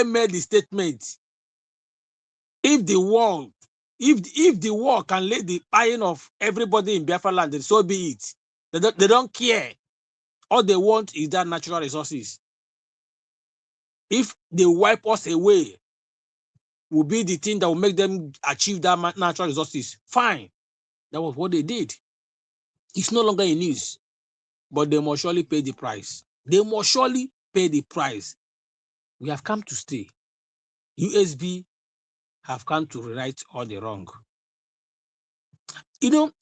made the statement: if the war can lay the iron of everybody in Biafra land, then so be it. They don't care. All they want is that natural resources. If they wipe us away, will be the thing that will make them achieve that natural resources. Fine. That was what they did. It's no longer in news, but they must surely pay the price. They must surely pay the price. We have come to stay. USB have come to rewrite all the wrong. You know,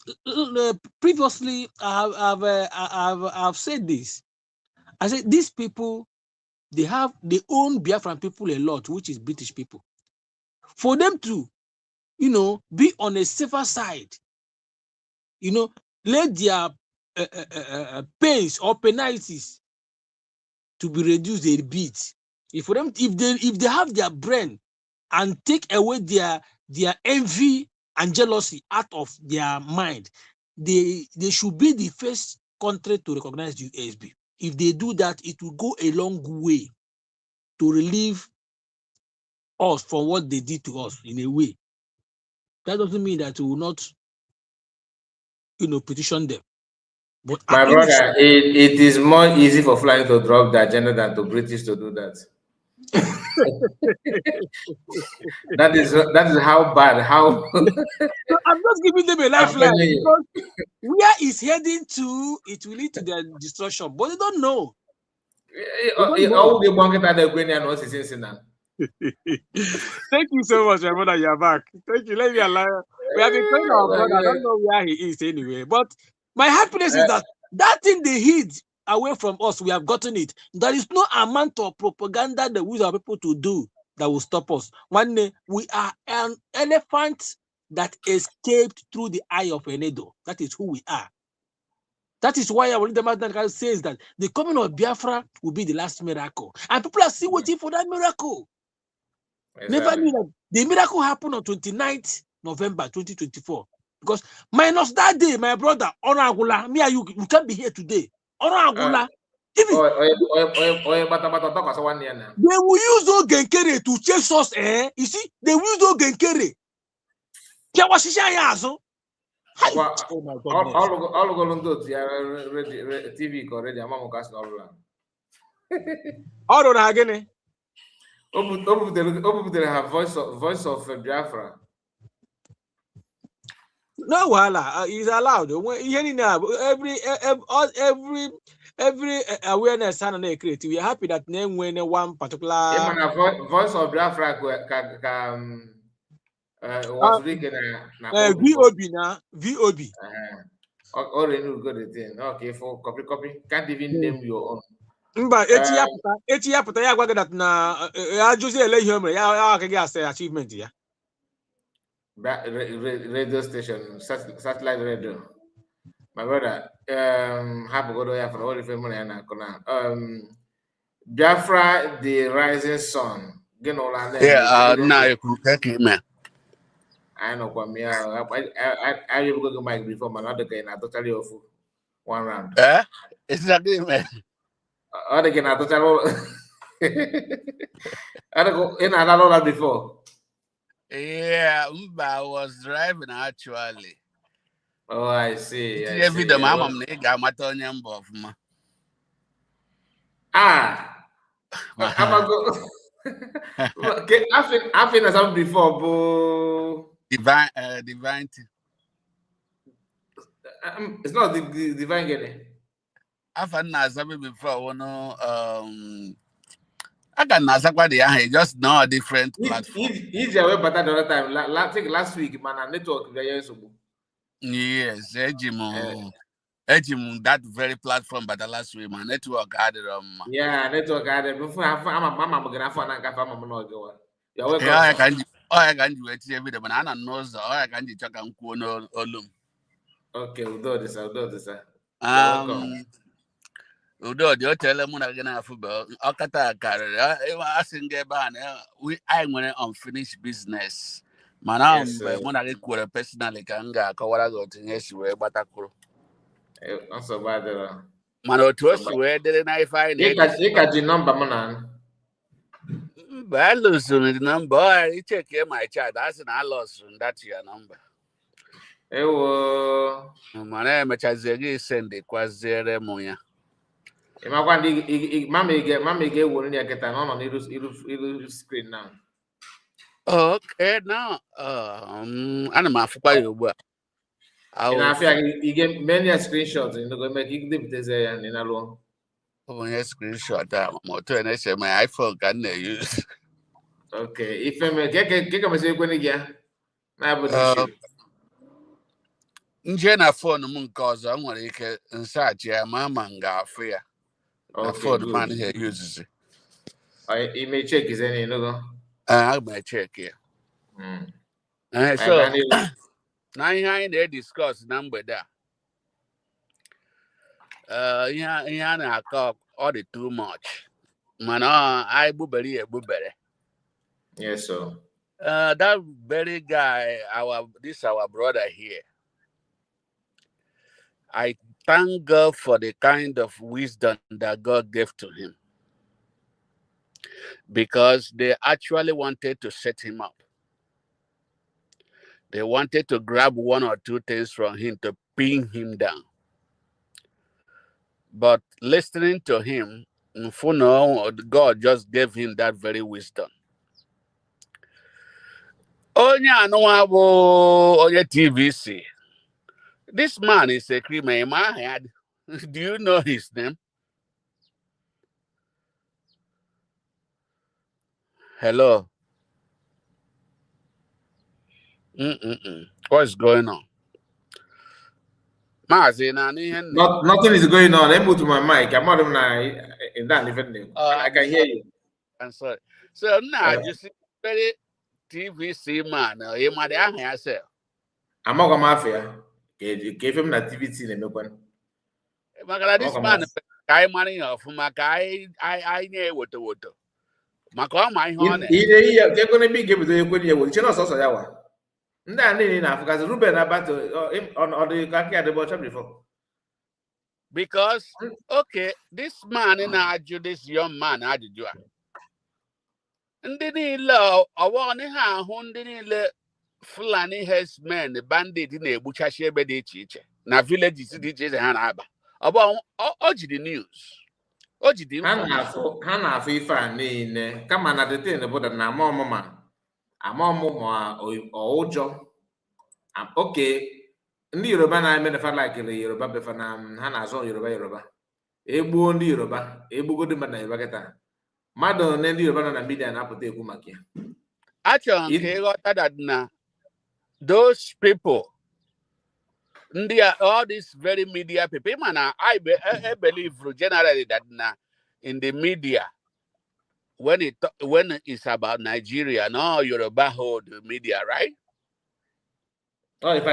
previously I've said this. I said these people, they own Biafran people a lot, which is British people. For them to, be on a safer side, let their pains or penalties to be reduced a bit. If they have their brain and take away their envy and jealousy out of their mind, they should be the first country to recognize the USB. If they do that, it will go a long way to relieve us from what they did to us in a way. That doesn't mean that we will not, petition them. But My brother, it is more easy for Fulani to drop the agenda than to British to do that. that is how bad. How So I'm just giving them a lifeline because where it's heading to, it will lead to their destruction, but they don't know. Thank you so much, my brother. You're back. Thank you. Let me allow. We have been calling our brother. I don't know where he is anyway. But my happiness is that thing they hid away from us, we have gotten it. There is no amount of propaganda that we are people to do that will stop us. One day, we are an elephant that escaped through the eye of a needle. That is who we are. That is why our leader says that the coming of Biafra will be the last miracle. And people are still waiting for that miracle. Exactly. Never knew that the miracle happened on 29th November 2024. Because minus that day, my brother, Orabueze, me and you can't be here today. Orabueze. They will use those genkere to chase us. You see, they will use those genkere. Oh my God. All go TV already. I'm all again. Voice of Biafra. No, it's allowed. Every awareness and create. We are happy that name when one particular voice of Biafra VOB. Or renew good thing. Okay, for copy. Can't even name your own. But eti ya pụta ya gwa gị that na ajụzi ele ihe o mere ya aka gị asa achievement ya. Radio station, satellite radio. My brother, happy go there for all the family and Biafra, the rising sun. Yeah, now you can take it, man. I know what me. I will go to Mike before my other guy. I totally off one round. It's not good, man. Other guy, I totally. I go in another before. Yeah, I was driving actually. Oh, I see. Every day, mama, I'm go. Okay, I've been something before, boo. Divine. It's not the divine getting. I've had something before. I got Nazakwa just now a different platform. Easier way better the other time. Last week, man, network very so. Yes, Ejim that very platform, but the last week, my network had it on. Yeah, network had it. Before I'm a mama, gonna find a gaffa, mama, go. You're welcome. Yeah, I can do it every day, but I knows I can check on Kuno Olum. Okay, we'll do this. You're welcome. Udo, you tell them when I get a football. Okata carry. I sing a ban. I want unfinished business. Yes, Manam, when I get quite personally, kanga, kawara go to yes, we batakuro. not so bad. Mano, So trust where did I find it? you got the number, man. I lose the number. You check my chat. That's an I lost. That's your number. Ewo. My name is send it. Was there, Moya? Imagine mama get one ya get on ilu screen now. Okay, now, I'm a fupa you. And I feel like you get many screenshots and go make you clip this and in alone. Oh, yes, screenshot that. Motor and I say my iPhone can use. Okay, if I make get come say when ya. Na about issue. Njena phone mun cause I'm going to get inside your mama and fear. A Okay, phone man good. here uses it. You may check is any no. I may check here. So now I discuss number there. Yeah, I call all the too much. Man, I boobery. Yes, sir. That very guy, our brother here. I thank God for the kind of wisdom that God gave to him, because they actually wanted to set him up. They wanted to grab one or two things from him to pin him down. But listening to him, God just gave him that very wisdom. Onye TVC. This man is a criminal in my head. Do you know his name? Hello. What's going on? Nothing is going on. Let me move to my mic. I'm not even in that even. I can hear you. I'm sorry. So now just very TVC man. You might have yourself. I'm not going mafia. Gave him an activity in the one. This man, I money off my guy. I know what the water. My call my honor. They're going to be given to you when you will. Chino also yawa. Nda nini na Africa. Ruben about on the kaki at the bottom before. Because okay, this man in Aju, this young man Aju. And then he love. I want to have hundred Fulani herdsmen, the bandit in a butcher shebe de chiche. Na village is DJs and Hanaba. About Oji the news. Oji the info. Hana fifa nine. Kama na the thing about na mama. Amamo or ojo. Okay. Ndị Yoruba na-eme the like Yoruba befa na ha na-azọ Yoruba. Egbuo ndị Yoruba, egbugodi mmadụ na Yoruba kịta. Mmadụ na ndị Yoruba nọ na media na-apụta ekwu maka ya. Actually, those people, all these very media people, man, I believe generally that in the media, when it's about Nigeria, no Yoruba hold the media, right? If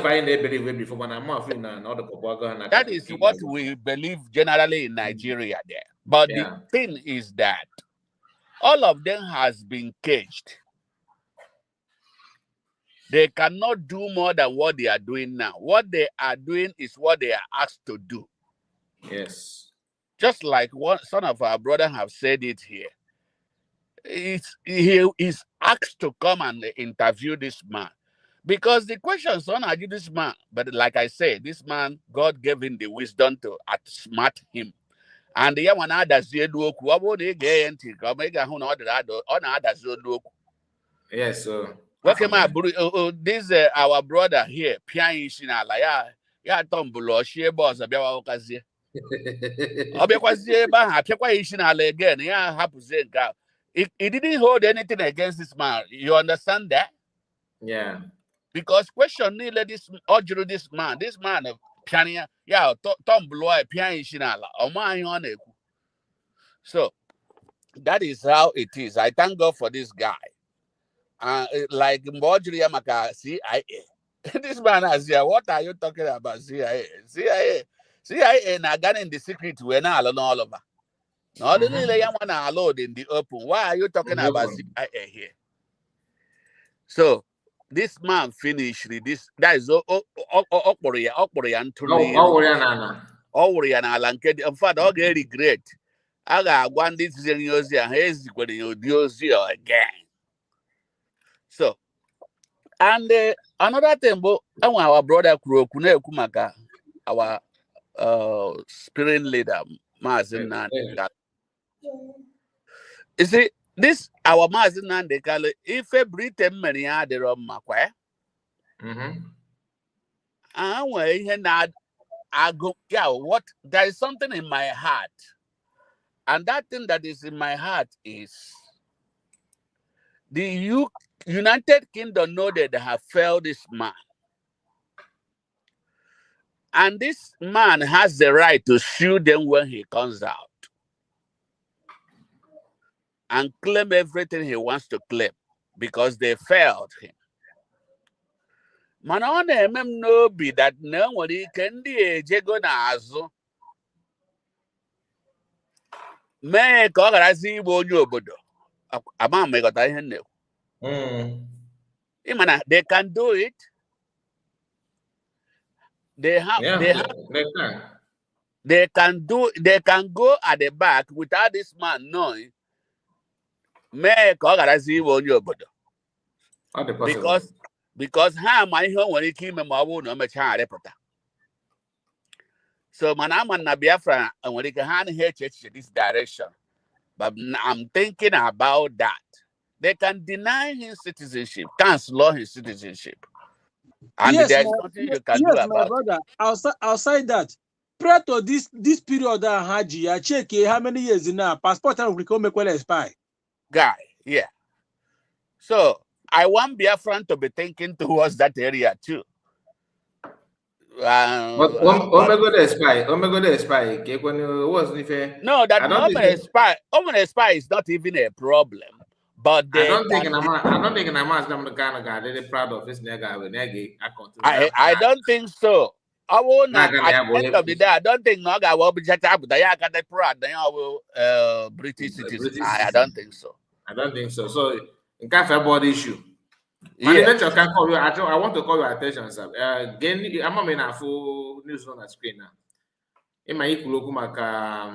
I believe it before, when I'm not feeling all the propaganda. That is what we believe generally in Nigeria there. But the thing is that all of them has been caged. They cannot do more than what they are doing now. What they are doing is what they are asked to do. Yes. Just like some of our brothers have said it here. He is asked to come and interview this man. Because the questions on this man, but like I said, this man, God gave him the wisdom to outsmart him. And the one others yes, sir. This our brother here, Pian Shinala, ya tombulo, she boss a Biawakazi. Obekwazi Baha, Pekwa Shinala again, yeah, happens. It didn't hold anything against this man. You understand that? Yeah. Because question this man Piania, yeah, Tom Bloy, Pian Shinala, or my on it. So that is how it is. I thank God for this guy. Like Mbojri Yamaka, CIA. This man has here. What are you talking about? CIA. CIA na Ghana in the secret we're not alone all over. Not only one allowed in the open. Why are you talking about CIA here? So this man finished this. That is Okporia in fact, I'll get regret. I got one this again. So and another thing, but our brother Kune Kumaka, our spirit leader, Mazin Nandekale. You see, this our Mazin Nandekale, if a Britain many are the wrong Makwe, I go, yeah, what there is something in my heart, and that thing that is in my heart is the United Kingdom know that they have failed this man. And this man has the right to sue them when he comes out and claim everything he wants to claim because they failed him. Man, on them no be that no one can do jego na azu. Me kogarazi bo nyobodo. Ama me got I know. They can do it. They can go at the back without this man knowing. Because my home when he came in my own repota. So man Biafra and when he can hand here this direction. But I'm thinking about that. They can deny his citizenship, cancel his citizenship. And yes, there's nothing you can do about my brother. Outside that, prior to this period that Haji, I check how many years now passport and become expire. Guy, yeah. So I want Biafran to be thinking towards that area too. Omega the spy. No, that Omega spy is not even a problem. But I don't think I'm the kind of guy they're proud of this nigga with Negi. I don't think so. I won't at the end of the day, I don't think Naga will be just up. They are the proud. They are British citizens. I don't think so. I don't think so. So in kind of body issue. Yes. Can call you. I want to call your attention, sir. Again, I'm in a full news on the screen now. In my maka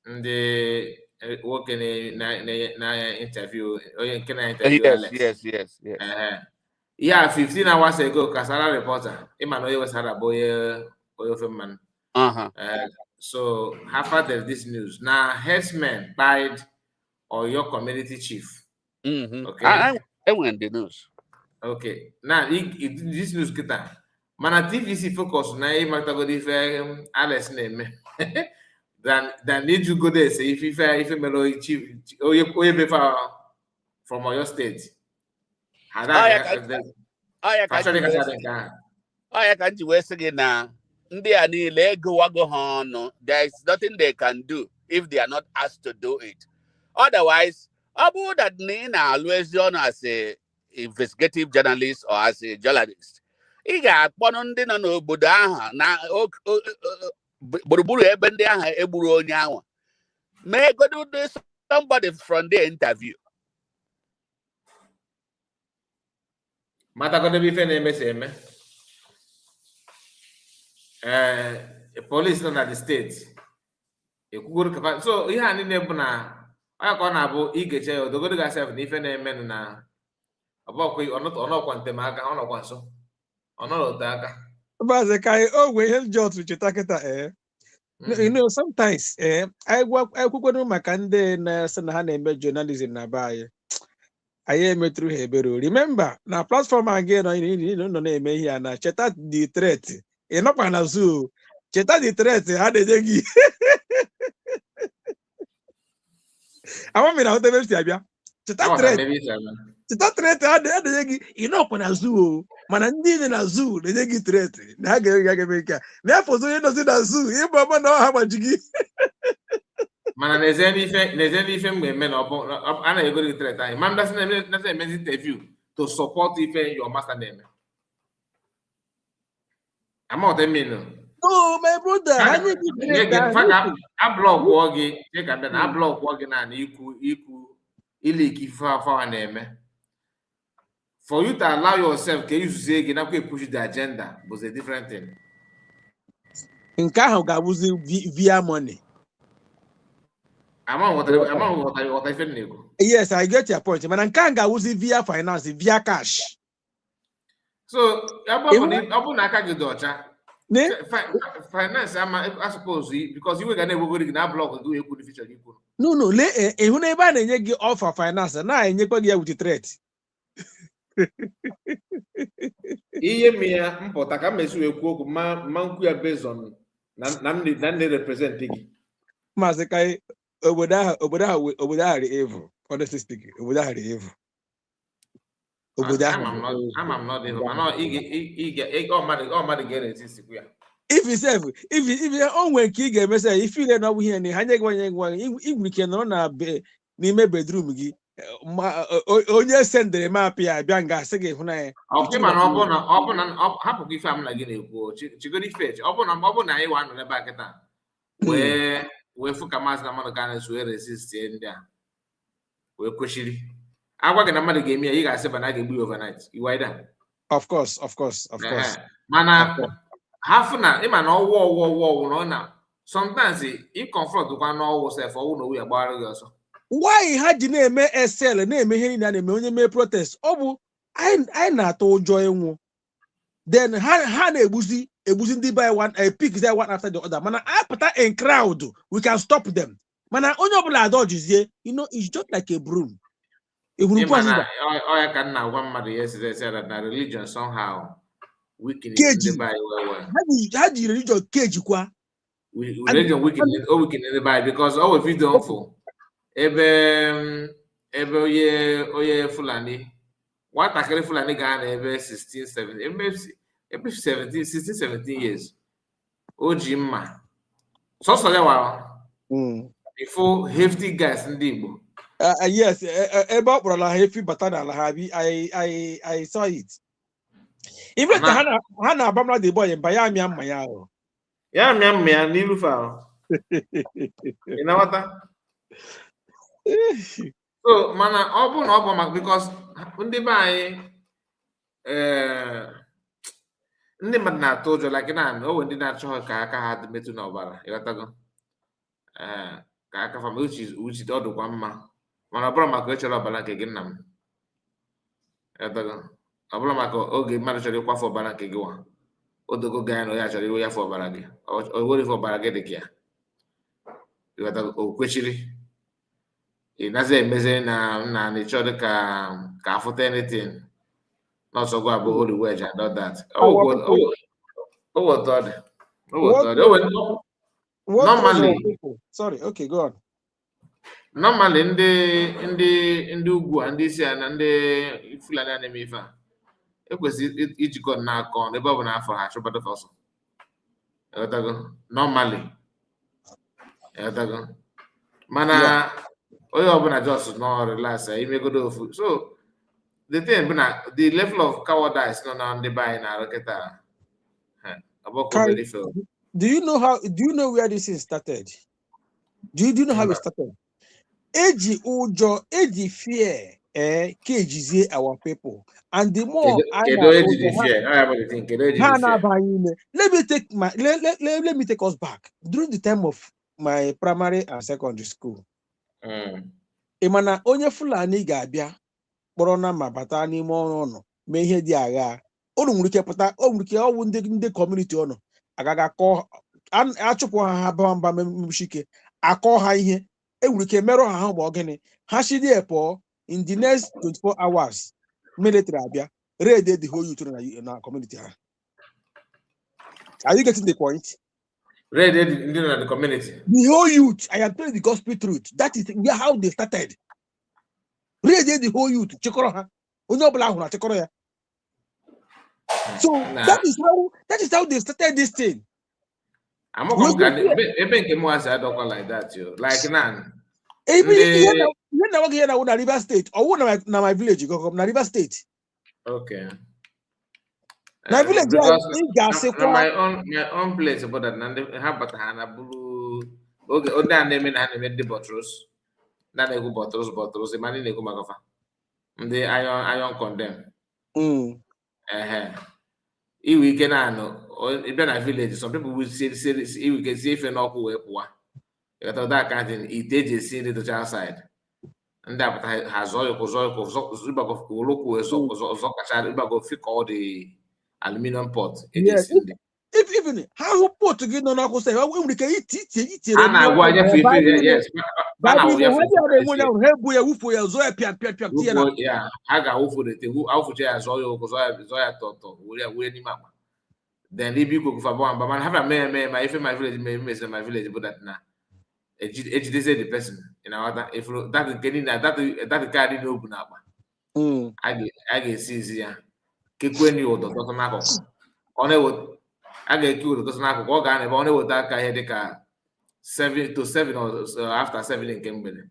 the working in interview. Can I interview Alex? Yes. Yeah, 15 hours ago, Kasara reporter. Emmanuel was had a boy man. So how far there's this news now? Herdsmen died or your community chief. Okay. I went the news. Okay. Now this news kita. Mana TVC focus na matagodi fe Alex name. Then need you go there say if melo chief from your state. I can do West again now. There is nothing they can do if they are not asked to do it. Otherwise, about that Nina always done as a investigative journalist or as a journalist. He got one on dinner no Buddha na Buruburu Ebendia Eburu Nyawa. May go do this somebody from the interview. Mata kote bife na MSM. Police na the state. So ihe ani na-ebu na onye ka ọ na-abụ igeche ya odogodo gasef na ife na-eme na ọnọkwa ntem aka ọnọkwa nso ọnọrọte aka. But I we help George to take you know, sometimes I work with my candidate na ha na-eme journalism na baye. I am through Hebrew. Remember, now platform again, no name here na cheta the threat. Not na zoo. Cheta the threat. How did they I want me now to tell you. Cheta threat. Cheta threat. How did they na zoo. Man, na zoo. They get threat. Na ga. Therefore, so you know na zoo. You mama know how much you Mana nezeni ife mgbe na ana ego the threat anyị. Man that's an interview to support ife your master name. I'm not mean. Oh, my brother, how you great in fact, that? I block walking. Check and then I block walking and equal iliki for an name. For you to allow yourself, can you say again? I push the agenda was a different thing. Nke ahụ ga-abụzi via money. I'm on what I feel. Yes, I get your point. But nke ahụ ga-abụzi via finance, via cash. So, finance, I suppose, because you were going to go in that block do a good feature. No, who never na-enye gị offer finance na-enyekwa gị ya with threat. Ihe mia mpụta ka mmesu ekwu okwu ma nkwu ya based on na ndị represent gị. Maazị Kai, obodo ahụ dị evil, honestly speaking, obodo ahụ dị evil. I'm not evil. If onwe nke ị ga-emesa if ile na ọ bụ ihe na ha nye gị igwuru ike nọrọ na n'ime bedroom gị onye sendere map ya abịa nga asị gị hụ na ya ọ bụ na hapụ gị ife am na gị na-ekwu chigoro ife ọ bụ na anyị wa nọ n'ebe a kịta wee fụ ka maazị na mmadụ ga na-eso wee resist ndị a wee kwechiri agwa gị na mmadụ ga-eme ya ị ga-asị ba na ga-egbu ya overnight iwaida of course mana hafụ na ịma na ọwụ na ọ na sometimes ị confront kwa n'ọwụ sef ọwụ na owu ya gbara gị ọsọ. Why ha ji na-eme SL na-eme ihe niile a na-eme onye mee protest ọ bụ anyị na-atụ ụjọ ịnwụ then ha na-egbuzi ndị by one pick there one after the other mana apụta in crowd we can stop them mana onye ọbụla adọjizie it's just like a broom. Oya ka nna gwa mmadụ yesterday said that na religion somehow weaken ndị by ha ji religion cage kwa religion weaken ndị by because all of you don't fall ebe onye Fulani nwatakịrị Fulani ga na ebe 16 17 years o ji mma sọsọ ya wara before hefty guys ndị Igbo. Yes, ebe ọ kpọrọ ha efi bata n'ala ha bi I saw it. Even ha na-aba mmadụ boy mba ya amịa mma ya ahụ. Ya amịa mma ya n'ilu fa ahụ. Ị na-aghọta? So mana ọ bụ na ọ bụ maka because ndị be anyị ndị mmadụ na-atụ ụjọ like na o nwere ndị na-achọghị ka aka ha metụ n'ọbara ịghọtago ka aka fa uche ọ dịkwa mma mana ọ bụrụ maka ịchọrọ ọbara nke gị nna m ịghọtago ọ bụrụ maka oge mmadụ chọrọ ịkwafe ọbara nke gị nwa odogo ga ya na onye chọrọ iwe ya fọ ọbara gị o were ife ọbara gị dị ka ya ịghọtago o kwechiri ị naghị emezi na ịchọ dị ka afụta anything n'ọsọgụ abụ Orabueze and all that. Normally, sorry, okay, go on. Normally, ndị ugwu a ndị isi a na ndị Fulani a na-eme ife a ekwesịrị ijikọ n'aka ọnụ ebe ọ bụ na afọ ha chụbata ọsọ. Normally, mana onye ọbụla just no relax imegodo ofu. So the thing na the level of cowardice no ndị be anyị na arụkịta do you know where this is started? Do you know how it started? Eji ụjọ eji fear kejizie our people and the more let me take us back during the time of my primary and secondary school. Imana onye Fulani ga-abịa kpọrọ na ma bata n'ime ọrụ ọnụ mee ihe dị agha unu nwere ike pụta o nwere ike ọwụ ndị community ọnụ agaga akọ achụpụ ha mba memshike akọ ha ihe enwere ike merụ ha ma ogene ha shidi pụọ in the next 24 hours military abịa raid the whole youth na community ha. Are you getting the point? Raid the community. The whole youth. I am telling the gospel truth. That is how they started. Raid the whole youth. Chekoro ha. Onye ọbụla ahụ na chekoro ya. So that is how they started this thing. I'm not going to like that, yo. Like nan. Even na River State or na my village go come na River State. Okay. Na village Because my my own place about that ha bata ha na buru oge ndị a na-eme na ha na-eme ndị bottles na na-ekwu bottles mana na-ekwu maka fa ndị iron condemn iwe ike na-anọ ịbịa na village some people will iwe ike sie ife n'ọkụ wee pụwa ịghọta ụda kantin ite eji esi nri docha outside ndị apụta ha zọọ ịgbagọ olokwu ọzọ kacha ịgbagọ fika ọ dị aluminium pot eji esi nri even how pot gị nọ n'ọkụ sef nwere ike iti a na-agwa anya fefe yes a na-awụ ya ha ebu ya wufuo ya zọọ ya pịam tinye na ya ha ga-awụfụrete awụfụcha ya zọọ ya ụkwụ zọọ ya tọtọ were n'ime akpa then ibi ikuku fa bọwa mba mana ha mee ma ife my village mesịrị my village bụ that na ejideze the person na-aghọta ifuru dat nke niile dat kaadị n'obu n'akpa a ga-esi izi ya kekwe ni ụdọ tọtọ n'akụkụ a ga-eke ụdọ tọtọ n'akụkụ ọ ga-ana ebe ọ na-eweta aka ihe dịka 7 to 7 or after 7 nke mgbede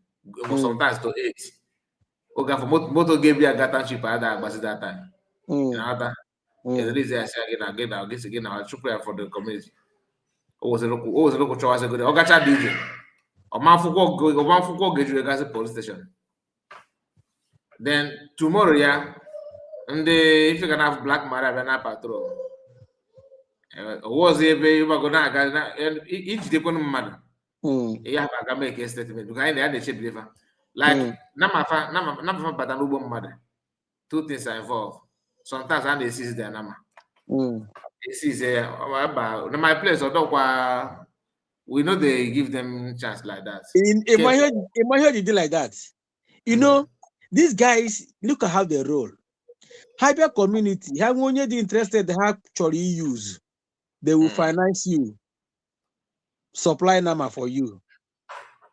sometimes to 8 oge afọ moto ga-ebi ya gata chip ada agbasi that time na-aghọta ezerize ya si gị na gị na chụpụ ya for the community o wezere okwu chọwasịgode ọ gacha dị ije ọmafụkwọ ga-ejure gasị police station then tomorrow ya ndị ife ga na black mara abịa na patrol owozi ebe ịgbago na-aga ijidekwanụ mmadụ ihe ha aga make statement because anyị na-echebiri fa like namafa bata n'ugbo mmadụ two things are involved sometimes a na-esizi their nama esize ya na my place ọdọkwa we know they give them chance like that. In my head, you do like that. You know, these guys, look at how they roll. Hyper community, how when you're interested, they actually use. They will finance you, supply nama for you.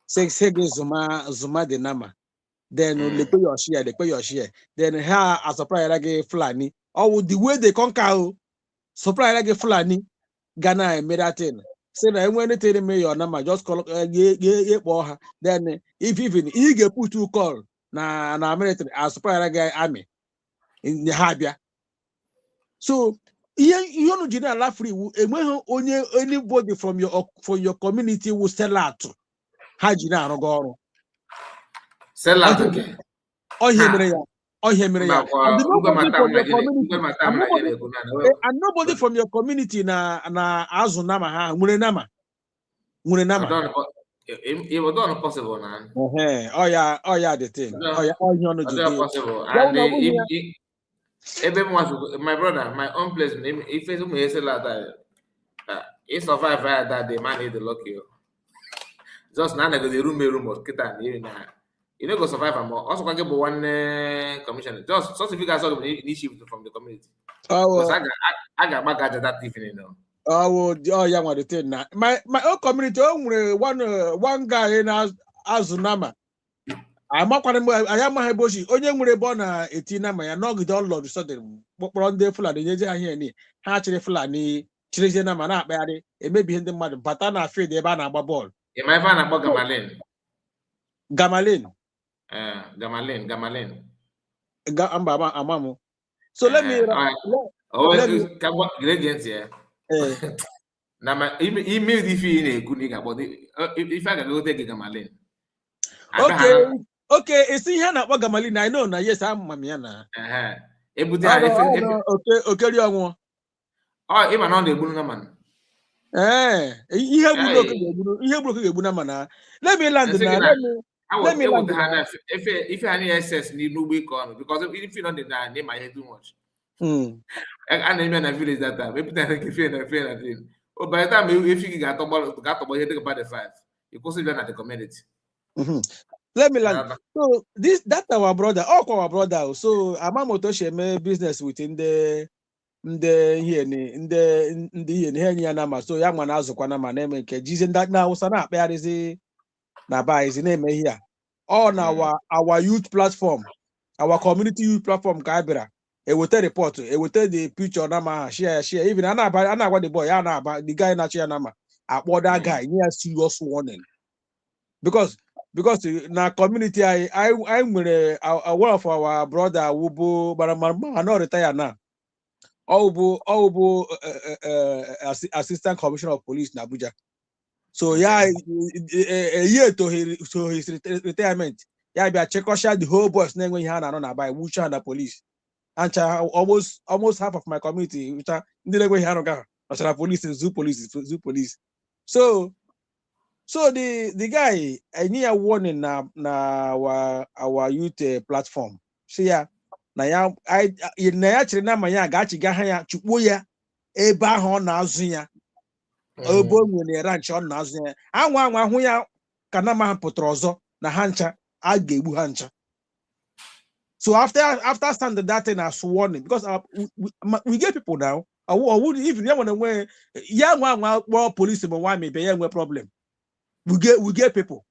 Say Zuma the nama. Then they pay your share. Then here a supplier like a Fulani. Oh, the way they conquer supplier like a Fulani, Ghana made that thing. Say that when they tell me your number, just call then if even he get put to call na military as supplier guy army in the Habia. So you know general free only anybody from your community will sell out. Hajina Rogoro. Sell out again. Oh, and nobody from your community na azunama ha murenama. It was not possible now. Oh yeah, the thing. Possible. And my brother, my own place, if it's like that, he survived that the man is the lucky. Just now, the room was kita you know go survive and more. Also can get one commission. Just so if you guys are initiative from the community. Oh, I got back at that evening now. Oh yeah, what the thing now. My own community, one guy in Azunama. I'm not going to. I am my bossy. Only when born a tina, my nog don't lord sudden. But on the flood, the Yaja here, hatchery flani, Chilena mana, baby, it may be in the mother, but I'm afraid they ban about ball. You might find about Gamalin. Gamalin. Amamu. So let me. Ingredients here. Now my email if you in a good nigga, but if I can go take Gamalin. Okay, it's in here now. Gamalin, I know now. Yes, I'm Mamiana. Okay, young one. Oh, even on the Buna man. You have broken a Bunamana. Let me land now. Let me if you have any access, need no week on because if you don't name my head too much. And then I village that time. Maybe if you oh, by the time if you got about the 5, you consider at the community. Let me land. So that's our brother, all our brother. So Amamoto share business within the here in the nama. So young man has a man name and Jesus that now sana is Naba is the name here. On our youth platform, our community youth platform, Kaibera. It will tell the report, it will tell the picture nama, share. Even I know what the boy, the guy not share nama. What that guy near serious warning. Because na community I'm with one of our brother Wubu, but I'm not retired now. assistant commissioner of police in Abuja. So yeah, a year to his retirement. Yeah, be a check the whole boys when he had on by Wucha and the police. And almost half of my community, which are the way he police, zoo police. So the guy, I need a warning na our youth platform. So yeah, na ya chere na manya gachi gaha ya chukwu ya ebe ahụ ọ na-azụ ya ebe o nwere ranch ọ na-azụ ya anwa hụ ya ka na ma pụtara ọzọ na ha ncha a ga-egbu ha ncha. So after standing that thing as warning, because we get people now, or would even when young police may be a problem. We get people.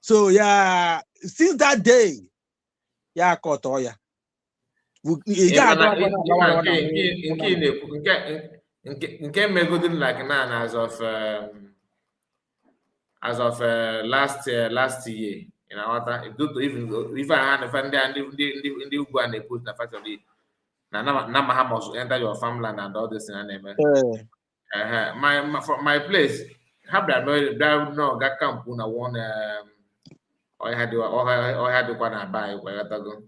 So yeah, since that day, yeah, caught oh yeah. Nke megodin like now as of last year. You know what? If I had a friend and the go and they put the factory, now must enter your farmland and all this and my place. Have that no got camp when I want or had to buy where I go.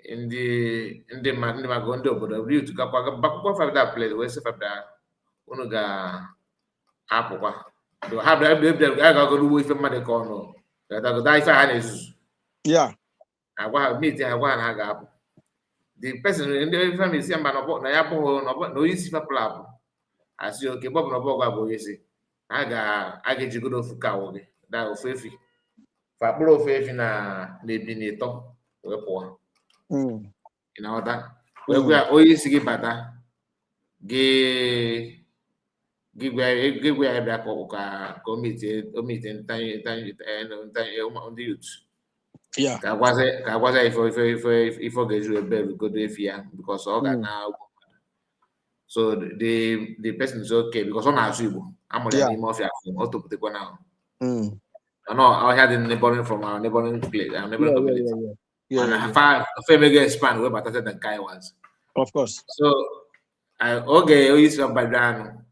In the Magondo, but the view to go back that place, where se that unuga apple. Do have that I go do with the money corner. That I go die for hands. Yeah. I want meet I want hag the person in the family see man no yapo no easy for plan. I see okay Bob no bog abo yesi. I get you go fuka woge. That ofefi. Fa bro ofefi na nebinito wepo. In order where we are always give bata give where back committee on the youth. Yeah. If get you a bell go do fear because all that now. So the person is okay because on our subo. I'm already more fear from to put now. I know I had a neighboring from our neighboring place, our neighboring community. And I have a mega expand where better than Kai was. Of course. So I okay, we used to by down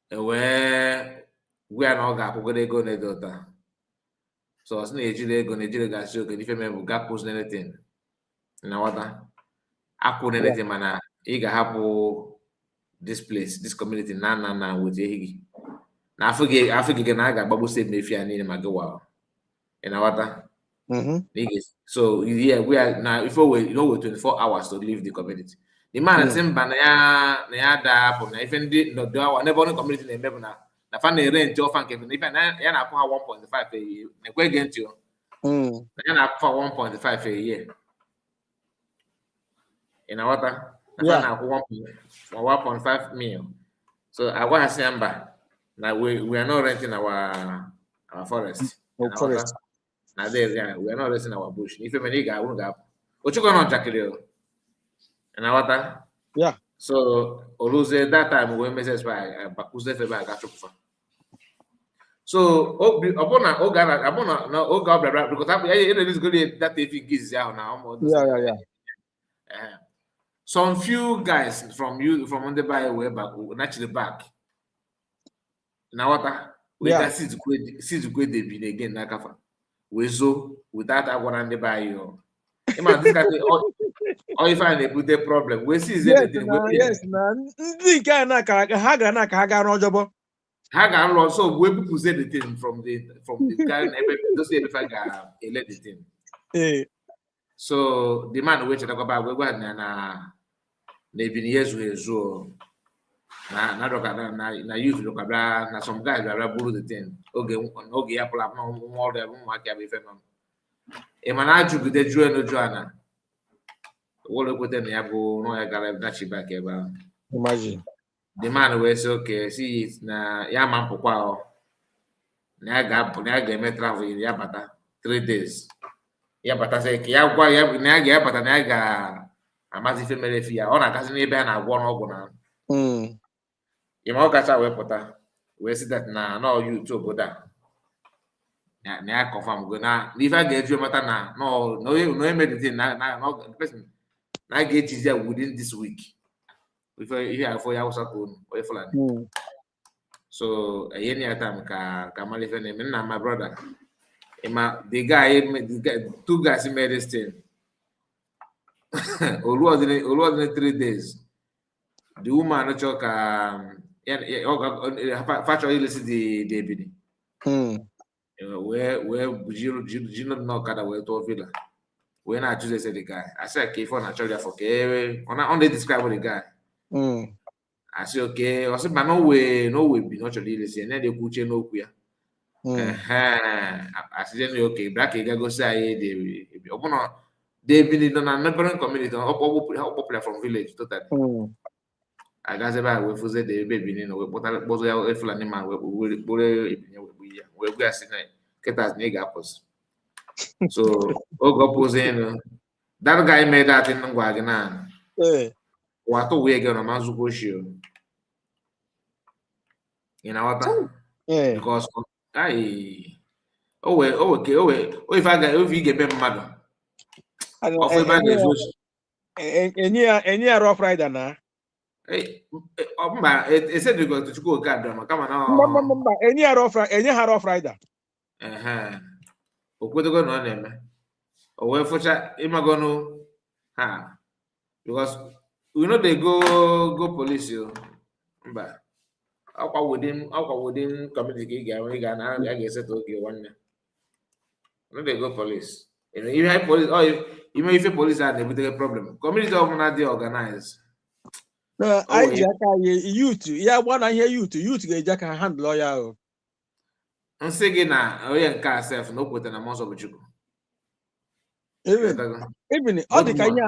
where we are not gap go na daughter. So as Nigeria go Nigeria gas so if you gap post anything. Na water. I put anything man I ga hapo this place, this community na with higi. Na afige na ga babu say me fia ni magawa. Na water. So yeah, we are now. If we 24 hours to leave the community. The man is saying, "Banaya, naya for na even the no do our neighboring community name na na fan the rent of fan Kevin. If na na 1.5 a year, na kwe get you. Na 1.5 a year. In our water, na 1.5 million. So I want to say, now we are not renting our forest. Forest. Now there, we are not resting our bush. If you make I won't gap. What you gonna jackal? And I water. Yeah. So Oluze that time we message by Bakuze Feba Gachufa. So upon no Oga because I this good that if it gives out now. Yeah. Some few guys from under by way back naturally back. Now water we got see to go they be again na kafa. Wezo without agora by you. This guy or if I put the problem, we see yes, man. The guy na haga no job. Haga so we people say the thing from the guy just if I got the thing. So the man which talk about we go na been years we so na youth look about na some guys are borrow the thing. Okay, apple up no more than one can be feminine. A man to the Joanna Joanna. What with them, I go no, I got a nachi back about. Imagine the man was okay. See, it's na Yaman Papa. Naga travel in Yabata 3 days. Yabata say, Yagua Naga, but Naga a massive family fear. On a cousin, I one organ. Yamaka Wepota. We see that now, no, you too, but that. I confirm go now. If I get you matter now, no, medicine now, no person. I get it there within this week. If you have for your so any time ka malife name na my brother. The guy, two guys made this thing. Olu 3 days. The woman no choke factory listen the ebini. Where Gino no kada where to villa. When I choose say the guy, I said okay for natural for okay. On they describe the guy. I said okay. I said but no way be not listen. And then they could no queer. I said okay. Black go say the open they been in an neighboring community popular from village totally. I guess about we fuse the baby you know what was a fulani man we are seeing get as nigga pos. So Ogo posing that guy made that in Guagana. What we again a man's show. You know what? Because I if I get if you get them mad. Any rough rider na. Hey, it said you go to go card come on. Any rough rider. Okwedogo no na-eme o wee fụcha ịmagonu ha because we know they go police yo mba akwa within community ị ga na a ga-esetụ oge nwanne no they go police you know even police even if police are na-ebute problem community ọbụla dị organized No, I jack youth. Yeah, one I hear youth ga jack handle ya o. Nsị gị na onye nke a sef na o kweta na mmụọ bụ Chukwu. Even all the Kenya,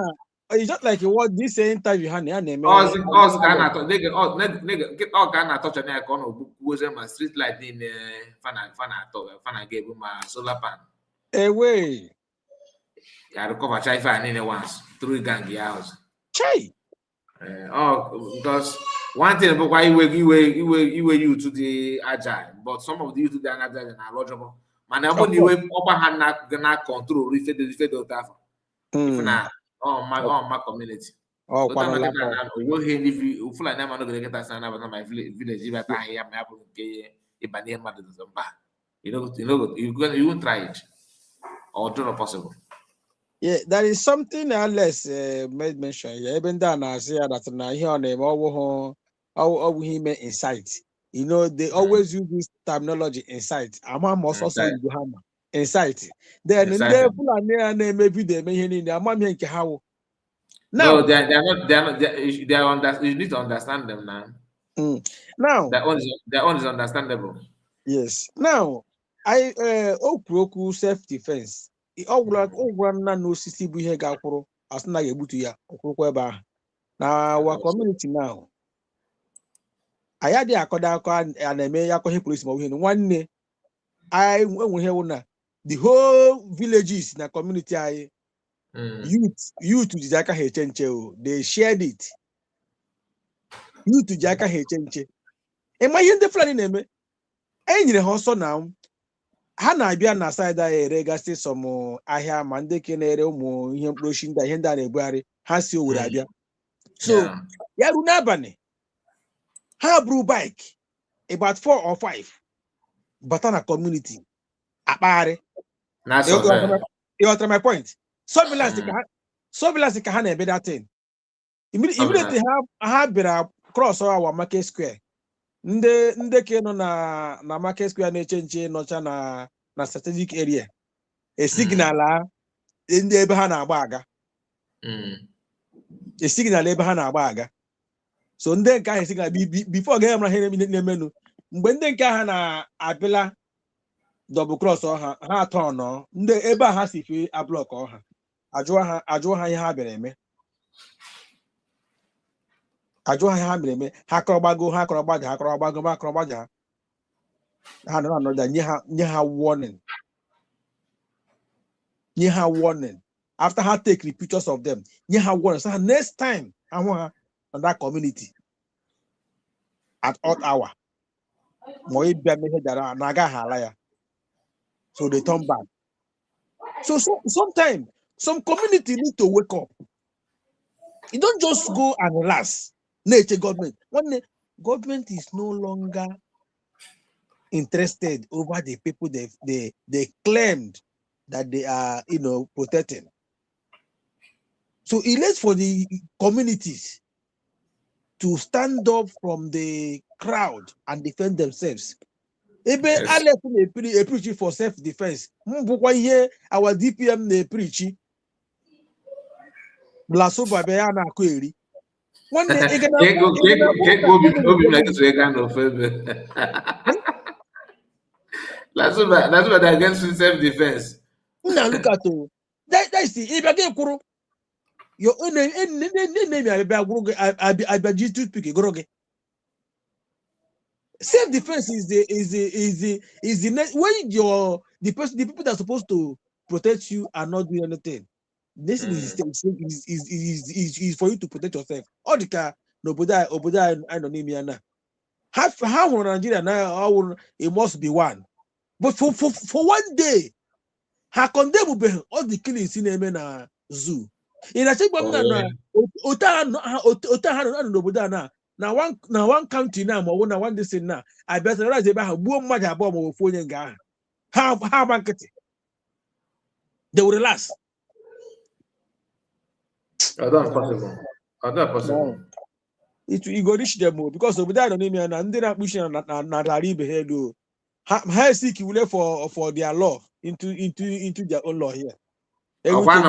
it's just like what this interview ha na-eme. Us ka na-atọ nigga ka na-atọcha na ya ka ọ na-ogbukwuoze ma street light niile fana ga-ebu ma solar pan. Ewe. Ya recovercha ife a niile once through gang ya house. Chai. Because one thing bụkwa iwe youth dị agile but some of the youth dị agile na alọjọbọ mana ọ bụ na iwe ọgba ha na control ife dị otu afọ ife na ma community onweghị Fulani ama n'oge nkịta si anabata my village ịbata ahịa ma ya bụ nke ịba n'ihe mmadụ dị mba you won't try it or do not possible. Yeah, there is something else made mention. Yeah, even that I say that now here on them all him insight. You know, they always use this terminology insight. I'm also insight. Then maybe they may hear how. No, they are not. They are you need to understand them now. Now their own is understandable. Yes. Now I Okroku self-defense. Ọ gwara nna na osisi bụ ihe ga-akwụrụ asị na ga-egbutu ya ọkwụkwọ ebe ahụ na our community now anyị adịghị akọda akọ a na-eme ya akọ ihe polisi ma ọ bụ ihe nwanne anyị enwe ihe na the whole villages na community anyị youth ji aka ha eche nche o they shared it youth ji aka ha eche nche ịma ihe ndị Fulani na-eme e nyere ha ọsọ na ha na-abịa na side anyị eregasị sọm ahịa ma ndị ke na-ere ụmụ ihe mkpụrụ ndị ihe ndị a na-ebugharị ha si Owerri abịa so ya ruo n'abalị ha buru bike about 4 or 5 bata na community akpagharị ịghọtara my point surveillance ka ha na-ebe that thing immediately ha bịara cross our market square ndị ke nọ na market square na-eche nche nọcha na strategic area a signal ndị ebe ha na-agba aga a signal ebe ha na-agba aga so ndị nke ahụ signal before ga emra ihe na-emenu mgbe ndị nke ha na-abịala double cross ha atọ nọ ndị ebe a ha si fe ablock ọha ajụọ ha ihe ha bịara eme ha kọrọ gbaja ha nọ anọda nye ha warning after ha take the pictures of them nye ha warning so next time ha hụ ha on that community at odd hour ma ọ bịa mehe dara na aga ha ala ya so they turn back so sometimes some community need to wake up You don't just go and relax. Nature government. One day, government is no longer interested over the people they claimed that they are, protecting. So it is for the communities to stand up from the crowd and defend themselves. Ebe Yes. Alex they preach for self-defense. Our DPM they preach. Blaso Babea na query. One day, That's what they're against self-defense. now look at you. That is the if again kuru. Your own name I be G2 pick goroge. Self-defense is the next when the people that are supposed to protect you are not doing anything. This is for you to protect yourself. All the car nobody I don't name you now. How Nigeria now it must be one. But for 1 day, her condemn will be all the killings in a zoo. In a check now one county now, one this now. I better realize about one much above our phone guy. How market they will relax. Not possible. Not possible. You go reach them because over there don't name and they're not pushing na Raribe here do. How seek you for their law into their own law here. If I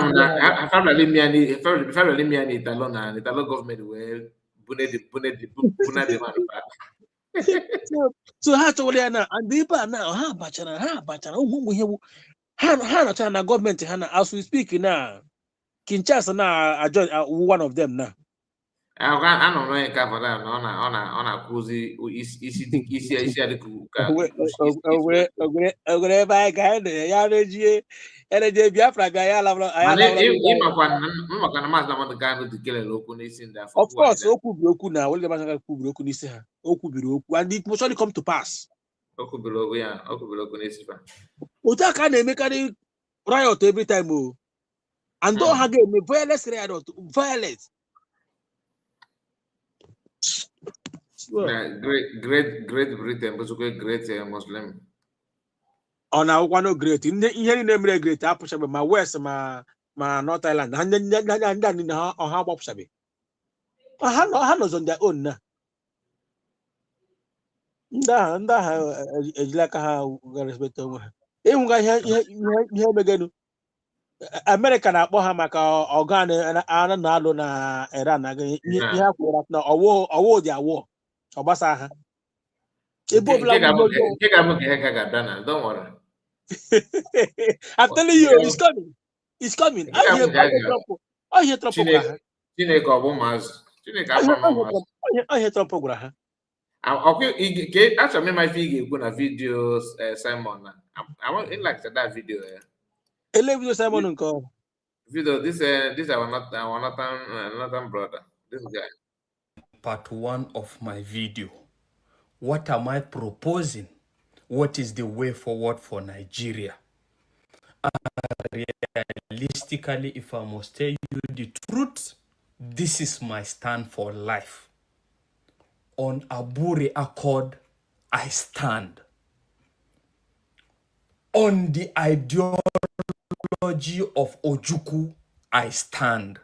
Italo government will so how to na and the people now ha bachara ha na government ha as we speak now Kinshasa now join one of them now. I don't know in for that on a cruisy isi Of course, Oku now. What the Oku nisi ha? Oku biru Oku, and it must surely come to pass. Oku below, yeah. Oku below Kunisifa. Ota can make a riot every time, and don't have a violence riot, violence. Great Britain, but great Muslim. On our one great. In the name great, I push my west, my North Island, and then in how about Sabi. Hands on their own. Like how respect. Even guy American akpọ ha maka ọgan a na-alụ na Iran ihe ha kwuru na ọwụ dị awọ ọgbasa ha ebe ọbụla don't worry. I'm telling you it's coming I hear Trump gwara ha Chineke ọ bụ maazị Chineke I hear Trump gwara ha achọrọ m ịma ife ị ga-ekwu na video Simon na I want like that video video Simon nke video this our Nathan brother this guy. Part 1 of my video. What am I proposing? What is the way forward for Nigeria? Realistically, if I must tell you the truth, this is my stand for life. On Abure Accord, I stand. On the ideology of Ojukwu, I stand.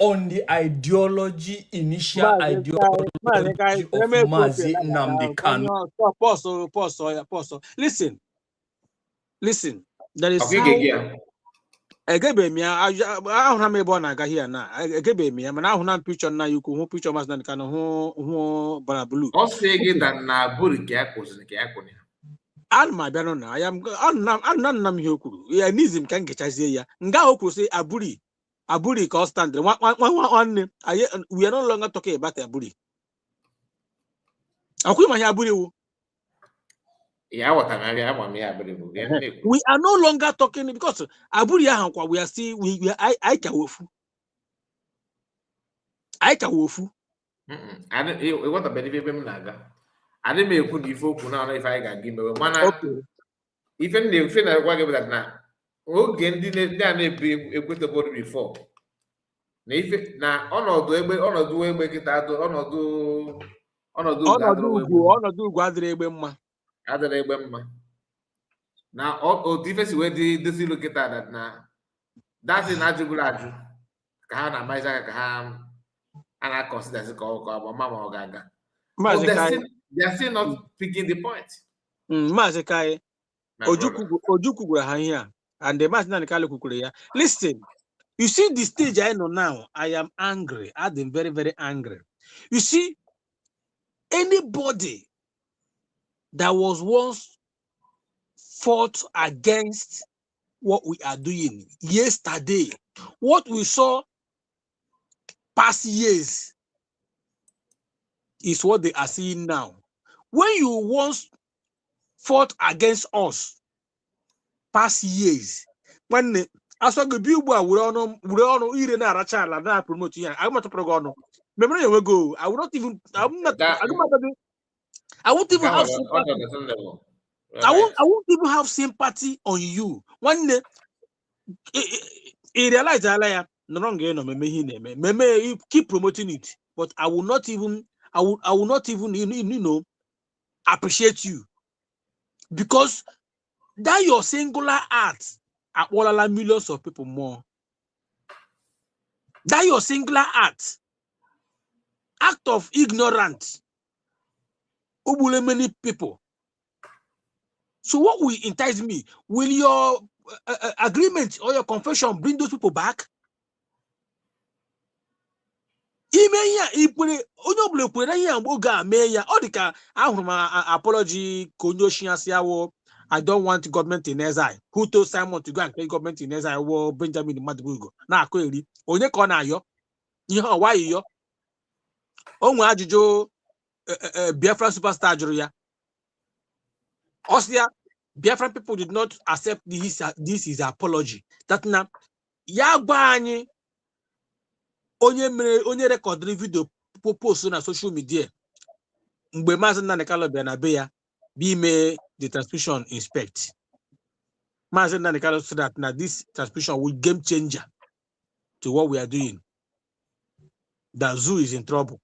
On the initial ideology of Mazi Nnamdi Kanu. Pause. Listen. There is ahụra m ebe ọ na-aga here na egebe m ya mana ahụ na picture na yuku hụ picture Mazi Nnamdi Kanu hụ bara blue. Ọ sị gị na buru ka ya kwụsịrị ka ya kwụnye. Ana m abịa na ya nna m ihe o kwuru ya n'izim ka m gechazie ya nga o kwuru sị aburi ka ọ stand nwanne we are no longer talking about aburi akwụ ma ya aburi wu ya watanari ama m ya aburi wu we are no longer talking because aburi ahụ kwa we are still we I ka wofu what about the baby m na-aga adị m ekwu na ife okwu na ife anyị ga-aga imewe mana ife na-agwa gị bụ na oge ndị a na-ebi ekwetebụrụ before na ife na ọnọdụ egbe kịta ọnọdụ ugo adịrị egbe mma. adịrị egbe mma na otu ife si wee dozi ilu kịta na dati na ajụgoro ajụ ka ha na-amaghịzi aka ka ha a na-akọnsidazi ka ọ ma ọ ga-aga. They are still not picking the point. Maazị Kai, Ojukwu gwara ha ihe a, and the Maazị Nanikale kwukwere ya. Listen, you see the stage I know now, I am angry. I am very, very angry. You see, anybody that was once fought against what we are doing yesterday, what we saw past years is what they are seeing now. When you once fought against us past years, when I saw the people were on ire na aracha ala na promote here, I want to program. Remember you go. I would not even. I won't even have sympathy. I won't even have sympathy on you. One day, he realized that no longer you keep promoting it, but I will not even. I will not even appreciate you, because that your singular act at all millions of people more. That your singular act of ignorance, obule many people. So what will entice me? Will your agreement or your confession bring those people back? I don't want government in exile. Who told Simon to go and create government in exile? Well, Benjamin Madibugo. Now, onye kona yo. Why yo? Onwe ajujo Biafra superstar juria. Ostia, Biafran people did not accept this is apology. That now, Yagba onye record video post on social media. Mgbe Maazị Nanikalo bịa na be ya be ime the transmission inspect. Maazị Nanikalo said that now this transmission will game changer to what we are doing. The zoo is in trouble.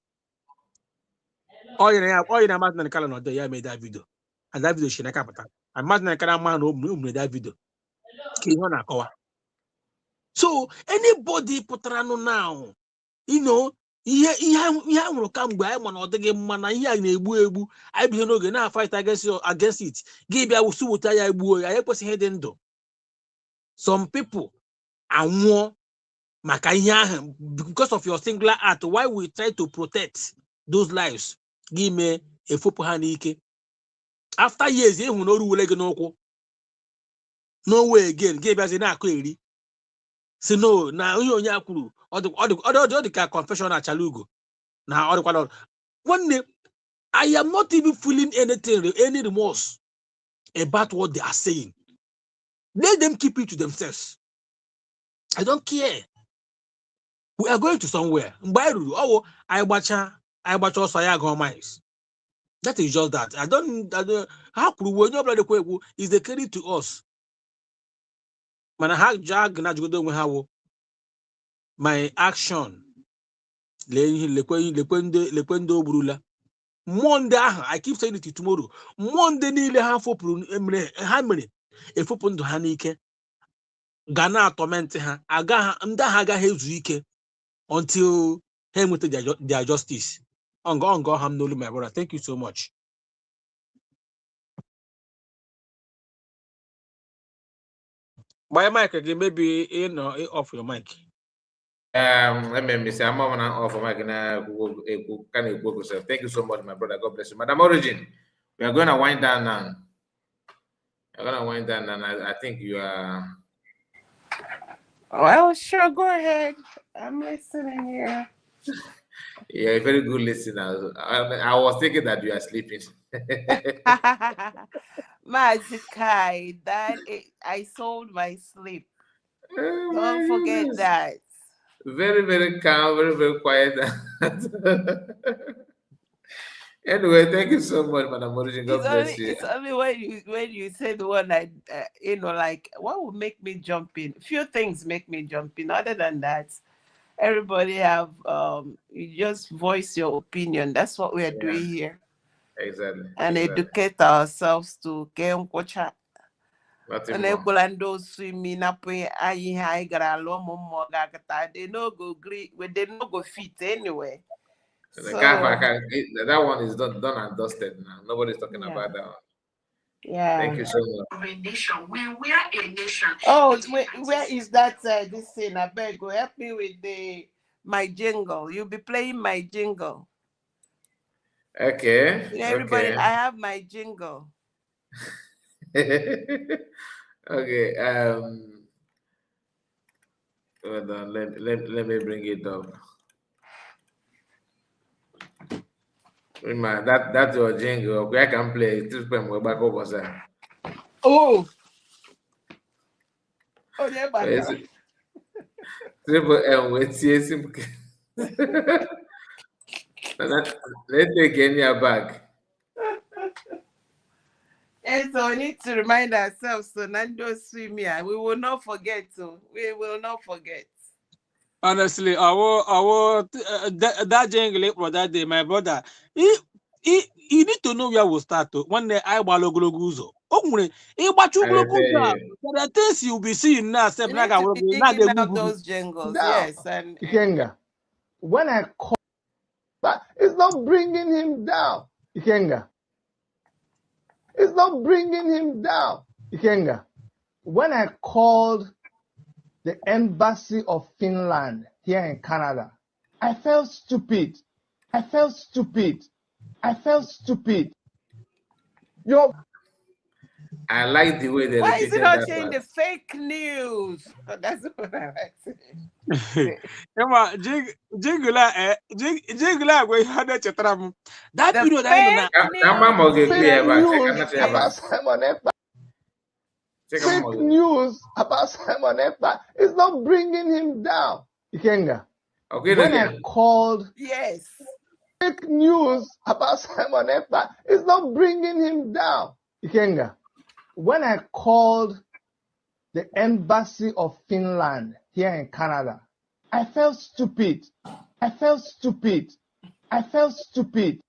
All you know, Maazị Nanikalo not there. Yeah, made that video, and that video she na kapata. And Maazị Nanikalo man made that video. So anybody putrano now, you know. Ihe nwụrụ kamgbe anyị ma na ọ dịghị mma na ihe a na-egbu egbu anyị bido n'oge na-fight against it gị bịa wụta ya egbuo ya ekwesịghị ịdị ndụ. Some people anwụọ maka ihe ahụ because of your singular act. Why we try to protect those lives gị mee efopụ ha n'ike after years ịhụ na oru wele gị n'ụkwụ no way again gị bịazi na-akụ eri si no na onye onye akwuru ọ dị ka confession achalugo na ọ dịkwa one day I am not even feeling any remorse about what they are saying. Let them keep it to themselves. I don't care. We are going to somewhere. That is just that. I don't how could we know is the credit to us? My action Monday, I keep saying it tomorrow. Monday niile ha fopuru ha mere efopụ ndụ ha n'ike ga na torment ha ndị ha agaghị ezu ike until ha enweta their justice. Ongo ham n'olu my brother. Thank you so much. My mic again, maybe off your mic. Let me say, I'm off my Thank you so much, my brother. God bless you. Madam Origin, we are going to wind down now. We're going to wind down, and I think you are. Well, sure, go ahead. I'm listening here. Yeah, very good listener. I was thinking that you are sleeping. Mazikai, I sold my sleep. Don't forget that. Very, very calm, very, very quiet. Anyway, thank you so much, Madam Origin. God bless you. It's only when you say the one like what would make me jump in? Few things make me jump in. Other than that, Everybody have you just voice your opinion. That's what we are Yeah, doing here. exactly. And Exactly. educate ourselves to get watcha. Nothing And more. Ebolando swimming up where I got a long more they no go agree they no go fit anyway. The So that one is done and dusted now. Nobody's talking yeah. about that one. Yeah. Thank you so much. We are a nation. Oh, where is that this thing? I beg go help me with my jingle. You'll be playing my jingle. Okay. Everybody, Okay. I have my jingle. Okay. Hold on. Let me bring it up. That's your jingle. Okay, I can play it. This time we're back over there. Oh. Oh, yeah, but Triple M with CSM. Let's take Kenya back. And so we need to remind ourselves, so Nando swim here. We will not forget. So we will not forget. Honestly, that jingle for that day, my brother, he you need to know where we start. One day I will go. Oh, there are things you'll be seeing now. We need to be digging out those jingles. Yes, and Ikenga, when I call that, it's not bringing him down. Ikenga, it's not bringing him down. Ikenga, when I called the embassy of Finland here in Canada, I felt stupid. I felt stupid. I felt stupid. I like the way they why is it repeated not that saying part. the fake news? That's what I like saying. That The period, fake news about Simon Ekpa is not bringing him down. Ikenga, Okay, when I called yes, fake news about Simon Ekpa is not bringing him down. Ikenga, when I called the embassy of Finland here in Canada, I felt stupid. I felt stupid. I felt stupid.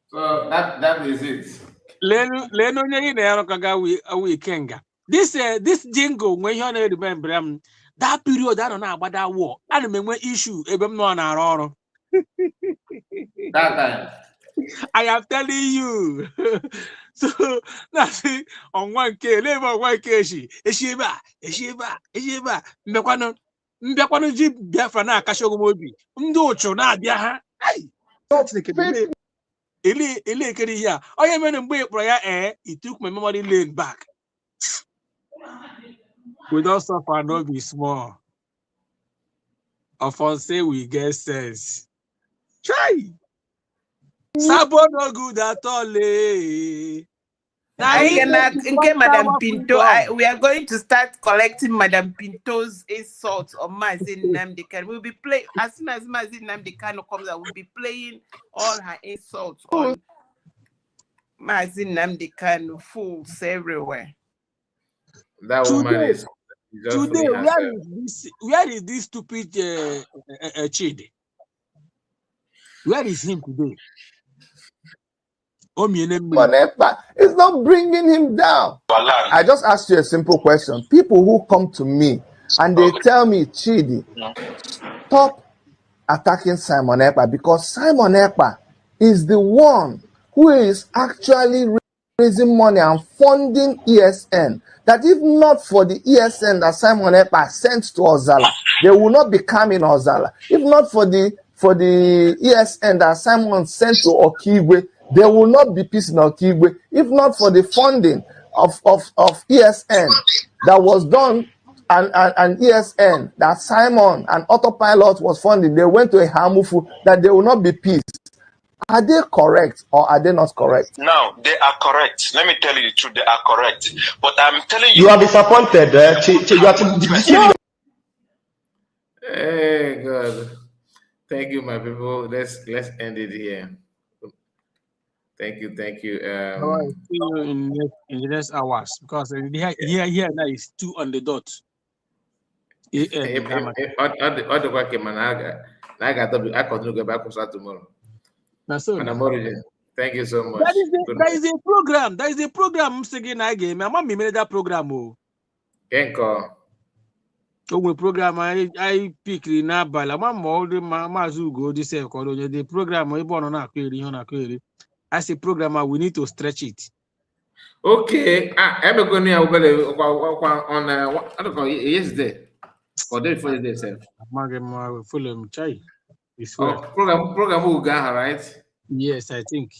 So that is it. This jingle when you remember that period I don't know about that war. I remember issue That time. I am telling you. So that's it. On 1K, labor 1K she. Eshiba. Mbekwano ji Biafra na akashogo mobi. Ndị uchu na abịa ha. Ele kere here. Onye mere mgbe ikporo ya he took my memory lane back. We don't suffer no be small. Of us say we get sense. Try. Sabo no good at all. Madam Pinto, we are going to start collecting Madam Pinto's insults on Mazin Namdekan. We'll be playing as soon as Mazin Namdekan comes out. We'll be playing all her insults on Mazin Namdekan. Fools everywhere. That woman is just today. Where is this stupid Chidi? Where is him today? It's not bringing him down. I just asked you a simple question. People who come to me and they tell me, Chidi, stop attacking Simon Ekpa because Simon Ekpa is the one who is actually raising money and funding ESN. That if not for the ESN that Simon Ekpa sent to Ozala, they will not be coming Ozala. If not for the ESN that Simon sent to Okigwe, there will not be peace in Okigwe. If not for the funding of ESN that was done and ESN that Simon and Autopilot was funding, they went to a Hamufu, that there will not be peace. Are they correct or are they not correct? Now, they are correct. Let me tell you the truth, they are correct. But I'm telling you... You are disappointed. Hey, God. Thank you, my people. Let's end it here. Thank you. See you in the next hours because here now is 2 on the dot. Other work, man. I got to be. I continue to go back tomorrow. Madam Origin, thank you so much. That is a program. That is a program. I'm saying again. My mom made that program. Oh, can't call. Oh, program I pick in Abala. My mom, Mazu go this the program. We born on a query on a query. As a programmer, we need to stretch it. Okay. I'm going to on I don't know yesterday or day before yesterday. Full chai. Program Ugaha, right? Yes, I think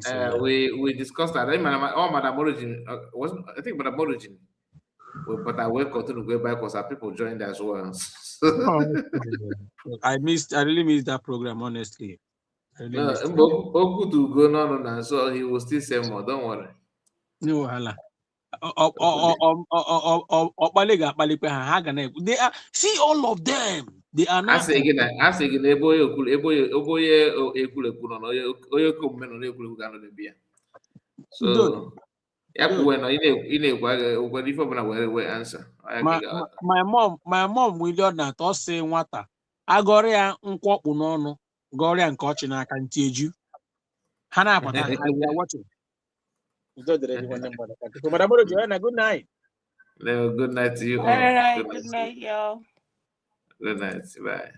so. Yeah. We discussed that. Madam Origin was I think Madam Origin. But I will continue to go back because our people joined as well. I really missed that program, honestly. No, Oku to go no, so he will still say more. Don't worry. No, hala. They are see all of them. They are not. I say again, so my mom will not us say nwata. Agoria nkwokpu n'ọnụ, goria nke ọchị n'aka ntị eju. Ha na-apụta, we are watching. Good night. Good night to you all. All right, good night, y'all. Good night. Bye.